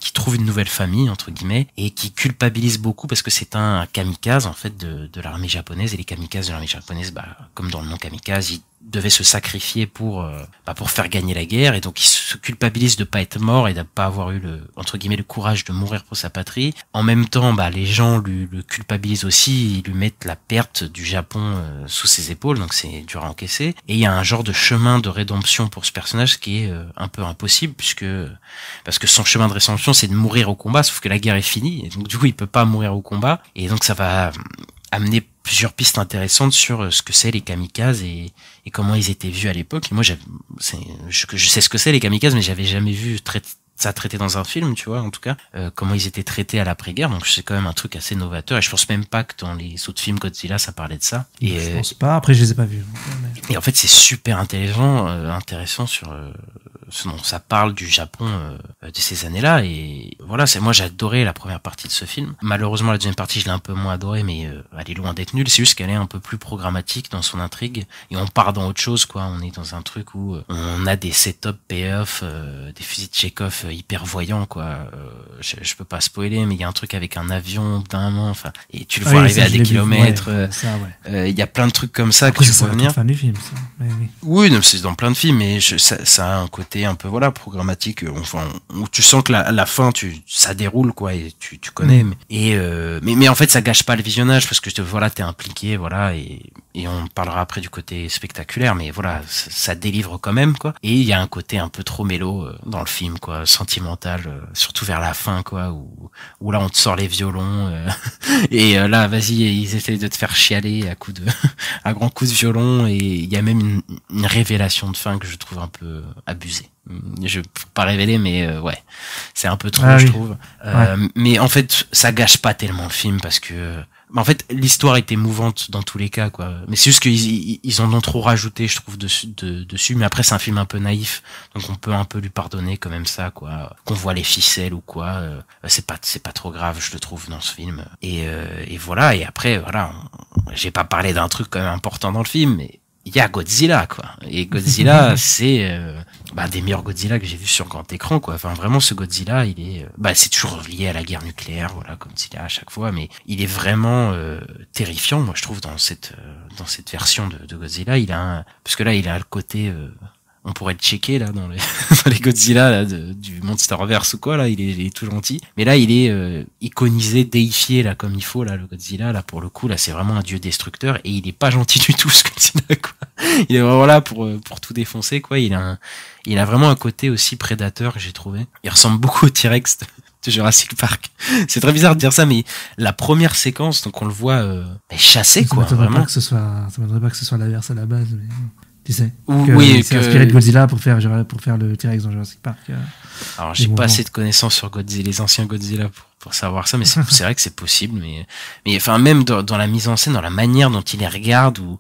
qui trouve une nouvelle famille entre guillemets, et qui culpabilise beaucoup parce que c'est un kamikaze en fait de l'armée japonaise, et les kamikazes de l'armée japonaise, comme dans le nom kamikaze, ils devaient se sacrifier pour faire gagner la guerre, et donc il se culpabilise de pas être mort et de pas avoir eu le courage de mourir pour sa patrie. En même temps, les gens le culpabilisent aussi, ils lui mettent la perte du Japon sous ses épaules, donc c'est dur à encaisser. Et il y a un genre de chemin de rédemption pour ce personnage qui est un peu impossible, parce que son chemin de rédemption c'est de mourir au combat, sauf que la guerre est finie, et donc du coup il peut pas mourir au combat, et donc ça va amener plusieurs pistes intéressantes sur ce que c'est les kamikazes et comment ils étaient vus à l'époque. Et moi, je sais ce que c'est les kamikazes, mais j'avais jamais vu ça traité dans un film, tu vois, en tout cas, comment ils étaient traités à l'après-guerre. Donc c'est quand même un truc assez novateur, et je pense même pas que dans les autres films Godzilla ça parlait de ça. Et je pense pas, après je les ai pas vus. Et en fait c'est super intéressant sur ce dont ça parle du Japon de ces années-là. Et voilà, moi j'ai adoré la première partie de ce film. Malheureusement la deuxième partie je l'ai un peu moins adoré, mais elle est loin d'être nulle. C'est juste qu'elle est un peu plus programmatique dans son intrigue, et on part dans autre chose, quoi. On est dans un truc où on a des setup payoff, des fusils de Chekhov hyper voyants, quoi. Je peux pas spoiler, mais il y a un truc avec un avion d'un moment, enfin, et tu le vois arriver à des kilomètres. Il y a plein de trucs comme ça. Après, que tu vois venir. Fin du film, ça. Oui. Oui, non, c'est dans plein de films, mais ça a un côté un peu programmatique, enfin, où tu sens que la fin ça déroule, quoi, et tu connais. Mais en fait ça gâche pas le visionnage, parce que t'es impliqué, voilà, et on parlera après du côté spectaculaire, mais voilà, ça délivre quand même, quoi. Et il y a un côté un peu trop mélo dans le film, quoi, sentimental, surtout vers la fin, quoi, où là on te sort les violons et là vas-y, ils essayent de te faire chialer à grands coups de violon, et il y a même une révélation de fin que je trouve un peu abusée. Je peux pas révéler, mais ouais, c'est un peu trop, je trouve. Mais en fait, ça gâche pas tellement le film, parce que en fait l'histoire est émouvante dans tous les cas, quoi. Mais c'est juste qu'ils en ont trop rajouté, je trouve, dessus. Mais après c'est un film un peu naïf, donc on peut un peu lui pardonner quand même ça, quoi. Qu'on voit les ficelles ou quoi, c'est pas trop grave, je le trouve, dans ce film. Et voilà. Et après voilà, j'ai pas parlé d'un truc quand même important dans le film, mais il y a Godzilla, quoi. Et Godzilla, c'est des meilleurs Godzilla que j'ai vu sur grand écran, quoi. Enfin, vraiment, ce Godzilla, il est c'est toujours lié à la guerre nucléaire, voilà, comme il est à chaque fois, mais il est vraiment terrifiant, moi je trouve, dans cette version de Godzilla. Parce que là il a le côté on pourrait le checker là dans les Godzilla là, du Monsterverse ou quoi, là il est tout gentil, mais là il est iconisé, déifié là comme il faut, là le Godzilla, là pour le coup là c'est vraiment un dieu destructeur, et il est pas gentil du tout, ce Godzilla, quoi. Il est vraiment là pour tout défoncer, quoi. Il a vraiment un côté aussi prédateur, j'ai trouvé. Il ressemble beaucoup au T-Rex de Jurassic Park. C'est très bizarre de dire ça, mais la première séquence, donc on le voit chasser, quoi. Ça m'étonnerait pas que ce soit l'inverse à la base, mais tu sais. C'est inspiré de Godzilla pour faire le T-Rex dans Jurassic Park. Alors j'ai pas assez de connaissances sur Godzilla, les anciens Godzilla pour savoir ça, mais c'est vrai que c'est possible, mais enfin même dans la mise en scène, dans la manière dont il les regarde, ou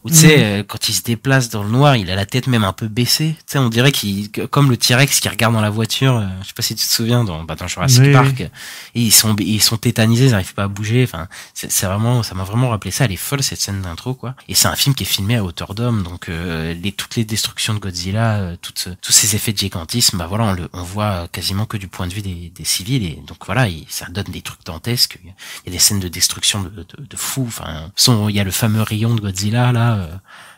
Ou tu sais, quand il se déplace dans le noir, il a la tête même un peu baissée. Tu sais, on dirait comme le T-Rex qui regarde dans la voiture. Je sais pas si tu te souviens dans Jurassic Park. Et ils sont tétanisés, ils n'arrivent pas à bouger. Enfin, c'est vraiment, ça m'a vraiment rappelé ça. Elle est folle cette scène d'intro, quoi. Et c'est un film qui est filmé à hauteur d'homme, donc toutes les destructions de Godzilla, tous ces effets de gigantisme, bah voilà, on voit quasiment que du point de vue des civils. Et donc voilà, ça donne des trucs dantesques. Il y a des scènes de destruction de fou. Enfin, il y a le fameux rayon de Godzilla là.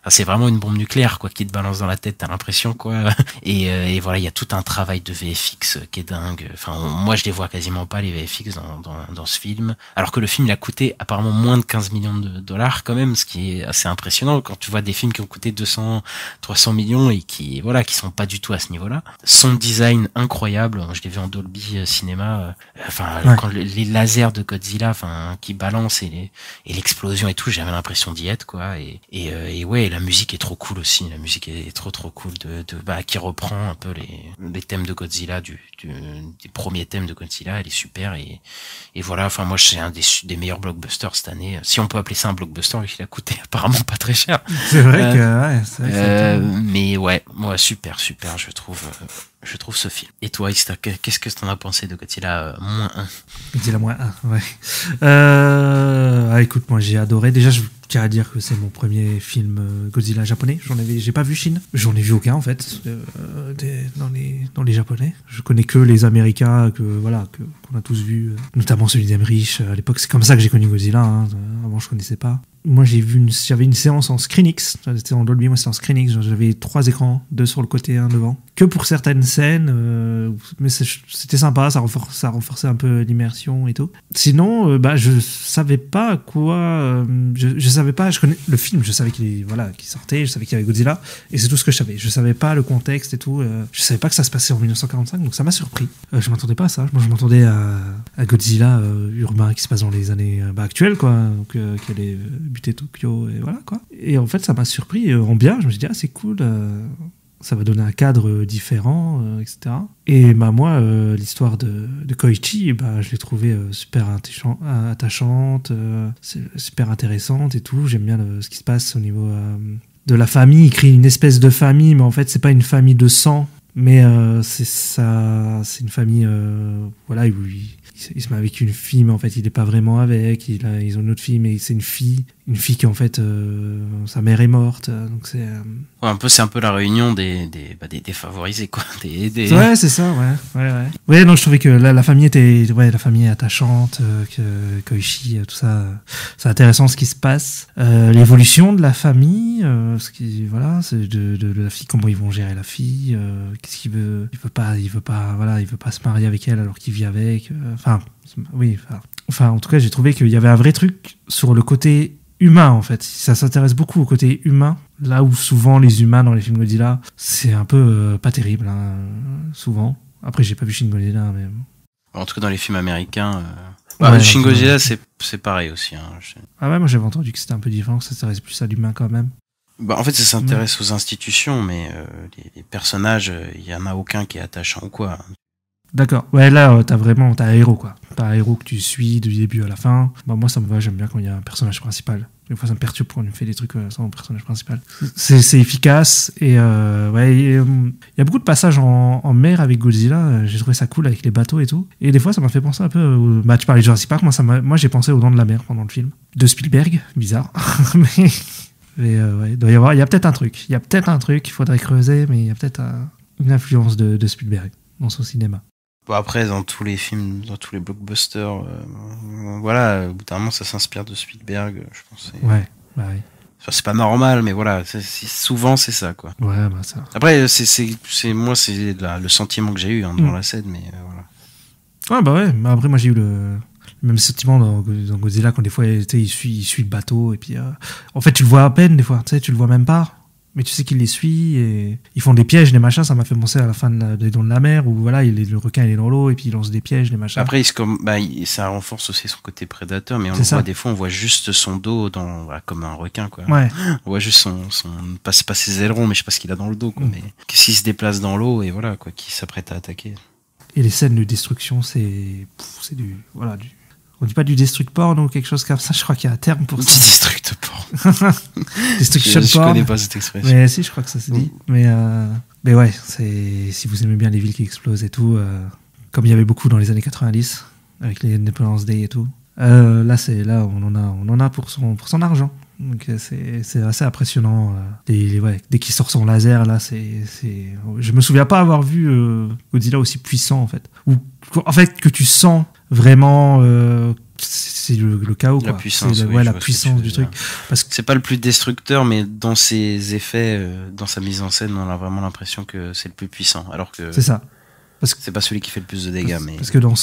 C'est vraiment une bombe nucléaire quoi qui te balance dans la tête, t'as l'impression quoi. Et voilà, il y a tout un travail de VFX qui est dingue. Enfin, moi je les vois quasiment pas les VFX dans ce film, alors que le film il a coûté apparemment moins de 15 millions de dollars quand même, ce qui est assez impressionnant quand tu vois des films qui ont coûté 200, 300 millions et qui sont pas du tout à ce niveau-là. Son design incroyable, je l'ai vu en Dolby Cinéma. Quand les lasers de Godzilla, qui balancent et l'explosion et tout, j'avais l'impression d'y être quoi. Et ouais, la musique est trop cool aussi. La musique est trop cool qui reprend un peu les thèmes de Godzilla des premiers thèmes de Godzilla. Elle est super et voilà. Enfin moi c'est un des meilleurs blockbusters cette année. Si on peut appeler ça un blockbuster, il a coûté apparemment pas très cher. C'est vrai que mais ouais, moi super je trouve ce film. Et toi, Ista, qu'est-ce que t'en as pensé de Godzilla -1? Godzilla -1, ouais. Écoute, moi j'ai adoré. Déjà, je tiens à dire que c'est mon premier film Godzilla japonais. J'ai pas vu Shin. J'en ai vu aucun en fait dans les japonais. Je connais que les Américains qu'on a tous vus, notamment celui d'Emmerich. À l'époque, c'est comme ça que j'ai connu Godzilla. Avant, je connaissais pas. Moi, j'avais une séance en ScreenX. C'était en Dolby, moi c'était en ScreenX. J'avais 3 écrans, 2 sur le côté, 1 devant. Que pour certaines scènes, mais c'était sympa, ça renforçait un peu l'immersion et tout. Sinon, je savais pas quoi. Je savais pas. Je connais le film, je savais qu'il sortait, je savais qu'il y avait Godzilla, et c'est tout ce que je savais. Je savais pas le contexte et tout. Je savavait pas que ça se passait en 1945, donc ça m'a surpris. Je m'attendais pas à ça. Moi, je m'attendais à Godzilla urbain qui se passe dans les années actuelles, quoi. Donc, qui allait buter Tokyo et voilà quoi. Et en fait ça m'a surpris en bien. Je me suis dit c'est cool, ça va donner un cadre différent, etc. Et moi l'histoire de Koichi, je l'ai trouvée super attachante, super intéressante et tout. J'aime bien ce qui se passe au niveau de la famille. Il crée une espèce de famille, mais en fait c'est pas une famille de sang, mais c'est une famille où il se met avec une fille, mais en fait, il n'est pas vraiment avec. Ils ont une autre fille, mais c'est une fille qui, en fait, sa mère est morte. Donc c'est c'est un peu la réunion des défavorisés, quoi. Ouais, c'est ça, ouais. Ouais, non, je trouvais que la famille est attachante, que Koichi, tout ça, c'est intéressant ce qui se passe. L'évolution de la famille, c'est de la fille, comment ils vont gérer la fille, qu'est-ce qu'il veut. Il veut pas se marier avec elle alors qu'il vit avec. En tout cas, j'ai trouvé qu'il y avait un vrai truc sur le côté humain, en fait. Ça s'intéresse beaucoup au côté humain, là où souvent les humains dans les films Godzilla, c'est un peu pas terrible, souvent. Après, j'ai pas vu Shin Godzilla, mais... En tout cas, dans les films américains... Shin Godzilla, c'est pareil aussi. Ah ouais, moi j'avais entendu que c'était un peu différent, que ça s'intéresse plus à l'humain quand même. En fait, ça s'intéresse aux institutions, mais les personnages, il y en a aucun qui est attachant ou quoi. D'accord. Ouais, là, t'as un héros, quoi. T'as un héros que tu suis du début à la fin. Moi, ça me va, j'aime bien quand il y a un personnage principal. Des fois, ça me perturbe quand on fait des trucs sans personnage principal. C'est efficace, et il y a beaucoup de passages en mer avec Godzilla. J'ai trouvé ça cool avec les bateaux et tout. Et des fois, ça m'a fait penser un peu tu parlais de Jurassic Park, moi, j'ai pensé aux Dents de la Mer pendant le film. De Spielberg, bizarre. mais il y a peut-être un truc. Il faudrait creuser, mais il y a peut-être une influence de Spielberg dans son cinéma. Après, dans tous les films, dans tous les blockbusters, au bout d'un moment, ça s'inspire de Spielberg, je pense. Ouais. Enfin, c'est pas normal, mais voilà, souvent c'est ça, quoi. Ouais, ça. Après, c'est le sentiment que j'ai eu dans la scène, mais voilà. Ouais, après, moi j'ai eu le même sentiment dans Godzilla quand des fois, il suit le bateau, et puis en fait, tu le vois à peine des fois, tu le vois même pas. Mais tu sais qu'il les suit, et ils font des pièges, des machins. Ça m'a fait penser à la fin des Dents de la Mer, où le requin il est dans l'eau et puis il lance des pièges, des machins. Après, ça renforce aussi son côté prédateur, mais des fois on voit juste son dos comme un requin, quoi. Ouais. On voit juste pas ses ailerons, mais je sais pas ce qu'il a dans le dos, quoi. Mais qu'est-ce qu'il se déplace dans l'eau et voilà, quoi, qui s'apprête à attaquer. Et les scènes de destruction, c'est On dit pas du destruct porn ou quelque chose comme ça, je crois qu'il y a un terme pour ça. Destruct porn. Destruction Je porn. connais pas cette expression. Mais si, je crois que ça se dit. Mais ouais, si vous aimez bien les villes qui explosent et tout, comme il y avait beaucoup dans les années 90, avec les Independence Day et tout, là on en a pour son argent. Donc c'est assez impressionnant. Dès qu'il sort son laser, là, je me souviens pas avoir vu Godzilla aussi puissant, en fait. Ou en fait que tu sens vraiment c'est le chaos, quoi. La puissance, la puissance du truc. Parce que c'est pas le plus destructeur, mais dans ses effets, dans sa mise en scène, on a vraiment l'impression que c'est le plus puissant. Alors que c'est ça. Parce que c'est pas celui qui fait le plus de dégâts. Parce que dans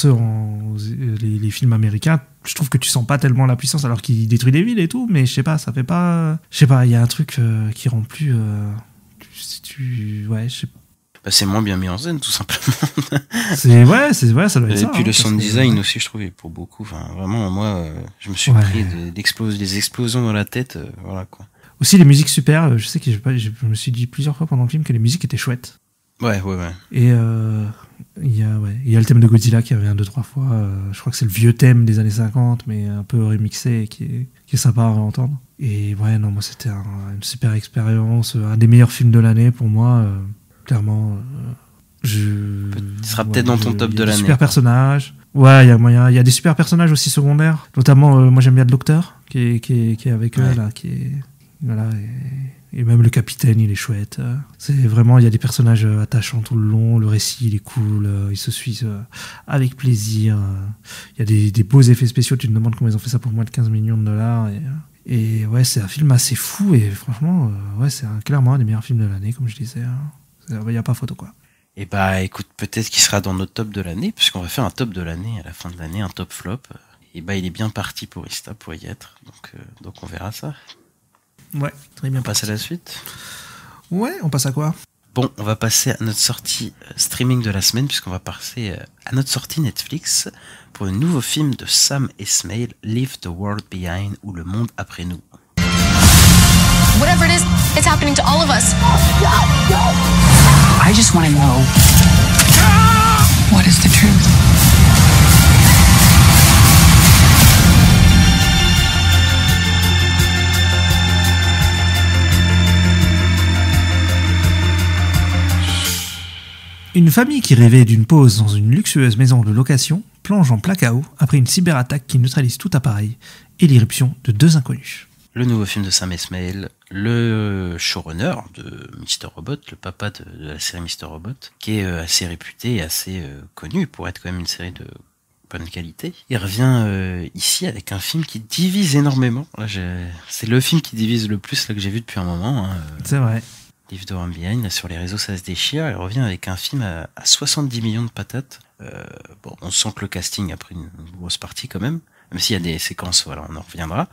les films américains, je trouve que tu sens pas tellement la puissance, alors qu'il détruit des villes et tout, mais je sais pas, ça fait pas. Je sais pas, il y a un truc qui rend plus. Ouais, je sais pas. Bah, c'est moins bien mis en scène, tout simplement. ça doit être ça. Et puis le sound design aussi, je trouve, pour beaucoup. Enfin, vraiment, moi, je me suis pris des explosions dans la tête, voilà quoi. Aussi les musiques super. Je sais que je me suis dit plusieurs fois pendant le film que les musiques étaient chouettes. Ouais. Et il y a le thème de Godzilla qui revient 2-3 fois. Je crois que c'est le vieux thème des années 50, mais un peu remixé et qui est sympa à réentendre. Et ouais, non, moi c'était une super expérience, un des meilleurs films de l'année pour moi. Clairement, il sera peut-être dans ton top de l'année. Super personnages. Ouais, il y a moyen. Il y a des super personnages aussi secondaires. Notamment, moi j'aime bien le docteur qui est avec eux là, qui est voilà. Et même le capitaine, il est chouette. C'est vraiment, il y a des personnages attachants tout le long. Le récit, il est cool. Il se suit avec plaisir. Il y a des beaux effets spéciaux. Tu te demandes comment ils ont fait ça pour moins de 15 millions de dollars. Et ouais, c'est un film assez fou. Et franchement, ouais, c'est clairement un des meilleurs films de l'année, comme je disais. Il n'y a pas photo, quoi. Et bah, écoute, peut-être qu'il sera dans notre top de l'année, puisqu'on va faire un top de l'année à la fin de l'année, un top flop. Et bah, il est bien parti pour Ista, pour y être. Donc on verra ça. Ouais, très bien. On passe à la suite. Ouais, on passe à quoi? Bon, on va passer à notre sortie streaming de la semaine, puisqu'on va passer à notre sortie Netflix pour un nouveau film de Sam Esmail, Leave the World Behind, ou Le Monde après nous. Whatever it is, it's happening to all of us. I just want to know, what is the truth? Une famille qui rêvait d'une pause dans une luxueuse maison de location plonge en plein chaos après une cyberattaque qui neutralise tout appareil et l'irruption de 2 inconnus. Le nouveau film de Sam Esmail, le showrunner de Mr. Robot, le papa de la série Mr. Robot, qui est assez réputé et assez connu pour être quand même une série de bonne qualité. Il revient ici avec un film qui divise énormément. Là, c'est le film qui divise le plus là, que j'ai vu depuis un moment. Hein. C'est vrai. Leave the World Behind, là, sur les réseaux ça se déchire. Il revient avec un film à 70 millions de patates. Bon, on sent que le casting a pris une grosse partie quand même s'il y a des séquences, voilà, on en reviendra,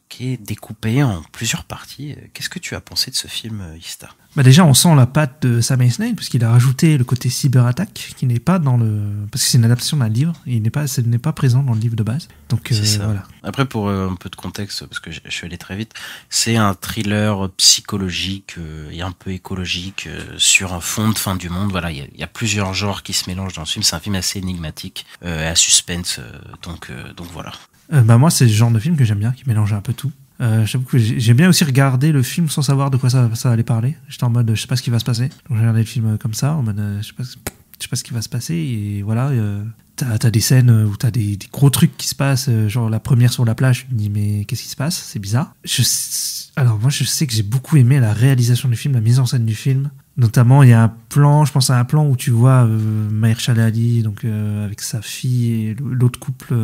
qui est découpé en plusieurs parties. Qu'est-ce que tu as pensé de ce film, Ista ? Bah déjà, on sent la patte de Sam Esmail, puisqu'il a rajouté le côté cyberattaque, qui n'est pas dans le... Parce que c'est une adaptation d'un livre, et ce n'est pas présent dans le livre de base. Donc, voilà. Après, pour un peu de contexte, parce que je suis allé très vite, c'est un thriller psychologique et un peu écologique sur un fond de fin du monde. Voilà, il y a plusieurs genres qui se mélangent dans ce film. C'est un film assez énigmatique et à suspense. Donc voilà. Moi, c'est le genre de film que j'aime bien, qui mélange un peu tout. J'avoue que j'ai bien aussi regardé le film sans savoir de quoi ça allait parler. J'étais en mode je sais pas ce qui va se passer. Donc j'ai regardé le film comme ça, en mode je sais pas ce qui va se passer. Et voilà, t'as des scènes où t'as des gros trucs qui se passent, genre la première sur la plage, tu te dis mais qu'est-ce qui se passe ? C'est bizarre. Alors moi je sais que j'ai beaucoup aimé la réalisation du film, la mise en scène du film. Notamment il y a un plan, je pense à un plan où tu vois Mahershala Ali donc avec sa fille et l'autre couple,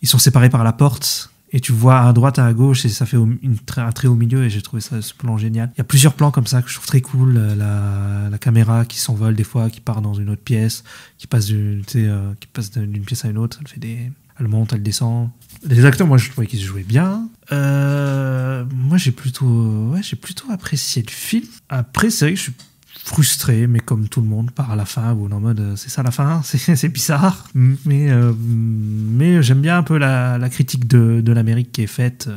ils sont séparés par la porte. Et tu vois à droite, à gauche, et ça fait un trait au milieu, et j'ai trouvé ce plan génial. Il y a plusieurs plans comme ça que je trouve très cool. La caméra qui s'envole des fois, qui part dans une autre pièce, qui passe d'une pièce à une autre. Elle monte, elle descend. Les acteurs, moi, je trouvais qu'ils se jouaient bien. Moi, j'ai plutôt apprécié le film. Après, c'est vrai que je suis frustré, mais comme tout le monde, par la fin, où on est en mode c'est ça la fin, c'est bizarre, mais j'aime bien un peu la critique de l'Amérique qui est faite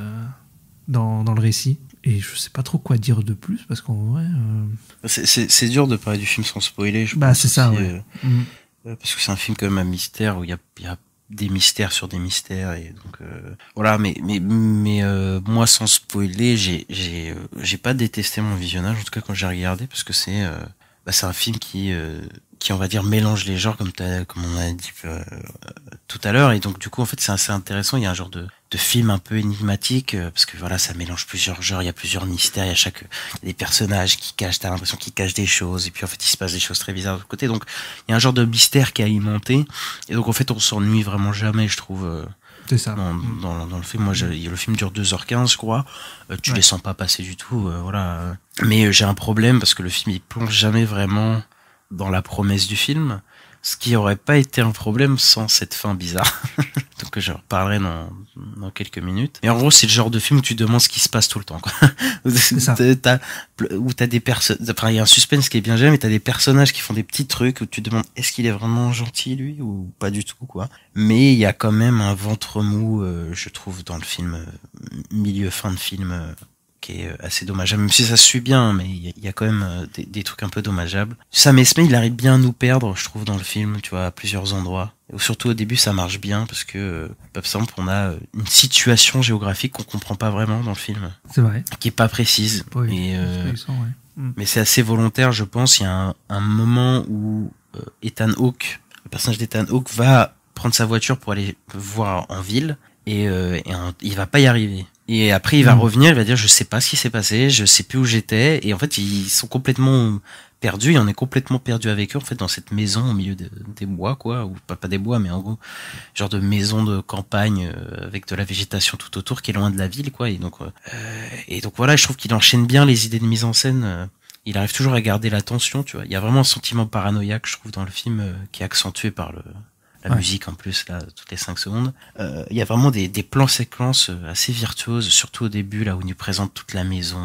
dans le récit, et je sais pas trop quoi dire de plus, parce qu'en vrai... C'est dur de parler du film sans spoiler, je pense. C'est ça, ouais. Parce que c'est un film quand même un mystère, où il y a des mystères sur des mystères et donc voilà. Mais moi, sans spoiler, j'ai pas détesté mon visionnage, en tout cas quand j'ai regardé, parce que c'est un film qui on va dire mélange les genres comme on a dit tout à l'heure, et donc du coup en fait c'est assez intéressant. Il y a un genre de film un peu énigmatique parce que voilà, ça mélange plusieurs genres, il y a plusieurs mystères, il y a des personnages qui cachent, t'as l'impression qu'ils cachent des choses, et puis en fait il se passe des choses très bizarres de l'autre côté, donc il y a un genre de mystère qui est alimenté, et donc en fait on s'ennuie vraiment jamais, je trouve. C'est ça. Dans le film, moi, le film dure 2h15, je crois. Tu les sens pas passer du tout, voilà. Mais j'ai un problème parce que le film il plonge jamais vraiment dans la promesse du film, ce qui aurait pas été un problème sans cette fin bizarre. Donc je reparlerai dans quelques minutes. Et en gros, c'est le genre de film où tu demandes ce qui se passe tout le temps, quoi. C'est ça. Où t'as des personnes, enfin, il y a un suspense qui est bien géré, mais t'as des personnages qui font des petits trucs où tu te demandes est-ce qu'il est vraiment gentil, lui, ou pas du tout, quoi. Mais il y a quand même un ventre mou, je trouve, dans le film, fin de film, qui est assez dommageable, même si ça se suit bien, mais il y a quand même des trucs un peu dommageables. Sam Esmail, il arrive bien à nous perdre, je trouve, dans le film, tu vois, à plusieurs endroits. Et surtout au début, ça marche bien, parce que, par exemple, on a une situation géographique qu'on comprend pas vraiment dans le film. C'est vrai. Qui est pas précise. Oui, et, ouais. Mais c'est assez volontaire, je pense. Il y a un moment où Ethan Hawke, le personnage d'Ethan Hawke, va prendre sa voiture pour aller voir en ville, et il va pas y arriver. Et après, il va revenir, il va dire, je sais pas ce qui s'est passé, je sais plus où j'étais. Et en fait, ils sont complètement perdus, et on est complètement perdu avec eux, en fait, dans cette maison au milieu des bois, quoi. Ou pas des bois, mais en gros, genre de maison de campagne, avec de la végétation tout autour, qui est loin de la ville, quoi. Et donc voilà, je trouve qu'il enchaîne bien les idées de mise en scène. Il arrive toujours à garder la tension, tu vois. Il y a vraiment un sentiment paranoïaque, je trouve, dans le film, qui est accentué par la musique en plus, là, toutes les 5 secondes. Il y a vraiment des plans séquences assez virtuoses, surtout au début, là où il nous présente toute la maison.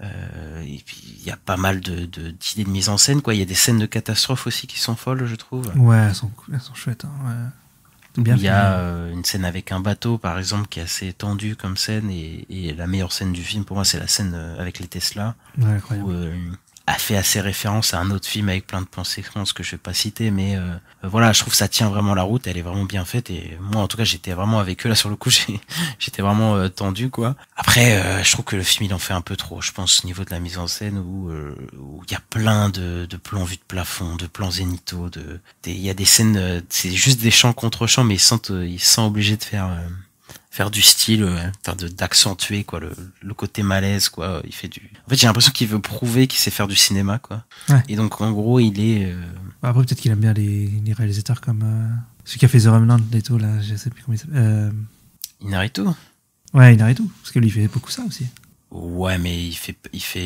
Et puis il y a pas mal d'idées de mise en scène, quoi. Il y a des scènes de catastrophe aussi qui sont folles, je trouve. Ouais, elles sont chouettes. Hein, ouais. Bien il y a une scène avec un bateau, par exemple, qui est assez tendue comme scène, et la meilleure scène du film pour moi, c'est la scène avec les Tesla. Ouais, incroyable. Où, a fait assez référence à un autre film avec plein de plans séquences que je vais pas citer, mais voilà, je trouve que ça tient vraiment la route, elle est vraiment bien faite, et moi en tout cas j'étais vraiment avec eux là sur le coup, j'étais vraiment tendu, quoi. Après je trouve que le film il en fait un peu trop, je pense, au niveau de la mise en scène, où il y a plein de plans vus de plafond, de plans zénithaux, il y a des scènes, c'est juste des chants contre chants, mais ils se sentent obligés de faire du style, d'accentuer, quoi, le côté malaise, quoi. En fait, j'ai l'impression qu'il veut prouver qu'il sait faire du cinéma, quoi. Ouais. Et donc, en gros, il est... Après, peut-être qu'il aime bien les réalisateurs comme celui qui a fait The Remnant et tout, là, je sais plus comment il s'appelle. Inarritu. Ouais, Inarritu, parce que lui, il fait beaucoup ça aussi. Ouais, mais il fait,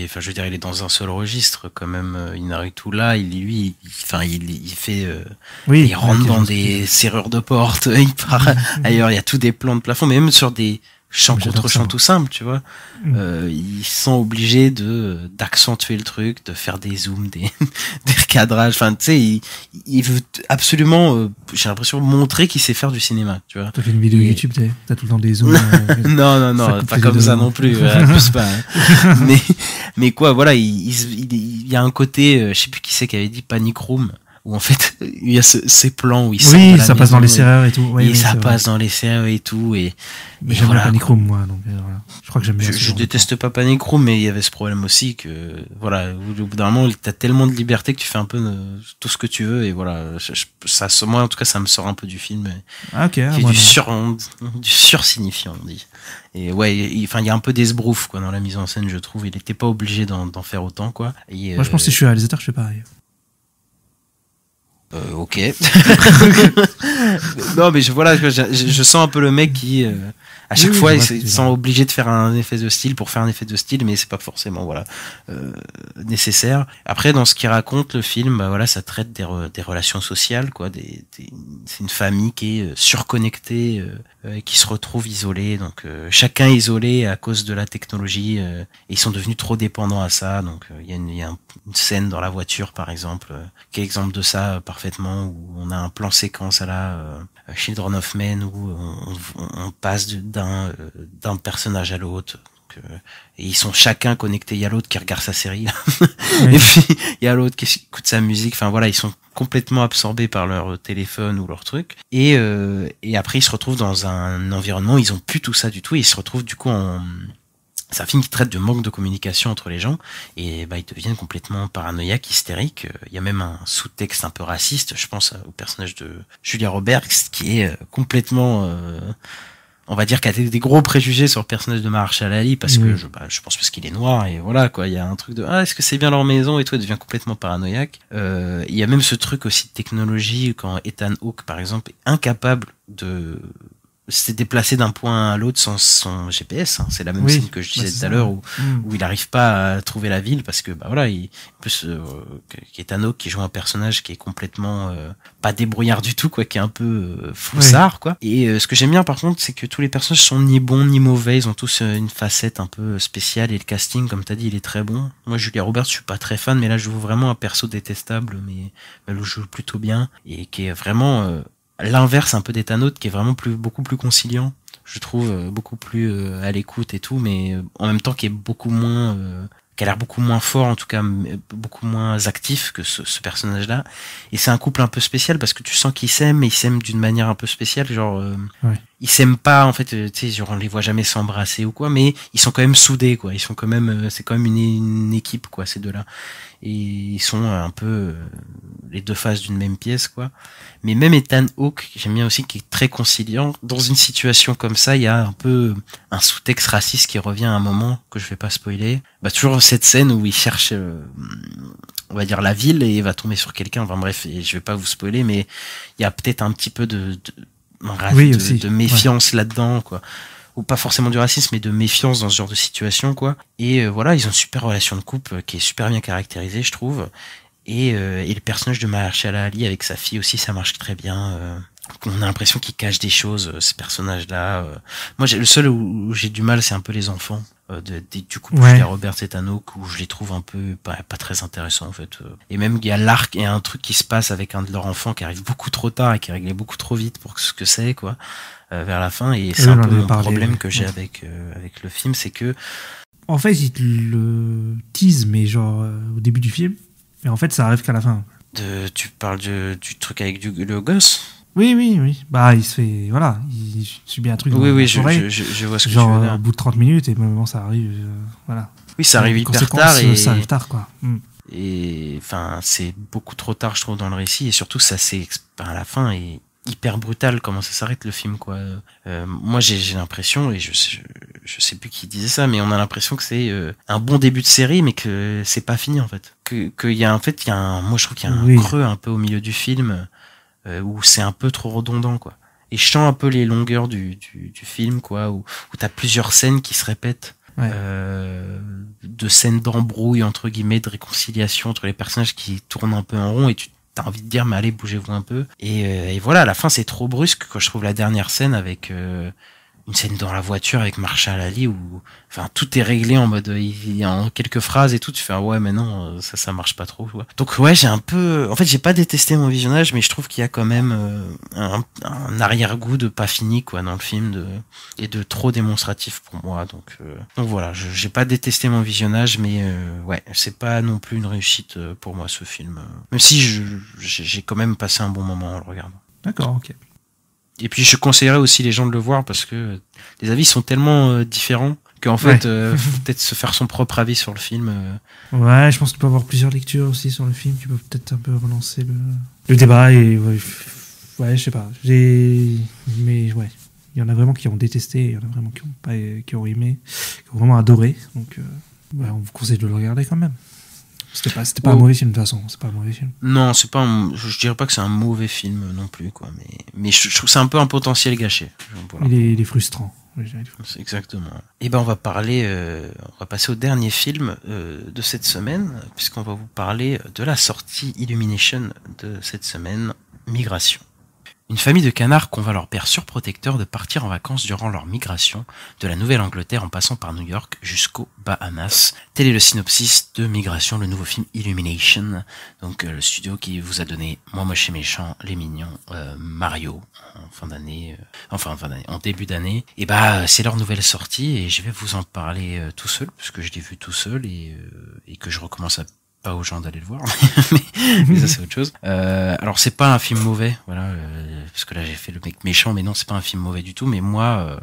enfin, je veux dire, il est dans un seul registre, quand même. Inarritu, là, il fait, oui, il rentre dans des serrures de porte, il part ailleurs, il y a tous des plans de plafond, mais même sur des chants contre chants tout simples, tu vois. Ils sont obligés d'accentuer le truc, de faire des zooms, des recadrages, enfin, tu sais, il veut absolument, j'ai l'impression, montrer qu'il sait faire du cinéma, tu vois. T'as fait une vidéo YouTube, t'as tout le temps des zooms. non, pas comme ça non plus, plus pas. Hein. mais quoi, voilà, il y a un côté, je sais plus qui c'est qui avait dit Panic Room, où en fait il y a ces plans où il ça passe dans les serrures et tout. Oui, ça passe dans les serrures et tout, mais j'aime bien Panic Room, moi, donc voilà. Je crois que j'aime bien. Je déteste pas Panic Room, mais il y avait ce problème aussi que voilà, au bout d'un moment t'as tellement de liberté que tu fais un peu tout ce que tu veux, et voilà, moi en tout cas ça me sort un peu du film. Ok. Du sursignifiant, on dit. Et ouais, il y a un peu d'esbrouf, quoi, dans la mise en scène, je trouve. Il était pas obligé d'en faire autant, quoi. Et, moi je pense que si je suis réalisateur, je fais pareil. Ok. Non, mais je sens un peu le mec qui, à chaque fois, il se sent obligé de faire un effet de style pour faire un effet de style, mais c'est pas forcément, nécessaire. Après, dans ce qu'il raconte, le film, bah voilà, ça traite des relations sociales, quoi, c'est une famille qui est surconnectée, qui se retrouve isolée, donc chacun isolé à cause de la technologie, et ils sont devenus trop dépendants à ça. Donc il y a une scène dans la voiture, par exemple, qui est exemple de ça parfaitement, où on a un plan séquence à la Children of Men, où on passe d'un personnage à l'autre. Et ils sont chacun connectés. Il y a l'autre qui regarde sa série, et puis il y a l'autre qui écoute sa musique. Enfin voilà, ils sont complètement absorbés par leur téléphone ou leur truc. Et après, ils se retrouvent dans un environnement où ils ont plus tout ça du tout. Et ils se retrouvent du coup c'est un film qui traite de manque de communication entre les gens et ils deviennent complètement paranoïaques, hystériques. Il y a même un sous-texte un peu raciste, je pense au personnage de Julia Roberts qui est complètement, on va dire, qui a des gros préjugés sur le personnage de Mahershala Ali parce que je pense parce qu'il est noir et voilà quoi. Il y a un truc de est-ce que c'est bien leur maison et tout, elle devient complètement paranoïaque. Il y a même ce truc aussi de technologie quand Ethan Hawke par exemple est incapable de s'est déplacé d'un point à l'autre sans son GPS, hein. C'est la même scène que je disais tout à l'heure où il arrive pas à trouver la ville parce que voilà, Ethan Hawke qui joue un personnage qui est complètement pas débrouillard du tout quoi, qui est un peu foussard quoi. Et ce que j'aime bien par contre, c'est que tous les personnages sont ni bons ni mauvais, ils ont tous une facette un peu spéciale et le casting comme t'as dit, il est très bon. Moi Julia Roberts, je suis pas très fan, mais là je vois vraiment un perso détestable mais elle le joue plutôt bien et qui est vraiment l'inverse un peu d'Ethan Hawke qui est vraiment beaucoup plus conciliant, je trouve, beaucoup plus à l'écoute et tout, mais en même temps qui est beaucoup moins qui a l'air beaucoup moins fort, en tout cas beaucoup moins actif que ce personnage-là. Et c'est un couple un peu spécial parce que tu sens qu'ils s'aiment, mais ils s'aiment d'une manière un peu spéciale, genre ils s'aiment pas en fait, tu sais, genre on les voit jamais s'embrasser ou quoi, mais ils sont quand même soudés quoi. Ils sont quand même, c'est quand même une équipe quoi, ces deux-là. Et ils sont un peu les deux faces d'une même pièce quoi. Mais même Ethan Hawke, j'aime bien aussi, qui est très conciliant. Dans une situation comme ça, il y a un peu un sous-texte raciste qui revient à un moment que je vais pas spoiler. Toujours cette scène où il cherche, on va dire la ville et il va tomber sur quelqu'un. Enfin bref, et je vais pas vous spoiler, mais il y a peut-être un petit peu de méfiance là-dedans quoi. Ou pas forcément du racisme, mais de méfiance dans ce genre de situation quoi. Et voilà, ils ont une super relation de couple qui est super bien caractérisée, je trouve. Et le personnage de Mahershala Ali avec sa fille aussi, ça marche très bien. On a l'impression qu'il cache des choses, ce personnage-là. Moi, le seul où j'ai du mal, c'est un peu les enfants du couple Julia Roberts et Ethan Hawke, où je les trouve un peu pas très intéressants en fait. Et même il y a l'arc et un truc qui se passe avec un de leurs enfants qui arrive beaucoup trop tard et qui est réglé beaucoup trop vite pour ce que c'est quoi. Vers la fin, et c'est un peu mon problème que j'ai avec le film, c'est que en fait il te le tease mais genre au début du film, mais en fait ça arrive qu'à la fin. Tu parles du truc avec le gosse? Oui. Il se fait, voilà, il subit un truc. Oui, je vois ce que genre, tu veux dire. Au bout de 30 minutes, et moment ça arrive, voilà. Oui, ça arrive hyper tard ça arrive tard, quoi. Et enfin, c'est beaucoup trop tard, je trouve, dans le récit, et surtout ça à la fin est hyper brutal comment ça s'arrête le film quoi. Moi j'ai l'impression, et je sais plus qui disait ça, mais on a l'impression que c'est un bon début de série mais que c'est pas fini en fait, qu'il y a moi je trouve qu'il y a un creux un peu au milieu du film où c'est un peu trop redondant quoi. Et je sens un peu les longueurs du film quoi, où t'as plusieurs scènes qui se répètent. De scènes d'embrouille entre guillemets, de réconciliation entre les personnages qui tournent un peu en rond, et t'as envie de dire mais allez, bougez-vous un peu, et voilà, à la fin c'est trop brusque quand je trouve la dernière scène avec une scène dans la voiture avec Mahershala Ali où enfin tout est réglé en mode il y a en quelques phrases et tout, tu fais ouais mais non, ça marche pas trop quoi. Donc j'ai un peu, en fait j'ai pas détesté mon visionnage, mais je trouve qu'il y a quand même un arrière-goût de pas fini quoi dans le film, et de trop démonstratif pour moi, donc voilà, j'ai pas détesté mon visionnage, mais c'est pas non plus une réussite pour moi ce film, même si j'ai quand même passé un bon moment en le regardant. D'accord, ok. Et puis je conseillerais aussi les gens de le voir parce que les avis sont tellement différents qu'en fait faut peut-être se faire son propre avis sur le film. Ouais, je pense que tu peux avoir plusieurs lectures aussi sur le film, tu peux peut-être un peu relancer le débat, et je sais pas. Mais il y en a vraiment qui ont détesté, il y en a vraiment qui ont aimé, qui ont vraiment adoré, donc on vous conseille de le regarder quand même. C'était pas un mauvais film de toute façon, c'est pas un mauvais film. Non, je dirais pas que c'est un mauvais film non plus quoi, mais je trouve que c'est un peu un potentiel gâché. Voilà. Il est frustrant. C'est exactement. Et on va passer au dernier film de cette semaine, puisqu'on va vous parler de la sortie Illumination de cette semaine, Migration. Une famille de canards convainc leur père surprotecteur de partir en vacances durant leur migration de la Nouvelle-Angleterre en passant par New York jusqu'aux Bahamas. Tel est le synopsis de Migration, le nouveau film Illumination. Donc le studio qui vous a donné Moi Moche et Méchant, Les Mignons, Mario en début d'année. Et c'est leur nouvelle sortie et je vais vous en parler tout seul, puisque je l'ai vu tout seul et que je recommence à pas aux gens d'aller le voir, mais ça c'est autre chose. Alors c'est pas un film mauvais, voilà, parce que là j'ai fait le mec méchant, mais non, c'est pas un film mauvais du tout. Mais moi,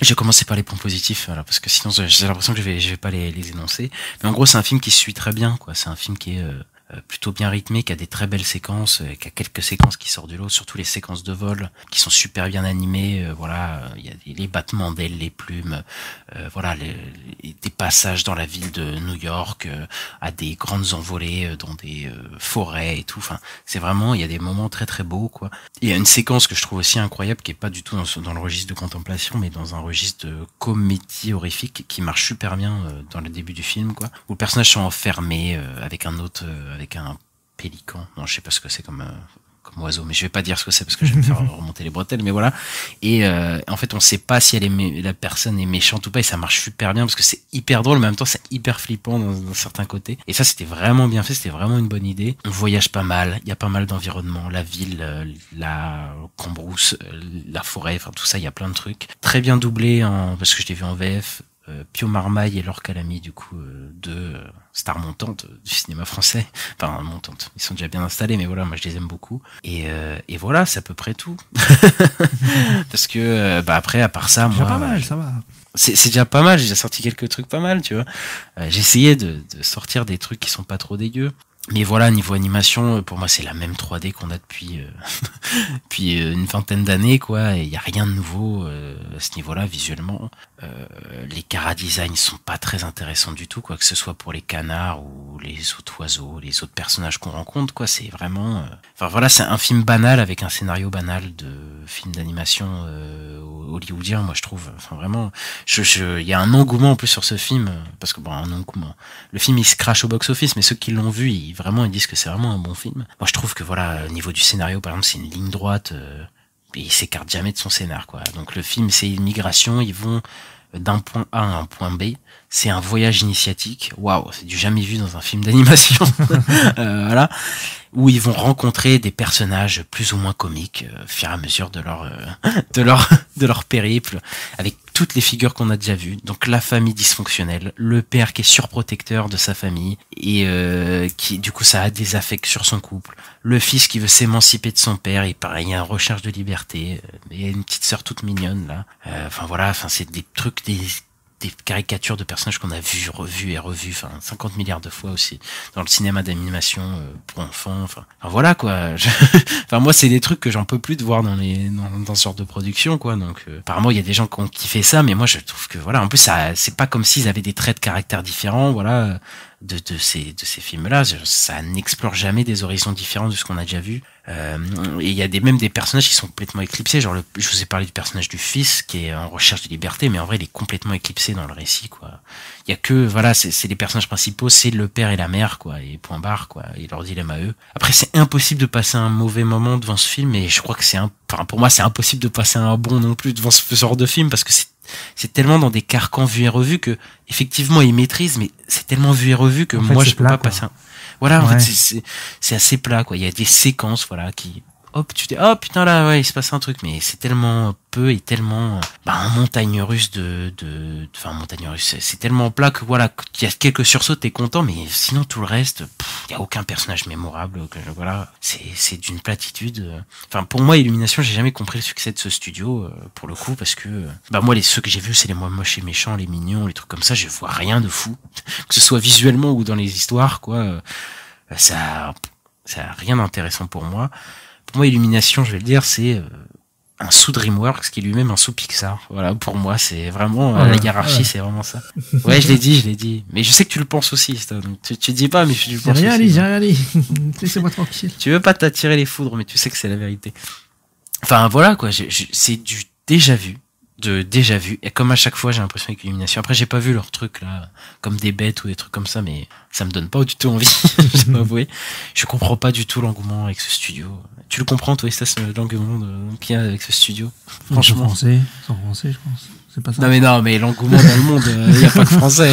j'ai commencé par les points positifs, voilà, parce que sinon j'ai l'impression que je vais pas les énoncer. Mais en gros, c'est un film qui se suit très bien, quoi. C'est un film qui est plutôt bien rythmé, qui a des très belles séquences, qui a quelques séquences qui sortent du lot, surtout les séquences de vol qui sont super bien animées. Voilà, il y a les battements d'ailes, les plumes, voilà, des passages dans la ville de New York, à des grandes envolées dans des forêts et tout. Enfin, c'est vraiment, il y a des moments très très beaux, quoi. Il y a une séquence que je trouve aussi incroyable, qui est pas du tout dans le registre de contemplation, mais dans un registre de comédie horrifique, qui marche super bien dans le début du film, quoi, où le personnage sont enfermés avec un autre, avec un pélican. Non, je sais pas ce que c'est comme oiseau, mais je vais pas dire ce que c'est parce que je vais me faire remonter les bretelles, mais voilà. Et en fait, on sait pas si la personne est méchante ou pas, et ça marche super bien parce que c'est hyper drôle, mais en même temps c'est hyper flippant dans certains côtés. Et ça, c'était vraiment bien fait, c'était vraiment une bonne idée. On voyage pas mal, il y a pas mal d'environnements, la ville, la cambrousse, la forêt, enfin tout ça, il y a plein de trucs. Très bien doublé parce que je l'ai vu en VF. Pio Marmaille et Laure Calamy, du coup, deux stars montantes du cinéma français. Enfin, montantes, ils sont déjà bien installés, mais voilà, moi je les aime beaucoup. Et voilà, c'est à peu près tout. Parce que, après, à part ça, moi... pas mal, ça va. C'est déjà pas mal, j'ai déjà sorti quelques trucs pas mal, tu vois. J'ai essayé de sortir des trucs qui sont pas trop dégueux. Mais voilà, niveau animation, pour moi, c'est la même 3D qu'on a depuis une vingtaine d'années, quoi. Et il y a rien de nouveau à ce niveau-là, visuellement. Les chara-designs sont pas très intéressants du tout, quoi, que ce soit pour les canards ou les autres oiseaux, les autres personnages qu'on rencontre, quoi. C'est vraiment... Enfin voilà, c'est un film banal avec un scénario banal de film d'animation hollywoodien, moi je trouve. Enfin vraiment, il y a un engouement en plus sur ce film, parce que bon, un engouement. Le film il se crache au box-office, mais ceux qui l'ont vu, ils disent que c'est vraiment un bon film. Moi je trouve que voilà, au niveau du scénario, par exemple, c'est une ligne droite, et il s'écarte jamais de son scénar, quoi. Donc le film, c'est une migration, ils vont d'un point A à un point B. C'est un voyage initiatique. Waouh, c'est du jamais vu dans un film d'animation. Voilà. Où ils vont rencontrer des personnages plus ou moins comiques, au fur et à mesure de leur périple, avec toutes les figures qu'on a déjà vues. Donc la famille dysfonctionnelle, le père qui est surprotecteur de sa famille et qui du coup ça a des affects sur son couple, le fils qui veut s'émanciper de son père et pareil, il y a une recherche de liberté, il y a une petite sœur toute mignonne là. Enfin voilà, enfin c'est des trucs, des caricatures de personnages qu'on a vus, revus et revus, enfin 50 milliards de fois aussi dans le cinéma d'animation pour enfants. Enfin voilà quoi. Enfin moi c'est des trucs que j'en peux plus de voir dans ce genre de production, quoi. Donc apparemment il y a des gens qui ont kiffé ça, mais moi je trouve que voilà, en plus ça c'est pas comme s'ils avaient des traits de caractère différents, voilà. De ces films-là, ça n'explore jamais des horizons différents de ce qu'on a déjà vu. Et il y a même des personnages qui sont complètement éclipsés. Genre, je vous ai parlé du personnage du fils qui est en recherche de liberté, mais en vrai, il est complètement éclipsé dans le récit, quoi. Il y a que, voilà, c'est les personnages principaux, c'est le père et la mère, quoi, et point barre, quoi, et leur dilemme à eux. Après, c'est impossible de passer un mauvais moment devant ce film, et je crois que pour moi, c'est impossible de passer un bon non plus devant ce genre de film, parce que c'est tellement dans des carcans vus et revus que effectivement ils maîtrisent, mais c'est tellement vu et revu que moi je peux pas passer voilà, en fait c'est assez plat, quoi. Il y a des séquences, voilà, qui hop, tu dis oh putain là ouais il se passe un truc, mais c'est tellement peu et tellement en montagne russe montagne russe, c'est tellement plat que voilà, qu'il y a quelques sursauts, t'es content, mais sinon tout le reste, il y a aucun personnage mémorable, voilà, c'est d'une platitude. Enfin pour moi Illumination, j'ai jamais compris le succès de ce studio pour le coup, parce que moi ceux que j'ai vus c'est les moins moches et méchants, les mignons, les trucs comme ça, je vois rien de fou, que ce soit visuellement ou dans les histoires, quoi. Ça a rien d'intéressant pour moi. Pour moi, Illumination, je vais le dire, c'est un sous DreamWorks qui est lui-même un sous Pixar. Voilà, pour moi, c'est vraiment la hiérarchie, c'est vraiment ça. Ouais, je l'ai dit. Mais je sais que tu le penses aussi. Donc tu dis pas, mais je le pense aussi. J'ai rien dit. Laissez-moi tranquille. Tu veux pas t'attirer les foudres, mais tu sais que c'est la vérité. Enfin, voilà, quoi. C'est du déjà vu. Et comme à chaque fois j'ai l'impression avec Illumination, après j'ai pas vu leurs trucs là comme des bêtes ou des trucs comme ça, mais ça me donne pas du tout envie. Je dois avouer, je comprends pas du tout l'engouement avec ce studio. Tu le comprends toi, Stas, l'engouement qu'il y a avec ce studio? Franchement, c'est français je pense, c'est pas ça. Non mais l'engouement dans le monde, il y a pas que français.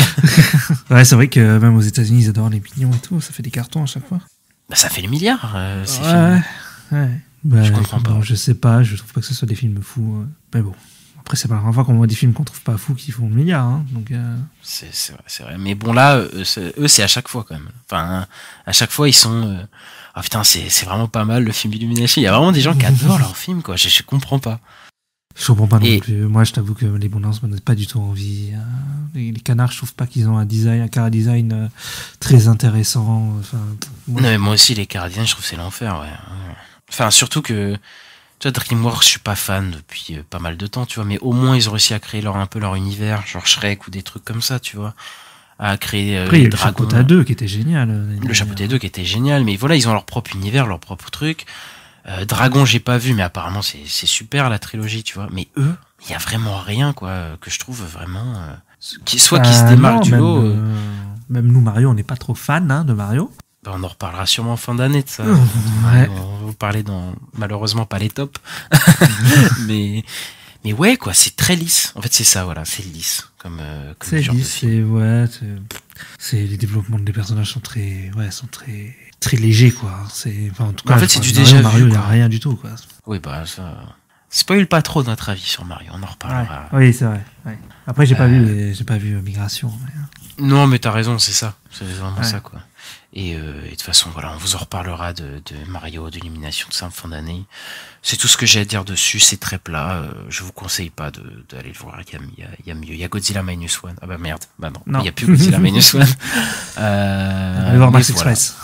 Ouais, c'est vrai que même aux États-Unis ils adorent les mignons et tout, ça fait des cartons à chaque fois. Ça fait les milliards ces films. Ouais. Je comprends pas. Je sais pas, je trouve pas que ce soit des films fous, mais bon. Après, c'est pas la première fois qu'on voit des films qu'on trouve pas fous qui font le milliard. Hein, donc, C'est vrai. Mais bon, là, eux, c'est à chaque fois quand même. Enfin, à chaque fois, ils sont. Ah putain, c'est vraiment pas mal le film Illumination. Il y a vraiment des gens qui adorent leur film, quoi. Je comprends pas. Je comprends pas non plus. Moi, je t'avoue que les bonhommes me donnent pas du tout envie. Les canards, je trouve pas qu'ils ont un cara design très intéressant. Enfin, non, mais moi aussi, les Canadiens, je trouve que c'est l'enfer, ouais. Enfin, surtout que, tu vois, DreamWorks, je suis pas fan depuis pas mal de temps, tu vois, mais au moins, ils ont réussi à créer un peu leur univers, genre Shrek ou des trucs comme ça, tu vois. À créer Après, il y a le Chapeauté 2 qui était génial. Le Chapeauté 2 qui était génial, mais voilà, ils ont leur propre univers, leur propre truc. Dragon, j'ai pas vu, mais apparemment, c'est super, la trilogie, tu vois. Mais eux, il y a vraiment rien, quoi, que je trouve vraiment... qui se démarque du lot. Même nous, Mario, on n'est pas trop fan de Mario. Bah, on en reparlera sûrement en fin d'année de ça. Ouais. On va vous parler dans, malheureusement, pas les tops. mais ouais, quoi, c'est très lisse. En fait, c'est ça, voilà, c'est lisse. C'est lisse, c'est les développements des personnages sont très légers, quoi. En tout cas, en fait, c'est du déjà vu. Mario, il n'y a rien du tout, quoi. Oui, bah, ça. Spoil pas trop notre avis sur Mario, on en reparlera. Ouais. Oui, c'est vrai. Ouais. Après, j'ai pas vu Migration. Mais... Non, mais t'as raison, c'est ça. C'est vraiment ça, quoi. Et de toute façon, voilà, on vous en reparlera de Mario, d'Illumination, de ça en fin d'année. C'est tout ce que j'ai à dire dessus, c'est très plat. Je vous conseille pas d'aller le voir, il y a mieux. Il y a Godzilla Minus One. Ah bah merde, bah non. Il y a plus Godzilla Minus One. Allez voir Mars Express.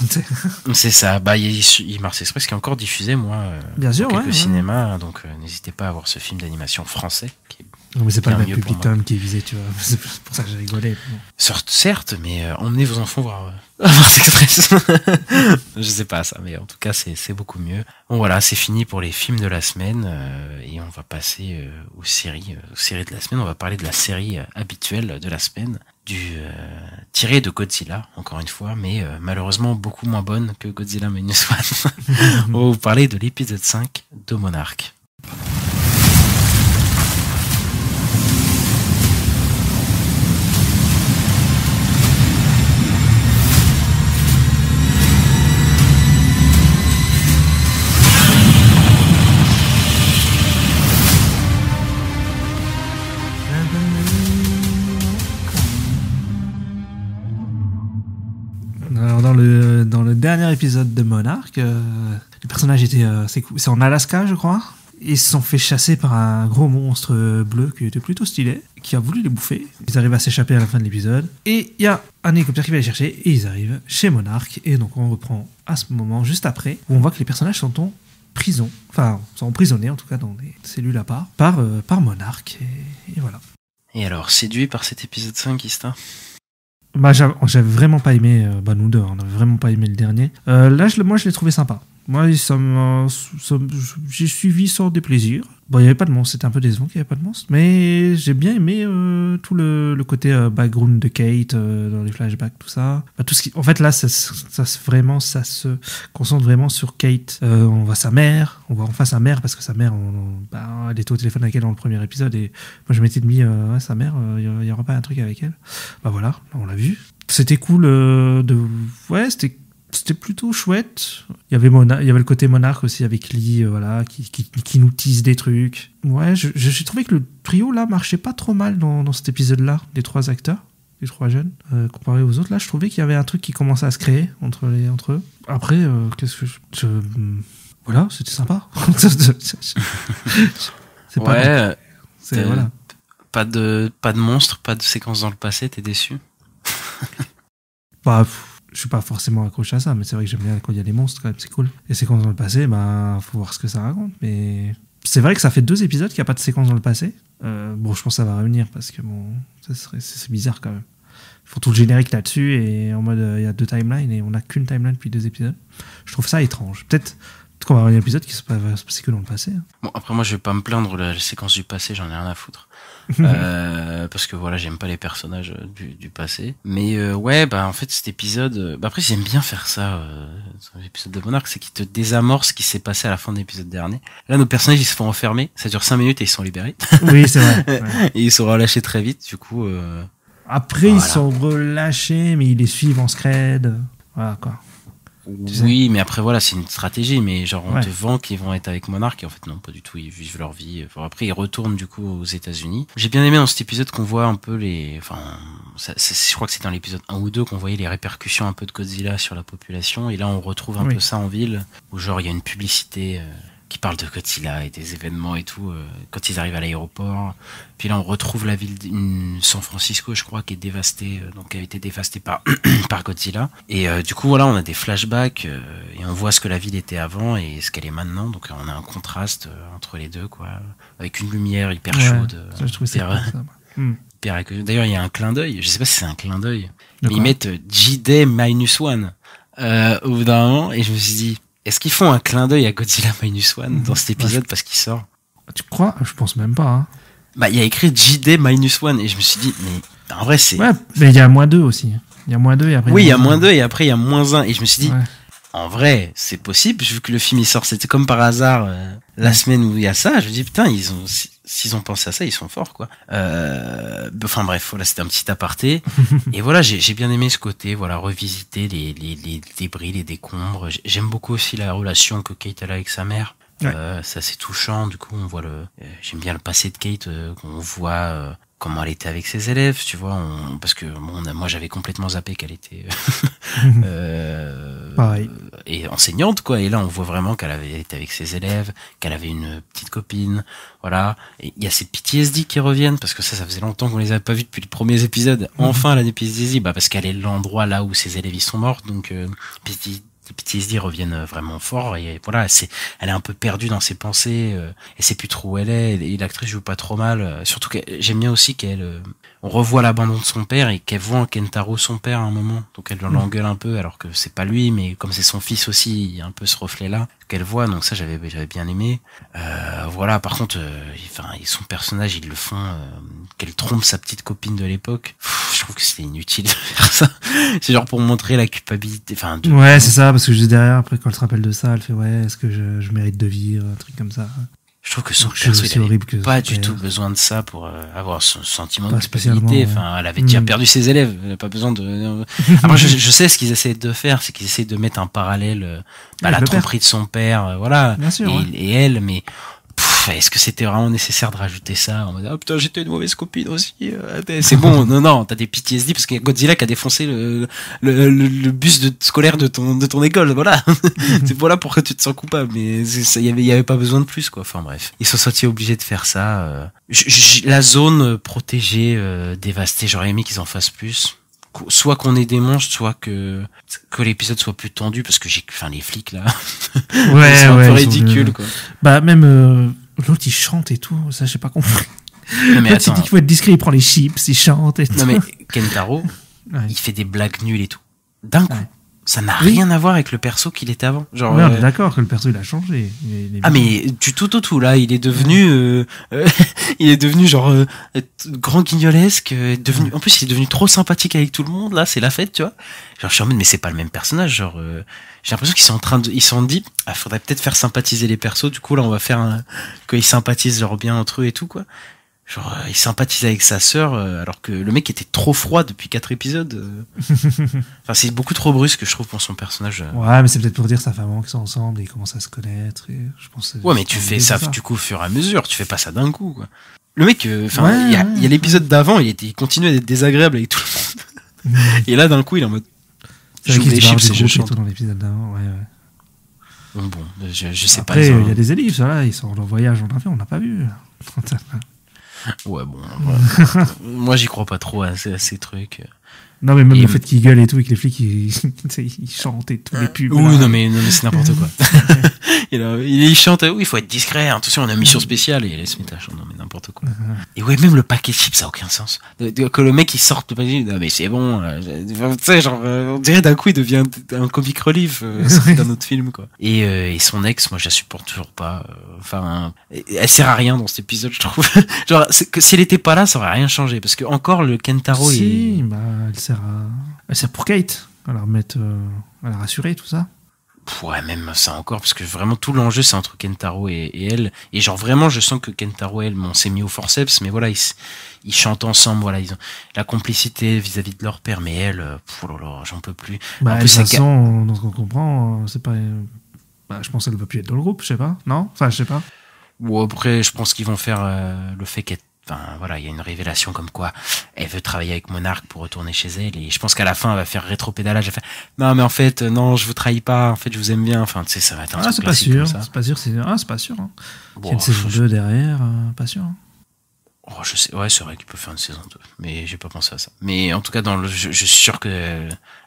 C'est ça, bah il y a Mars Express qui est encore diffusé, moi, bien sûr, dans quelques cinémas, donc n'hésitez pas à voir ce film d'animation français qui est... Non, mais c'est pas le même public qui est visé, tu vois. C'est pour ça que j'ai rigolé. Certes, mais emmenez vos enfants voir Mars Express. Je sais pas ça, mais en tout cas, c'est beaucoup mieux. Bon, voilà, c'est fini pour les films de la semaine, et on va passer aux séries de la semaine. On va parler de la série habituelle de la semaine, tirée de Godzilla, encore une fois, mais malheureusement beaucoup moins bonne que Godzilla Minus One. On va vous parler de l'épisode 5 de Monarch. Alors dans le dernier épisode de Monarch, les personnages étaient c'est en Alaska, je crois. Ils se sont fait chasser par un gros monstre bleu qui était plutôt stylé, qui a voulu les bouffer. Ils arrivent à s'échapper à la fin de l'épisode. Et il y a un hélicoptère qui va les chercher et ils arrivent chez Monarch. Et donc on reprend à ce moment, juste après, où on voit que les personnages sont en prison. Enfin, sont emprisonnés en tout cas dans des cellules à part, par Monarch. Et voilà. Et alors, séduit par cet épisode 5, Ista ? Bah, j'avais vraiment pas aimé, nous deux, on avait vraiment pas aimé le dernier. Là, moi, je l'ai trouvé sympa. Moi, j'ai suivi sans déplaisir. Bon, il n'y avait pas de monstre, c'était un peu décevant qu'il n'y avait pas de monstre, mais j'ai bien aimé tout le côté background de Kate, dans les flashbacks, tout ça. Bah, tout ce qui... En fait, là, ça se concentre vraiment sur Kate. On voit sa mère, on voit enfin sa mère, parce que sa mère, elle était au téléphone avec elle dans le premier épisode, et moi, je m'étais dit, sa mère, il n'y aura pas un truc avec elle. Bah voilà, on l'a vu. C'était cool c'était plutôt chouette. Il y avait le côté Monarch aussi avec Lee, qui nous tease des trucs. Ouais, j'ai trouvé que le trio là marchait pas trop mal dans cet épisode-là, des trois acteurs, des trois jeunes, comparé aux autres. Là, je trouvais qu'il y avait un truc qui commençait à se créer entre eux. Après, voilà, c'était sympa. C'est pas ouais. Voilà. Pas de monstre, pas de séquence dans le passé. T'es déçu? Bah. Je suis pas forcément accroché à ça, mais c'est vrai que j'aime bien quand il y a des monstres, quand même, c'est cool. Les séquences dans le passé, faut voir ce que ça raconte, mais c'est vrai que ça fait 2 épisodes qu'il n'y a pas de séquence dans le passé. Je pense que ça va revenir, parce que c'est bizarre quand même. Ils font tout le générique là-dessus, et en mode, il y a 2 timelines, et on n'a qu'une timeline depuis 2 épisodes. Je trouve ça étrange. Peut-être qu'on va avoir un épisode qui va se passer que dans le passé. Bon, après, moi, je vais pas me plaindre de la séquence du passé, j'en ai rien à foutre. Parce que voilà, j'aime pas les personnages du passé. Mais en fait, cet épisode... après, j'aime bien faire ça dans l'épisode de Monarch, c'est qu'il te désamorce ce qui s'est passé à la fin de l'épisode dernier. Là, nos personnages, ils se font enfermer, ça dure 5 minutes et ils sont libérés. Oui, c'est vrai. Ouais. Et ils sont relâchés très vite, du coup... Après, ils sont relâchés, mais ils les suivent en scred. Voilà, quoi. Oui, mais après voilà, c'est une stratégie, mais genre on Ouais. te vend qu'ils vont être avec Monarch et en fait non, pas du tout, ils vivent leur vie. Enfin, après ils retournent du coup aux États-Unis. J'ai bien aimé dans cet épisode qu'on voit un peu je crois que c'est dans l'épisode 1 ou 2 qu'on voyait les répercussions un peu de Godzilla sur la population et là on retrouve un Oui. peu ça en ville où genre il y a une publicité qui parle de Godzilla et des événements et tout quand ils arrivent à l'aéroport. Puis là on retrouve la ville San Francisco, je crois, qui est dévastée, donc qui a été dévastée par par Godzilla. Et du coup voilà, on a des flashbacks et on voit ce que la ville était avant et ce qu'elle est maintenant. Donc on a un contraste entre les deux, quoi, avec une lumière hyper chaude. Ça, je trouvais ça hyper- cool, ça. Hmm. D'ailleurs il y a un clin d'œil. Je sais pas si c'est un clin d'œil, De mais ils quoi mettent J-Day -1 au bout d'un moment et je me suis dit, est-ce qu'ils font un clin d'œil à Godzilla -1 dans cet épisode parce qu'il sort? Tu crois? Je pense même pas. Hein. Bah, il y a écrit J-Day -1 et je me suis dit, mais en vrai, c'est. Ouais, mais il y a -2 aussi. Il y a -2 et après. Oui, il y a -2 et après il y a -1 et je me suis dit, Ouais. en vrai, c'est possible vu que le film il sort, c'était comme par hasard la semaine où il y a ça. Je me dis, putain, s'ils ont pensé à ça, ils sont forts, quoi. Enfin bref, voilà, c'était un petit aparté. Et voilà, j'ai bien aimé ce côté, voilà, revisiter les débris, les décombres. J'aime beaucoup aussi la relation que Kate a avec sa mère. Ouais. C'est assez touchant. Du coup, on voit j'aime bien le passé de Kate, qu'on voit comment elle était avec ses élèves, tu vois. Parce que bon, moi, j'avais complètement zappé qu'elle était Pareil. et enseignante, quoi. Et là, on voit vraiment qu'elle avait été avec ses élèves, qu'elle avait une petite copine, voilà. Et il y a ces PTSD qui reviennent parce que ça faisait longtemps qu'on les avait pas vus depuis les premiers épisodes. Enfin, elle a des PTSD, parce qu'elle est l'endroit là où ses élèves ils sont morts, donc les PTSD reviennent vraiment fort et voilà, elle est un peu perdue dans ses pensées, elle sait plus trop où elle est et l'actrice joue pas trop mal, surtout que j'aime bien aussi on revoit l'abandon de son père et qu'elle voit en Kentaro son père à un moment, donc elle l'engueule un peu alors que c'est pas lui, mais comme c'est son fils aussi, il y a un peu ce reflet là qu'elle voit, donc ça j'avais bien aimé. Voilà, par contre son personnage, ils le font qu'elle trompe sa petite copine de l'époque. Je trouve que c'était inutile de faire ça. C'est genre pour montrer la culpabilité, Ouais, c'est ça, parce que juste derrière, après, quand elle se rappelle de ça, elle fait, ouais, est-ce que je mérite de vivre, un truc comme ça. Je trouve que son Donc, perso, c'est il avait horrible que pas son du père- tout besoin de ça pour avoir ce sentiment Pas de culpabilité. spécialement, Enfin, elle avait déjà perdu ses élèves. Elle n'a pas besoin de. Après, je sais ce qu'ils essaient de faire, c'est qu'ils essaient de mettre un parallèle, la le père. tromperie de son père, voilà, Bien sûr, ouais. et elle, mais. Est-ce que c'était vraiment nécessaire de rajouter ça en mode ah putain j'étais une mauvaise copine aussi, c'est bon. Non, t'as des PTSD parce qu'il y a Godzilla qui a défoncé le bus scolaire de ton école, voilà. C'est voilà pourquoi tu te sens coupable, mais il y avait pas besoin de plus, quoi. Enfin bref, ils sont sentis obligés de faire ça. La zone protégée, dévastée, j'aurais aimé qu'ils en fassent plus. Soit qu'on ait des monstres, soit que l'épisode soit plus tendu, parce que les flics là, Ouais, c'est un ouais, peu ils ridicule, sont- quoi. Bah, même l'autre, il chante et tout, ça, j'ai pas compris. Non, mais L'autre, il attends. dit qu'il faut être discret, il prend les chips, il chante et tout. Non mais Kentaro, Ouais. il fait des blagues nulles et tout. D'un coup, Ouais. ça n'a Oui. rien à voir avec le perso qu'il était avant. Genre, Ouais, on est d'accord que le perso, il a changé. Il est ah bien. mais du tout au tout là, il est devenu, il est devenu genre grand guignolesque, devenu. En plus, il est devenu trop sympathique avec tout le monde. Là, c'est la fête, tu vois. Genre, je suis en mode, mais c'est pas le même personnage. Genre, j'ai l'impression qu'ils sont ils se sont dit, faudrait peut-être faire sympathiser les persos. Du coup, là, on va faire qu'ils sympathisent genre bien entre eux et tout, quoi. Genre, il sympathise avec sa sœur, alors que le mec était trop froid depuis 4 épisodes. Enfin, c'est beaucoup trop brusque, je trouve, pour son personnage. Ouais, mais c'est peut-être pour dire sa femme qu'ils sont ensemble et ils commencent à se connaître. Et je pense que Ouais, mais tu fais ça, c'est du coup, au fur et à mesure. Tu fais pas ça d'un coup, quoi. Le mec, enfin, Ouais, il y a l'épisode d'avant, il continuait d'être désagréable avec tout le monde. Et là, d'un coup, il est en mode. C'est vrai J'ouvre qu'il les se barre chips du et je groupe et chante. tout dans l'épisode d'avant. Ouais, ouais. Bon, je sais Après, pas. il y a des ellipses, là, ils sont en voyage en avion, on n'a pas vu. Ouais, bon. Ouais. Moi, j'y crois pas trop à ces trucs. Non, mais même Et- le fait qu'ils gueulent et tout, et que les flics, ils chantent et tout, les pubs. Oui, là. non, mais c'est n'importe quoi. il chante, oui, il faut être discret, attention, on a une mission spéciale, et il laisse mettre non, mais n'importe quoi. Et ouais, même le paquet de chips, ça a aucun sens. Que le mec, il sorte le paquet, non, mais c'est bon, tu sais, genre, on dirait d'un coup, il devient un comic relief, sorti d'un autre film, quoi. Et son ex, moi, je la supporte toujours pas, enfin, elle sert à rien dans cet épisode, je trouve. Genre, si elle était pas là, ça aurait rien changé, parce que encore, le Kentaro, Si, bah, elle sert pour Kate. À la remettre, à la rassurer, tout ça. Ouais, même ça encore, parce que vraiment tout l'enjeu c'est entre Kentaro et elle, et genre vraiment je sens que Kentaro et elle, bon, s'est mis au forceps, mais voilà, ils chantent ensemble, voilà, ils ont la complicité vis-à-vis de leur père, mais elle, oh là là, j'en peux plus. Bah, En de plus, toute c'est façon, dans ce qu'on comprend, c'est pas. Bah, je pense qu'elle va plus être dans le groupe, je sais pas. Non, enfin, je sais pas. Bon, après, je pense qu'ils vont faire le fait qu'elle, enfin voilà, il y a une révélation comme quoi elle veut travailler avec Monarch pour retourner chez elle, et je pense qu'à la fin elle va faire rétropédalage, elle va faire non mais en fait non, je vous trahis pas, en fait je vous aime bien, enfin tu sais, ça va être un truc C'est pas classique sûr, comme ça. c'est pas sûr, c'est pas sûr. Hein. Il y a Bon, une saison 2 derrière, pas sûr. Hein. oh, je sais, ouais, c'est vrai qu'il peut faire une saison 2, mais j'ai pas pensé à ça. Mais en tout cas, je suis sûr que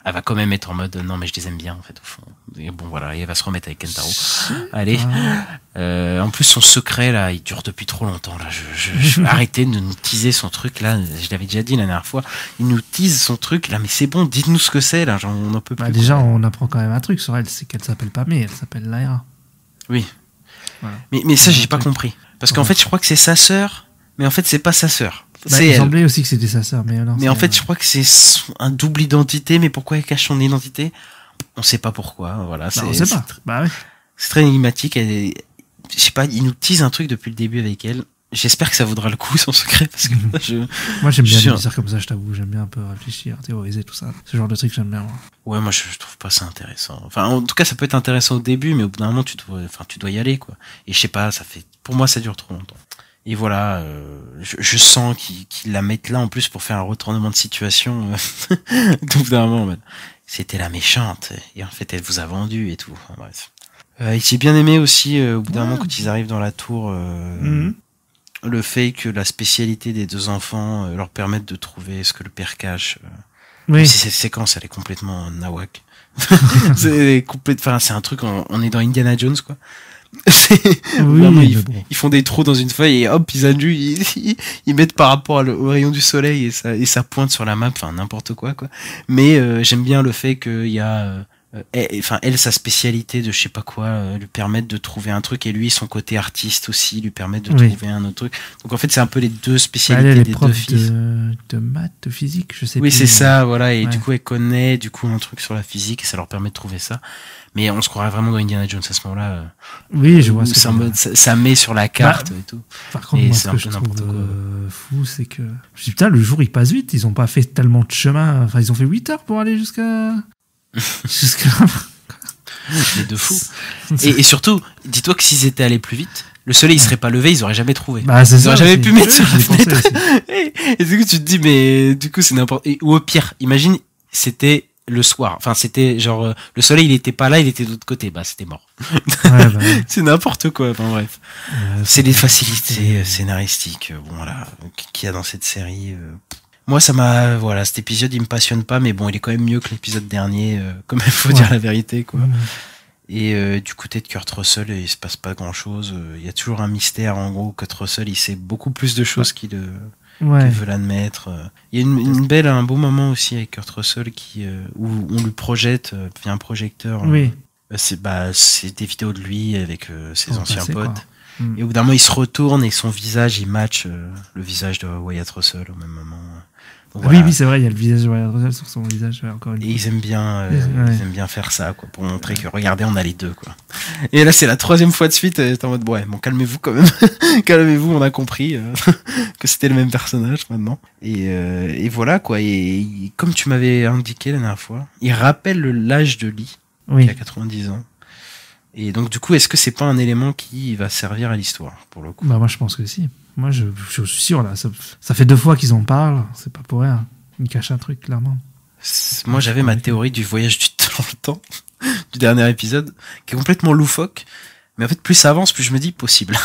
elle va quand même être en mode non, mais je les aime bien en fait au fond. Et bon voilà, et elle va se remettre avec Kentaro. Allez. En plus, son secret là, il dure depuis trop longtemps là. Je vais arrêter de nous teaser son truc là. Je l'avais déjà dit la dernière fois. Il nous tease son truc là, mais c'est bon, dites-nous ce que c'est là. Genre, on en peut plus. Bah, déjà, on apprend quand même un truc sur elle, c'est qu'elle s'appelle pas May, elle s'appelle Lyra. Oui. Voilà. Mais ça, j'ai pas compris. Parce qu'en fait, je crois que c'est sa sœur. Mais en fait, c'est pas sa sœur. Bah, C'est il elle. semblait aussi que c'était sa sœur, mais non. Mais en fait, je crois que c'est un double identité. Mais pourquoi elle cache son identité? On sait pas pourquoi. Voilà. Bah, on sait pas. Bah ouais. C'est très énigmatique. Je sais pas. Il nous tease un truc depuis le début avec elle. J'espère que ça vaudra le coup son secret parce que moi j'aime bien dire comme ça, je t'avoue. J'aime bien un peu réfléchir, théoriser tout ça. Ce genre de truc j'aime bien. Moi. Ouais, moi je trouve pas ça intéressant. Enfin, en tout cas, ça peut être intéressant au début, mais au bout d'un moment, tu dois y aller, quoi. Et je sais pas, pour moi, ça dure trop longtemps. Et voilà, je sens qu'ils la mettent là en plus pour faire un retournement de situation. Au bout d'un moment, c'était la méchante. Et en fait, elle vous a vendu et tout. Enfin, bref. J'ai bien aimé aussi, au bout d'un moment, quand ils arrivent dans la tour, le fait que la spécialité des deux enfants leur permette de trouver ce que le père cache. Oui. Cette séquence, elle est complètement nawak. C'est un truc, on est dans Indiana Jones, quoi. Vraiment, ils font des trous dans une feuille et hop, ils annulent, ils mettent par rapport au rayon du soleil et ça pointe sur la map, enfin n'importe quoi. Mais j'aime bien le fait qu'il y a elle, sa spécialité de je sais pas quoi, lui permettre de trouver un truc, et lui, son côté artiste aussi, lui permettre de trouver un autre truc. Donc en fait, c'est un peu les deux spécialités des deux fils. De maths, de physique, je sais plus. Oui, c'est ça, voilà. Et ouais. Du coup, elle connaît un truc sur la physique et ça leur permet de trouver ça. Mais on se croirait vraiment dans Indiana Jones à ce moment-là. Oui, je vois ça met sur la carte et tout. Par contre, moi, ce que je trouve fou, c'est que je dis putain, le jour il passe vite. Ils ont pas fait tellement de chemin. Enfin, ils ont fait 8 heures pour aller jusqu'à les deux fous. Et surtout, dis-toi que s'ils étaient allés plus vite, le soleil il serait pas levé, ils auraient jamais trouvé. Bah, ils auraient jamais pu mettre sur la fenêtre. Et du coup, tu te dis, mais du coup, c'est n'importe. Ou au pire, imagine, c'était le soir. Enfin, c'était genre, le soleil il était pas là, il était de l'autre côté. Bah, c'était mort. Ouais. C'est n'importe quoi. Enfin, bref. C'est les facilités scénaristiques, bon, voilà, qu'il y a dans cette série. Moi, cet épisode, il me passionne pas, mais bon, il est quand même mieux que l'épisode dernier, comme il faut dire la vérité, quoi. Et du côté de Kurt Russell, il se passe pas grand chose. Il y a toujours un mystère, en gros. Kurt Russell, il sait beaucoup plus de choses qu'il veut l'admettre. Il y a un beau moment aussi avec Kurt Russell où on lui projette via un projecteur. Oui. C'est des vidéos de lui avec ses anciens potes. Et au bout d'un moment, il se retourne et son visage, il match le visage de Wyatt Russell au même moment. Donc, voilà. Oui, c'est vrai, il y a le visage de Wyatt Russell sur son visage, encore une fois. Et ils aiment bien faire ça, quoi, pour montrer que, regardez, on a les deux, quoi. Et là, c'est la 3e fois de suite, t'es en mode, bon, calmez-vous quand même. Calmez-vous, on a compris que c'était le même personnage maintenant. Et voilà, quoi. Et comme tu m'avais indiqué la dernière fois, il rappelle l'âge de Lee, qui a 90 ans. Et donc, du coup, est-ce que c'est pas un élément qui va servir à l'histoire, pour le coup? Bah, moi, je pense que si. Moi, je suis sûr, là. Ça fait 2 fois qu'ils en parlent. C'est pas pour rien. Ils cachent un truc, clairement. Moi, j'avais ma théorie du voyage dans le temps, du dernier épisode, qui est complètement loufoque. Mais en fait, plus ça avance, plus je me dis possible.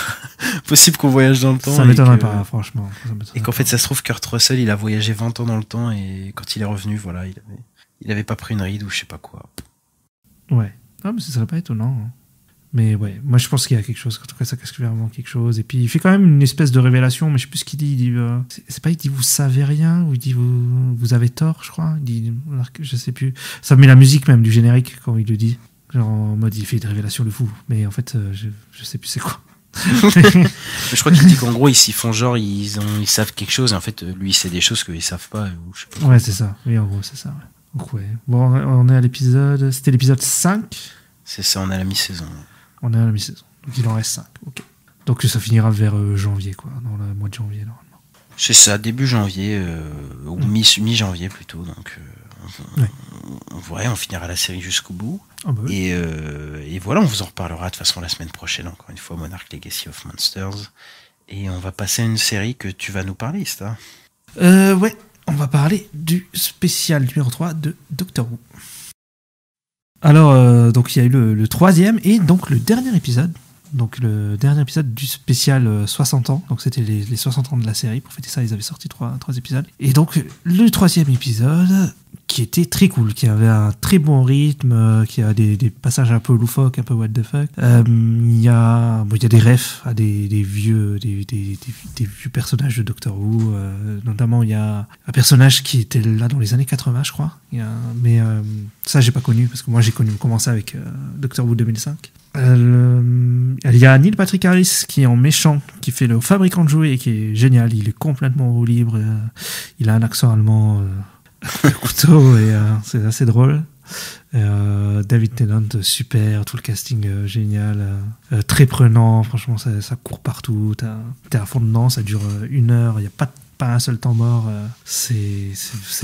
Possible qu'on voyage dans le temps. Ça m'étonnerait pas, franchement. Et qu'en fait, ça se trouve, Kurt Russell, il a voyagé 20 ans dans le temps, et quand il est revenu, voilà, il avait pas pris une ride ou je sais pas quoi. Ouais. Non, mais ce serait pas étonnant. Hein. Mais ouais, moi je pense qu'il y a quelque chose, en tout cas ça cache clairement quelque chose. Et puis il fait quand même une espèce de révélation, mais je sais plus ce qu'il dit. Il dit c'est pas, il dit vous savez rien, ou il dit vous avez tort, je crois. Il dit, je sais plus. Ça met la musique même du générique quand il le dit. Genre en mode il fait une révélation de fou. Mais en fait, je sais plus c'est quoi. Je crois qu'il dit qu'en gros ils s'y font genre ils savent quelque chose, et en fait lui il sait des choses qu'ils savent pas, ou je sais pas. Ouais, c'est ça. Oui, en gros, c'est ça. Ouais. Donc ouais. Bon, on est à l'épisode. C'était l'épisode 5. C'est ça, on est à la mi-saison. On est à la mi-saison. Donc il en reste 5. Ok. Donc ça finira vers janvier, quoi, dans le mois de janvier, normalement. C'est ça, début janvier, ou mi-janvier plutôt. Donc, on finira la série jusqu'au bout. Ah bah oui. Et voilà, on vous en reparlera de toute façon la semaine prochaine, encore une fois, Monarch Legacy of Monsters. Et on va passer à une série que tu vas nous parler, Ista. Ouais, on va parler du spécial numéro 3 de Doctor Who. Alors, donc il y a eu le 3e et donc le dernier épisode. Donc le dernier épisode du spécial 60 ans. Donc c'était les 60 ans de la série. Pour fêter ça, ils avaient sorti 3 épisodes. Et donc le 3e épisode, qui était très cool, qui avait un très bon rythme, qui a des passages un peu loufoques, un peu what the fuck. Il y a des refs à des vieux personnages de Doctor Who. Notamment, il y a un personnage qui était là dans les années 80, je crois. Mais ça, j'ai pas connu, parce que moi, j'ai commencé avec Doctor Who 2005. Il y a Neil Patrick Harris qui est en méchant, qui fait le fabricant de jouets et qui est génial. Il est complètement en roue libre. Il a un accent allemand le couteau et c'est assez drôle. David Tennant, super. Tout le casting génial. Très prenant. Franchement, ça court partout. T'es à fond dedans. Ça dure 1 heure. Il n'y a pas un seul temps mort. C'est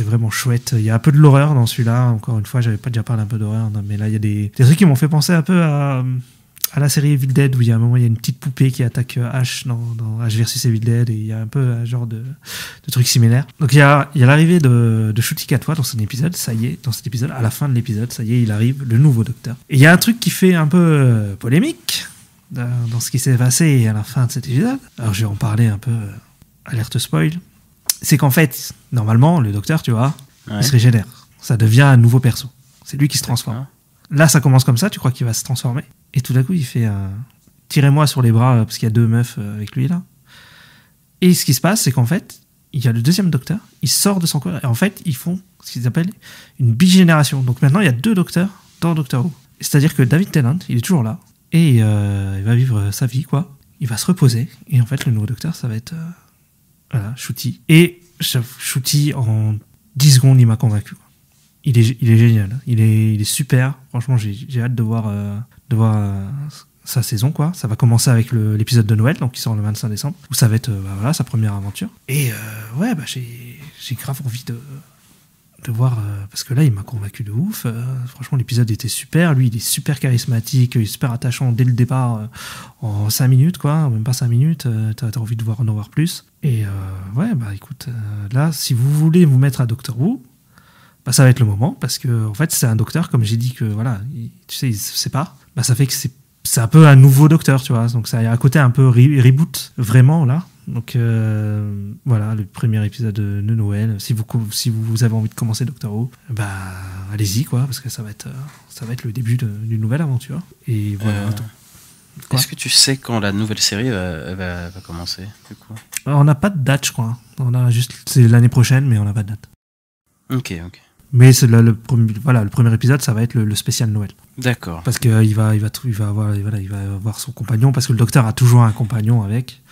vraiment chouette. Il y a un peu de l'horreur dans celui-là. Encore une fois, j'avais pas déjà parlé un peu d'horreur, mais là il y a des trucs qui m'ont fait penser un peu à la série Evil Dead, où il y a un moment, il y a une petite poupée qui attaque Ash dans Ash versus Evil Dead, et il y a un peu un genre de truc similaire. Donc il y a l'arrivée de Ncuti Gatwa dans son épisode. Ça y est, dans cet épisode, à la fin de l'épisode, ça y est, il arrive, le nouveau docteur. Et il y a un truc qui fait un peu polémique dans ce qui s'est passé à la fin de cet épisode. Alors je vais en parler un peu, alerte spoil. C'est qu'en fait, normalement, le docteur, tu vois, il se régénère. Ça devient un nouveau perso. C'est lui qui se transforme. Là, ça commence comme ça, tu crois qu'il va se transformer. Et tout d'un coup, il fait tirez-moi sur les bras, parce qu'il y a 2 meufs avec lui, là. Et ce qui se passe, c'est qu'en fait, il y a le 2e docteur, il sort de son corps, et en fait, ils font ce qu'ils appellent une bigénération. Donc maintenant, il y a 2 docteurs dans Doctor Who. C'est-à-dire que David Tennant, il est toujours là, et il va vivre sa vie, quoi. Il va se reposer, et en fait, le nouveau docteur, ça va être... Voilà, Ncuti. Et Ncuti, en 10 secondes, il m'a convaincu. Il est génial. Il est super. Franchement, j'ai hâte de voir sa saison, quoi. Ça va commencer avec l'épisode de Noël, donc qui sort le 25 décembre, où ça va être sa première aventure. Et j'ai grave envie de voir, parce que là, il m'a convaincu de ouf. Franchement, l'épisode était super. Lui, il est super charismatique, il est super attachant dès le départ, en 5 minutes, quoi. Même pas 5 minutes, t'as envie de en voir plus. Et écoute, là, si vous voulez vous mettre à Doctor Who, ça va être le moment, parce que en fait, c'est un docteur, comme j'ai dit, que voilà, tu sais, il se sépare. Ça fait que c'est un peu un nouveau docteur, tu vois. Donc ça a un côté un peu reboot, vraiment, là. Donc voilà, le premier épisode de Noël. Si vous avez envie de commencer Doctor Who, allez-y, quoi, parce que ça va être le début d'une nouvelle aventure. Et voilà. Est-ce que tu sais quand la nouvelle série va commencer, du coup ? On n'a pas de date, je crois. C'est l'année prochaine, mais on n'a pas de date. Ok. Mais c'est le premier épisode, ça va être le spécial Noël. D'accord. Parce qu'il va avoir son compagnon, parce que le docteur a toujours un compagnon avec.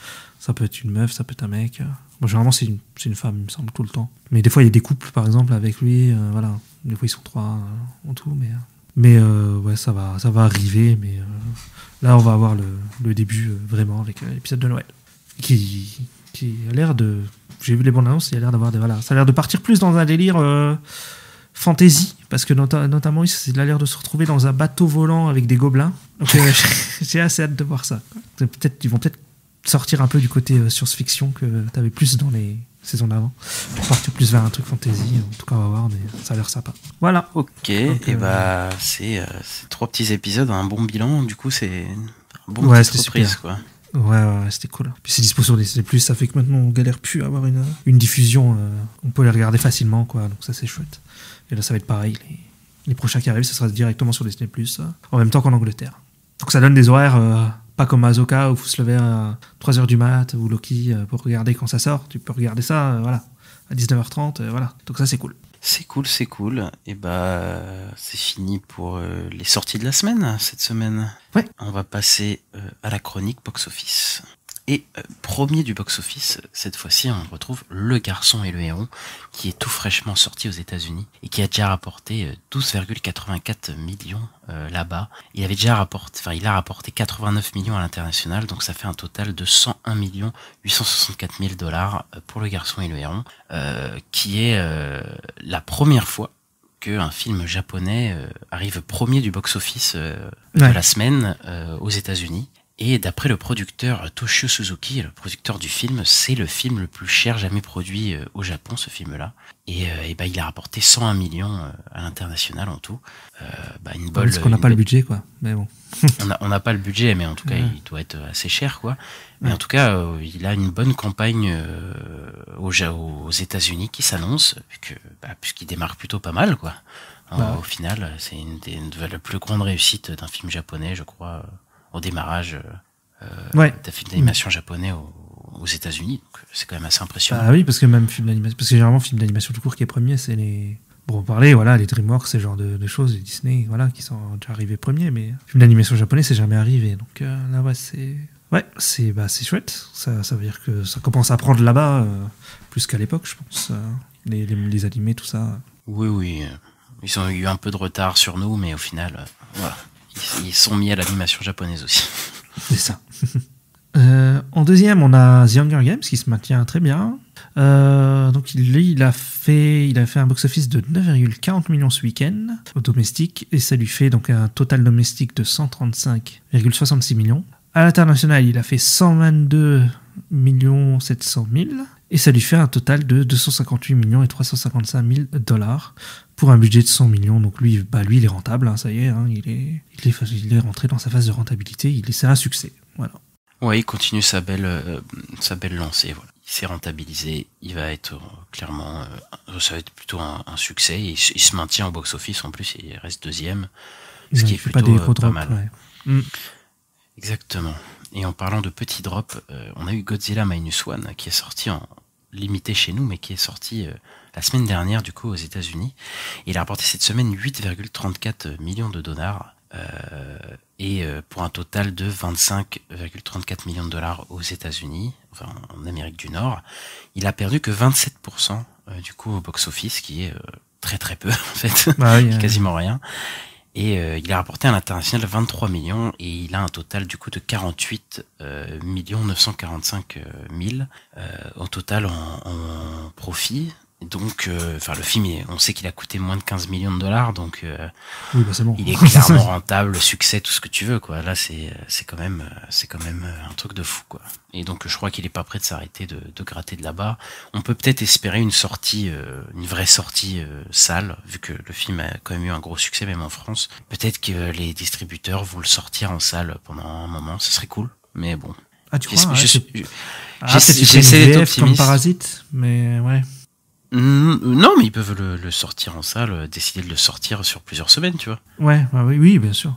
Ça peut être une meuf, ça peut être un mec. Bon, généralement, c'est une femme, il me semble, tout le temps. Mais des fois, il y a des couples, par exemple, avec lui. Voilà. Des fois, ils sont 3 en tout. Mais ça va arriver. Mais là, on va avoir le début, vraiment, avec l'épisode de Noël. Qui a l'air de... J'ai vu les bandes annonces, il a l'air d'avoir ça a l'air de partir plus dans un délire fantasy, parce que notamment, il a l'air de se retrouver dans un bateau volant avec des gobelins. Donc, j'ai assez hâte de voir ça. Ils vont peut-être sortir un peu du côté science-fiction que tu avais plus dans les saisons d'avant, pour partir plus vers un truc fantasy. En tout cas, on va voir, mais ça a l'air sympa. Voilà. Ok, donc, c'est 3 petits épisodes, un bon bilan. Du coup, c'est un bon petite surprise, quoi. Ouais, c'était cool. Puis c'est dispo sur Disney+, ça fait que maintenant on galère plus à avoir une diffusion. On peut les regarder facilement, quoi. Donc ça, c'est chouette. Et là, ça va être pareil. Les prochains qui arrivent, ça sera directement sur Disney+, en même temps qu'en Angleterre. Donc ça donne des horaires pas comme Ahsoka, où il faut se lever à 3h du mat, ou Loki, pour regarder quand ça sort. Tu peux regarder ça, à 19h30, voilà. Donc ça, c'est cool. C'est cool. Et c'est fini pour les sorties de la semaine, cette semaine. Ouais. On va passer à la chronique box-office. Et premier du box-office, cette fois-ci, on retrouve Le Garçon et le Héron, qui est tout fraîchement sorti aux États-Unis et qui a déjà rapporté 12,84 millions là-bas. Il a rapporté 89 millions à l'international, donc ça fait un total de 101 864 000 dollars pour Le Garçon et le Héron, qui est la première fois qu'un film japonais arrive premier du box-office de la semaine aux États-Unis. Et d'après le producteur Toshio Suzuki, le producteur du film, c'est le film le plus cher jamais produit au Japon, ce film-là. Et il a rapporté 101 millions à l'international en tout. Parce qu'on n'a pas le budget, quoi. Mais bon. on n'a pas le budget, mais en tout cas, il doit être assez cher, quoi. Mais en tout cas, il a une bonne campagne aux États-Unis qui s'annonce, puisqu'il démarre plutôt pas mal, quoi. Au final, c'est une des plus grandes réussites d'un film japonais, je crois. Au démarrage d'un film d'animation japonais aux États-Unis, donc c'est quand même assez impressionnant. Ah oui, parce que même film d'animation, parce que généralement film d'animation tout court qui est premier, c'est les les DreamWorks, ce genre de choses, les Disney, qui sont déjà arrivés premiers, mais film d'animation japonais c'est jamais arrivé, donc là c'est chouette, ça veut dire que ça commence à prendre là-bas plus qu'à l'époque, je pense, les animés, tout ça. Oui, ils ont eu un peu de retard sur nous, mais au final, voilà. Ils sont mis à l'animation japonaise aussi. C'est ça. En deuxième, on a The Hunger Games qui se maintient très bien. Donc il a fait un box-office de 9,40 millions ce week-end au domestique et ça lui fait donc un total domestique de 135,66 millions. À l'international, il a fait 122 700 000 et ça lui fait un total de 258 millions et 355 000 dollars pour un budget de 100 millions. Donc lui il est rentable, ça y est, il est rentré dans sa phase de rentabilité, c'est un succès. Voilà. Ouais, il continue sa belle lancée. Voilà. Il s'est rentabilisé, il va être clairement, ça va être plutôt un succès. Il se maintient au box-office en plus, il reste deuxième, ce qui est plutôt pas mal. Ouais. Exactement. Et en parlant de petits drops, on a eu Godzilla Minus One qui est sorti en limité chez nous, mais qui est sorti la semaine dernière du coup aux États-Unis. Il a rapporté cette semaine 8,34 millions de dollars et pour un total de 25,34 millions de dollars aux États-Unis, enfin en Amérique du Nord. Il a perdu que 27% du coup au box-office, qui est très très peu en fait, quasiment rien. Et il a rapporté à l'international 23 millions et il a un total du coup de 48 945 000 au total en profit. Donc, le film, on sait qu'il a coûté moins de 15 millions de dollars, donc c'est bon. Il est clairement rentable, succès, tout ce que tu veux, quoi. Là, c'est quand même un truc de fou, quoi. Et donc, je crois qu'il est pas prêt de s'arrêter de gratter de là-bas. On peut peut-être espérer une sortie, une vraie sortie salle, vu que le film a quand même eu un gros succès, même en France. Peut-être que les distributeurs vont le sortir en salle pendant un moment, ce serait cool. Mais bon. Ah, tu crois? J'essaie d'être optimiste. Comme Parasite, mais ouais. Non, mais ils peuvent le sortir en salle, décider de le sortir sur plusieurs semaines, tu vois. Oui, bien sûr.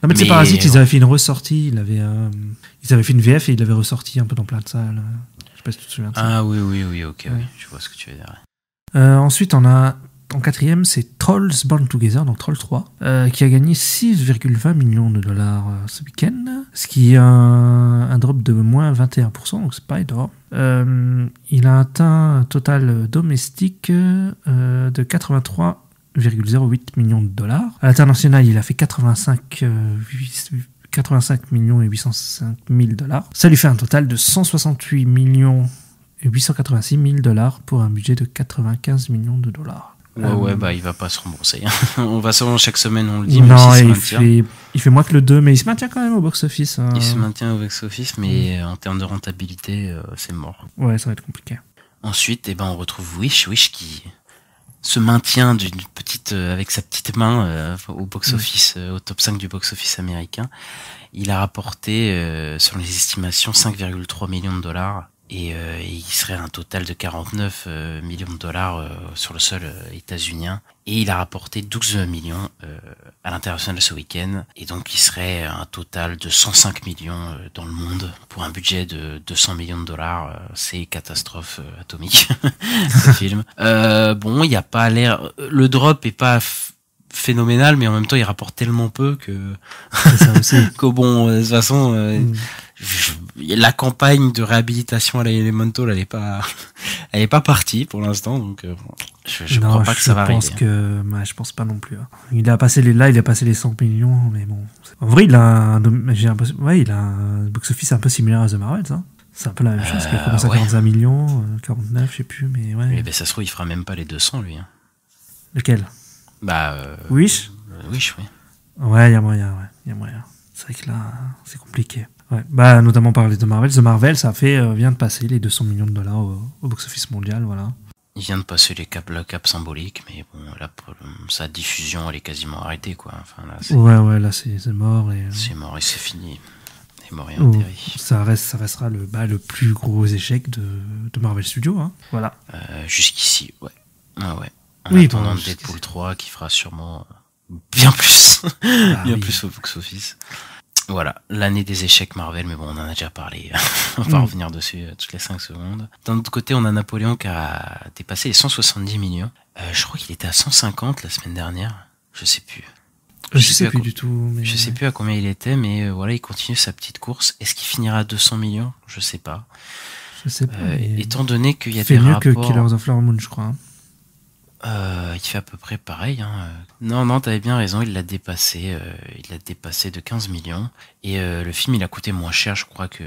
Non, mais c'est Parasite, ils avaient fait une ressortie, ils avaient fait une VF et ils l'avaient ressorti un peu dans plein de salles. Je sais pas si tu te souviens de ça. Ah oui, ok, oui, je vois ce que tu veux dire. Ensuite, on a en quatrième, c'est Trolls Born Together, donc Trolls 3, qui a gagné 6,20 millions de dollars ce week-end, ce qui est un drop de moins 21%, donc c'est pas énorme. Il a atteint un total domestique de 83,08 millions de dollars. À l'international, il a fait 85 millions et 805 000 dollars. Ça lui fait un total de 168 millions et 886 000 dollars pour un budget de 95 millions de dollars. Il va pas se rembourser. On va savoir chaque semaine, on le dit. Non, il fait moins que le 2, mais il se maintient quand même au box-office. Il se maintient au box-office, mais en termes de rentabilité, c'est mort. Ouais, ça va être compliqué. Ensuite, on retrouve Wish qui se maintient avec sa petite main au box-office, au top 5 du box-office américain. Il a rapporté, selon les estimations, 5,3 millions de dollars. Et il serait un total de 49 millions de dollars sur le sol états-unien. Et il a rapporté 12 millions à l'international ce week-end. Et donc il serait un total de 105 millions dans le monde pour un budget de 200 millions de dollars. C'est catastrophe atomique, ce film. Il n'y a pas l'air... Le drop est pas phénoménal, mais en même temps il rapporte tellement peu que... C'est ça aussi. de toute façon... la campagne de réhabilitation à la Elemental, elle est pas partie pour l'instant, donc je crois pas que ça va arriver. Je pense pas non plus. Hein. Il a passé les 100 millions, mais bon. En vrai, il a un box-office un peu similaire à The Marvels. Hein. C'est un peu la même chose. Il commence à 45 millions, 49, je sais plus, mais ouais. Mais ben, ça se trouve, il fera même pas les 200, lui. Hein. Lequel? Wish, oui. Ouais, il y a moyen. C'est vrai que là, c'est compliqué. Ouais. Bah, notamment par les The Marvels. The Marvels, ça vient de passer les 200 millions de dollars au box-office mondial, voilà. Il vient de passer le cap symbolique, mais bon, là, sa diffusion, elle est quasiment arrêtée, quoi. Enfin, là, là, c'est mort. C'est mort et c'est fini. C'est mort et enterré. Ça restera le plus gros échec de Marvel Studios, hein. Voilà. Jusqu'ici, ouais. Ah ouais. En oui, attendant Deadpool 3, qui fera sûrement bien plus. Plus au box-office. Voilà, l'année des échecs Marvel, mais bon, on en a déjà parlé. On va revenir dessus toutes les 5 secondes. D'un autre côté, on a Napoléon qui a dépassé les 170 millions. Je crois qu'il était à 150 la semaine dernière. Je sais plus. Je sais plus du tout. Mais... Je sais plus à combien il était, mais voilà, il continue sa petite course. Est-ce qu'il finira à 200 millions? Je sais pas. Étant donné qu'il y a des rapports... Il fait mieux que Killers of Flower Moon, je crois. Il fait à peu près pareil. Hein. Non, t'avais bien raison, il l'a dépassé de 15 millions. Et le film, il a coûté moins cher, je crois, que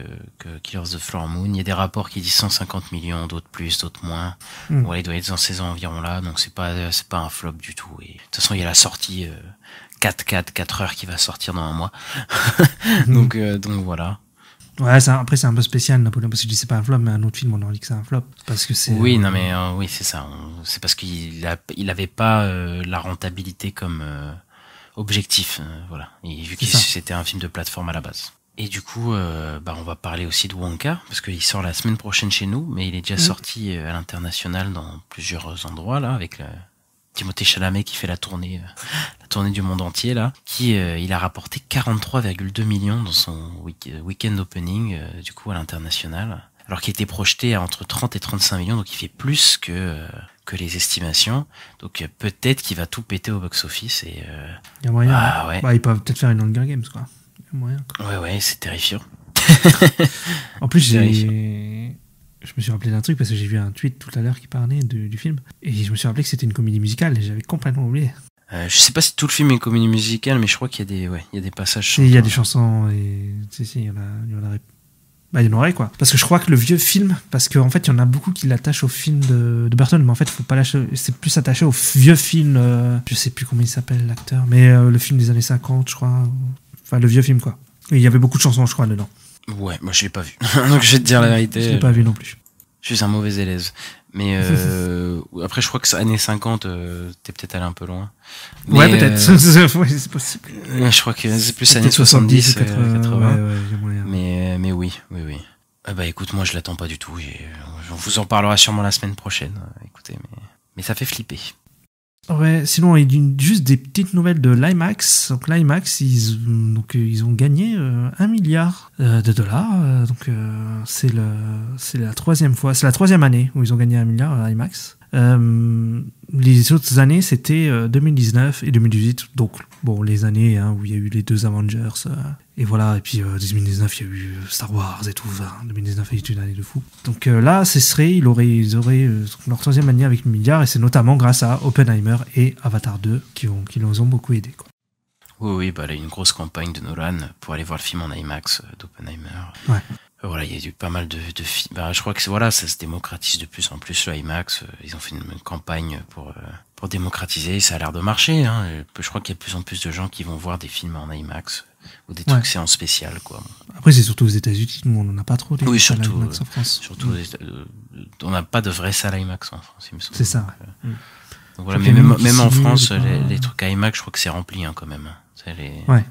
Killers of the Flower Moon. Il y a des rapports qui disent 150 millions, d'autres plus, d'autres moins. Voilà, il doit être dans ces environs-là, donc c'est pas un flop du tout. Et de toute façon, il y a la sortie 4 heures qui va sortir dans un mois. donc voilà. Ouais, après c'est un peu spécial Napoléon, parce que je dis c'est pas un flop, mais un autre film on aurait dit que c'est un flop parce que c'est. Oui, non mais oui c'est ça. C'est parce qu'il avait pas la rentabilité comme objectif, voilà. Et vu que c'était un film de plateforme à la base. Et du coup, on va parler aussi de Wonka parce qu'il sort la semaine prochaine chez nous, mais il est déjà sorti à l'international dans plusieurs endroits là avec Timothée Chalamet qui fait la tournée du monde entier là, il a rapporté 43,2 millions dans son week-end opening du coup à l'international, alors qu'il était projeté à entre 30 et 35 millions, donc il fait plus que les estimations, donc peut-être qu'il va tout péter au box-office et il y a moyen. Ouais. Ils peuvent peut-être faire une Hunger Games quoi. Il y a moyen. Ouais, c'est terrifiant. En plus je me suis rappelé d'un truc parce que j'ai vu un tweet tout à l'heure qui parlait du film et je me suis rappelé que c'était une comédie musicale et j'avais complètement oublié. Je sais pas si tout le film est une comédie musicale, mais je crois qu'il y a des passages. Il y a des chansons et il y en aurait quoi. Parce que je crois que le vieux film, parce qu'en fait il y en a beaucoup qui l'attachent au film de Burton, mais en fait faut pas c'est plus attaché au vieux film. Je sais plus comment il s'appelle l'acteur, mais le film des années 50 je crois. Enfin le vieux film quoi. Et il y avait beaucoup de chansons je crois dedans. Ouais, moi je l'ai pas vu. Donc je vais te dire la vérité. Je l'ai pas vu non plus. Je suis un mauvais élève. Mais après je crois que c'est années 50, t'es peut-être allé un peu loin. Mais, ouais, peut-être. Ouais, c'est possible. Je crois que c'est plus années 70, 80. Ouais, mais oui. Bah écoute, moi je l'attends pas du tout. On vous en parlera sûrement la semaine prochaine. Écoutez, mais ça fait flipper. Ouais, sinon, juste des petites nouvelles de l'IMAX. Donc, l'IMAX, ils ont gagné 1 milliard de dollars. Donc, c'est la troisième fois, c'est la troisième année où ils ont gagné 1 milliard à l'IMAX. Les autres années, c'était 2019 et 2018. Donc, bon, les années où il y a eu les 2 Avengers. Et voilà, et puis 2019, il y a eu Star Wars et tout. Enfin, 2019 est une année de fou. Donc là, ils auraient leur troisième année avec 1 milliard, et c'est notamment grâce à Oppenheimer et Avatar 2 qui nous ont beaucoup aidés, quoi. Oui, bah là, une grosse campagne de Nolan pour aller voir le film en IMAX d'Oppenheimer. Ouais. Voilà, il y a eu pas mal de films. Bah, je crois que ça se démocratise de plus en plus le IMAX. Ils ont fait une campagne pour démocratiser. Ça a l'air de marcher. Hein. Je crois qu'il y a de plus en plus de gens qui vont voir des films en IMAX ou des trucs en spécial, quoi. Après, c'est surtout aux États-Unis. Nous, on n'en a pas trop. Oui, surtout IMAX en France. Surtout, on n'a pas de vraie salle IMAX en France, il me semble. C'est ça. Donc voilà, mais même en France, les trucs à IMAX, je crois que c'est rempli quand même. Ouais.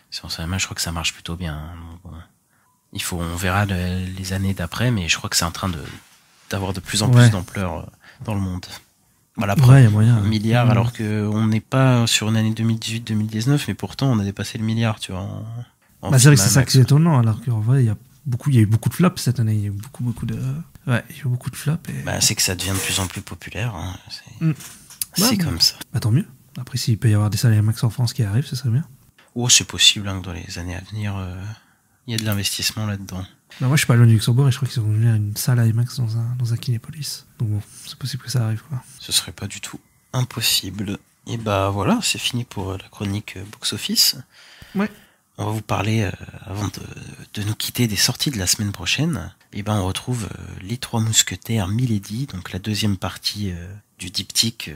Je crois que ça marche plutôt bien. Donc, on verra les années d'après, mais je crois que c'est en train d'avoir de plus en plus d'ampleur dans le monde. Voilà, il y a moyen. 1 milliard, alors qu'on n'est pas sur une année 2018-2019, mais pourtant on a dépassé le milliard, tu vois. C'est vrai que c'est ça qui est étonnant, alors qu'en vrai, il y a eu beaucoup de flops cette année. Il y a eu beaucoup de. Ouais, il y a eu beaucoup de flops. C'est que ça devient de plus en plus populaire. Hein. C'est comme ça. Tant mieux. Après, s'il peut y avoir des salles IMAX en France qui arrivent, ce serait bien. C'est possible que dans les années à venir, Il y a de l'investissement là-dedans. Bah, moi, je suis pas loin du Luxembourg et je crois qu'ils ont ouvert une salle IMAX dans un Kinépolis. Donc bon, c'est possible que ça arrive, quoi. Ce serait pas du tout impossible. Et bah voilà, c'est fini pour la chronique box-office. Ouais. On va vous parler, avant de nous quitter, des sorties de la semaine prochaine. Et ben on retrouve Les Trois Mousquetaires Milady, donc la deuxième partie du diptyque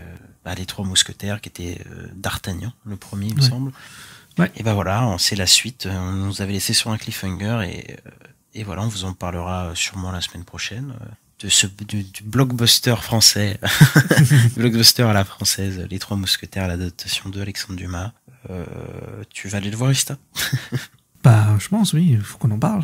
Les Trois Mousquetaires, qui était d'Artagnan, le premier, il me semble. Ouais. Et ben voilà, c'est la suite. On nous avait laissé sur un cliffhanger et voilà, on vous en parlera sûrement la semaine prochaine. Du blockbuster français, blockbuster à la française, Les Trois Mousquetaires, l'adaptation de Alexandre Dumas. Tu vas aller le voir, Ista? Bah, je pense, oui, il faut qu'on en parle.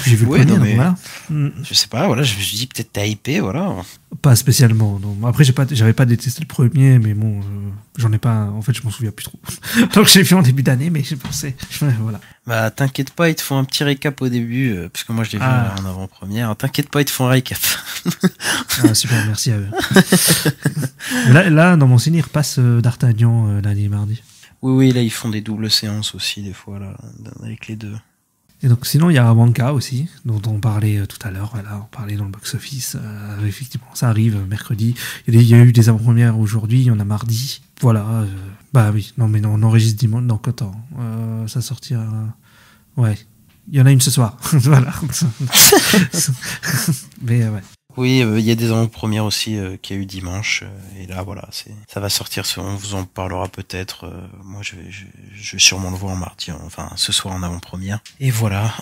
J'ai vu le premier, donc voilà. Je sais pas, voilà, je me suis dit peut-être t'as hypé, voilà. Pas spécialement, non. Après, j'avais pas détesté le premier, mais bon, j'en ai pas, en fait, je m'en souviens plus trop. Donc, j'ai vu en début d'année, mais j'ai pensé, voilà. Bah, t'inquiète pas, ils te font un petit récap au début, parce que moi, je l'ai vu en avant-première. T'inquiète pas, ils te font un récap. Ah, super, merci à eux. là, dans mon ciné, ils repassent d'Artagnan lundi et mardi. Oui, là, ils font des doubles séances aussi, des fois, là, avec les deux. Et donc, sinon, il y a Wonka aussi, dont on parlait tout à l'heure. Voilà, on parlait dans le box-office. Effectivement, ça arrive mercredi. Il y a eu des avant-premières aujourd'hui, il y en a mardi. Voilà. Bah oui, non, mais non, on enregistre dimanche. Non, qu'attends. Ça sortira. Ouais. Il y en a une ce soir. Voilà. Mais ouais. Oui, il y a des avant-premières aussi qu'il y a eu dimanche. Et là, voilà, ça va sortir. On vous en parlera peut-être. Moi, je vais sûrement le voir en mardi, enfin ce soir en avant-première. Et voilà.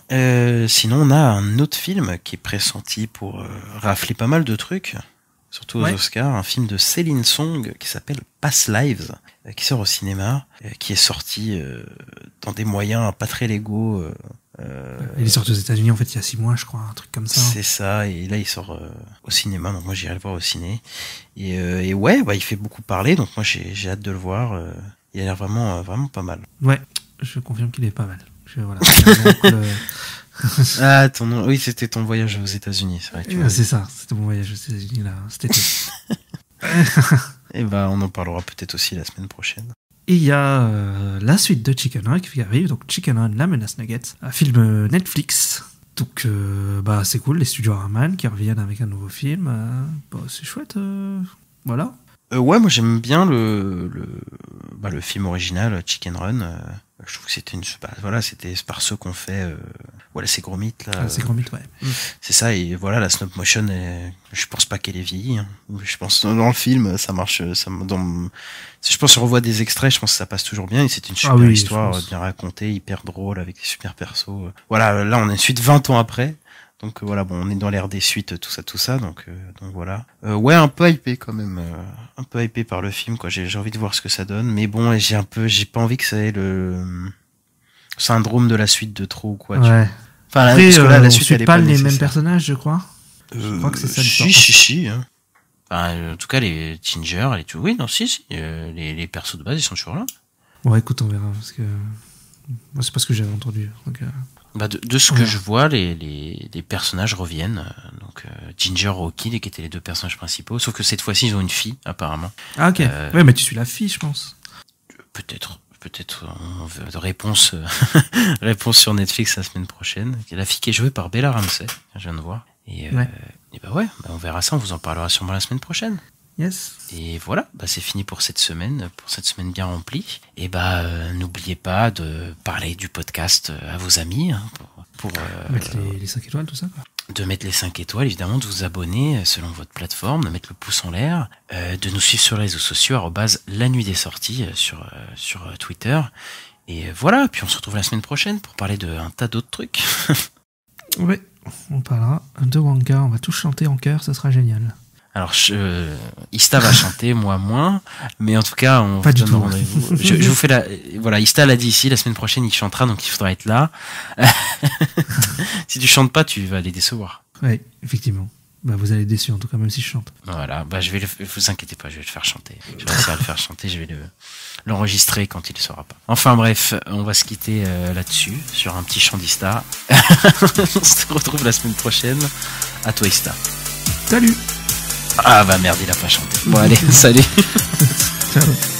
Sinon, on a un autre film qui est pressenti pour rafler pas mal de trucs, surtout aux Oscars. Un film de Céline Song qui s'appelle Past Lives, qui sort au cinéma, qui est sorti dans des moyens pas très légaux. Il est sorti aux États-Unis en fait il y a 6 mois, je crois, un truc comme ça. C'est ça, et là il sort au cinéma, donc moi j'irai le voir au ciné. Et ouais, bah il fait beaucoup parler, donc moi j'ai hâte de le voir. Il a l'air vraiment pas mal. Ouais, je confirme qu'il est pas mal. Voilà. Oui, c'était ton voyage aux États-Unis, c'est vrai. C'est ça, c'était mon voyage aux États-Unis là, c'était Et bah on en parlera peut-être aussi la semaine prochaine. Et il y a la suite de Chicken Run qui arrive, donc Chicken Run, la menace Nugget, un film Netflix. Donc bah c'est cool, les studios Harman qui reviennent avec un nouveau film. Bah, c'est chouette, voilà. Ouais, moi j'aime bien le film original Chicken Run. Je trouve que c'était c'était par ceux qu'on fait c'est Gromit là. C'est Gromit, ouais. C'est ça, et voilà, la stop motion, je pense pas qu'elle est vieillie. Hein. Je pense dans le film ça marche. Je pense qu'on revoit des extraits, je pense que ça passe toujours bien. Et c'est une super histoire bien racontée, hyper drôle avec des super persos. Voilà, là on est une suite 20 ans après. Donc voilà, bon, on est dans l'ère des suites, tout ça, donc voilà. Ouais, un peu hypé quand même, un peu hypé par le film, quoi. J'ai envie de voir ce que ça donne, mais bon, j'ai pas envie que ça ait le syndrome de la suite de trop, quoi. Ouais. Enfin, après, parce que là, la on suite, suit elle est pas pas les nécessaire. mêmes personnages, je crois. Je crois que c'est ça. Si. Hein. Enfin, en tout cas, les Ginger et tout. Oui, non, si. Les persos de base, ils sont toujours là. Ouais, écoute, on verra, parce que moi, c'est pas ce que j'avais entendu. Donc, de ce que je vois, les personnages reviennent. Donc Ginger, Rocky, qui étaient les deux personnages principaux. Sauf que cette fois-ci, ils ont une fille, apparemment. Ah, ok. Ouais, mais tu suis la fille, je pense. Peut-être réponse sur Netflix la semaine prochaine. La fille qui est jouée par Bella Ramsey, je viens de voir. Et on verra ça, on vous en parlera sûrement la semaine prochaine. Yes. Et voilà, c'est fini pour cette semaine bien remplie. Et n'oubliez pas de parler du podcast à vos amis, hein, pour mettre les 5 étoiles, tout ça, quoi. De mettre les 5 étoiles, évidemment, de vous abonner selon votre plateforme, de mettre le pouce en l'air, de nous suivre sur les réseaux sociaux, @la nuit des sorties sur Twitter. Et voilà, puis on se retrouve la semaine prochaine pour parler d'un tas d'autres trucs. Ouais, on parlera de Wonka, on va tous chanter en chœur, ça sera génial. Alors, Ista va chanter, moi moins, mais en tout cas, on pas vous du donne tout. rendez-vous. Je vous fais voilà, Ista l'a dit ici, la semaine prochaine il chantera, donc il faudra être là. Si tu chantes pas, tu vas les décevoir. Ouais, effectivement. Vous allez être déçus, en tout cas, même si je chante. Voilà, vous inquiétez pas, je vais le faire chanter. Je vais réussir à le faire chanter, je vais l'enregistrer quand il ne sera pas. Enfin bref, on va se quitter là-dessus, sur un petit chant d'Ista. On se retrouve la semaine prochaine. À toi, Ista. Salut! Ah bah merde, il a pas chanté. Bon allez, salut. Ciao.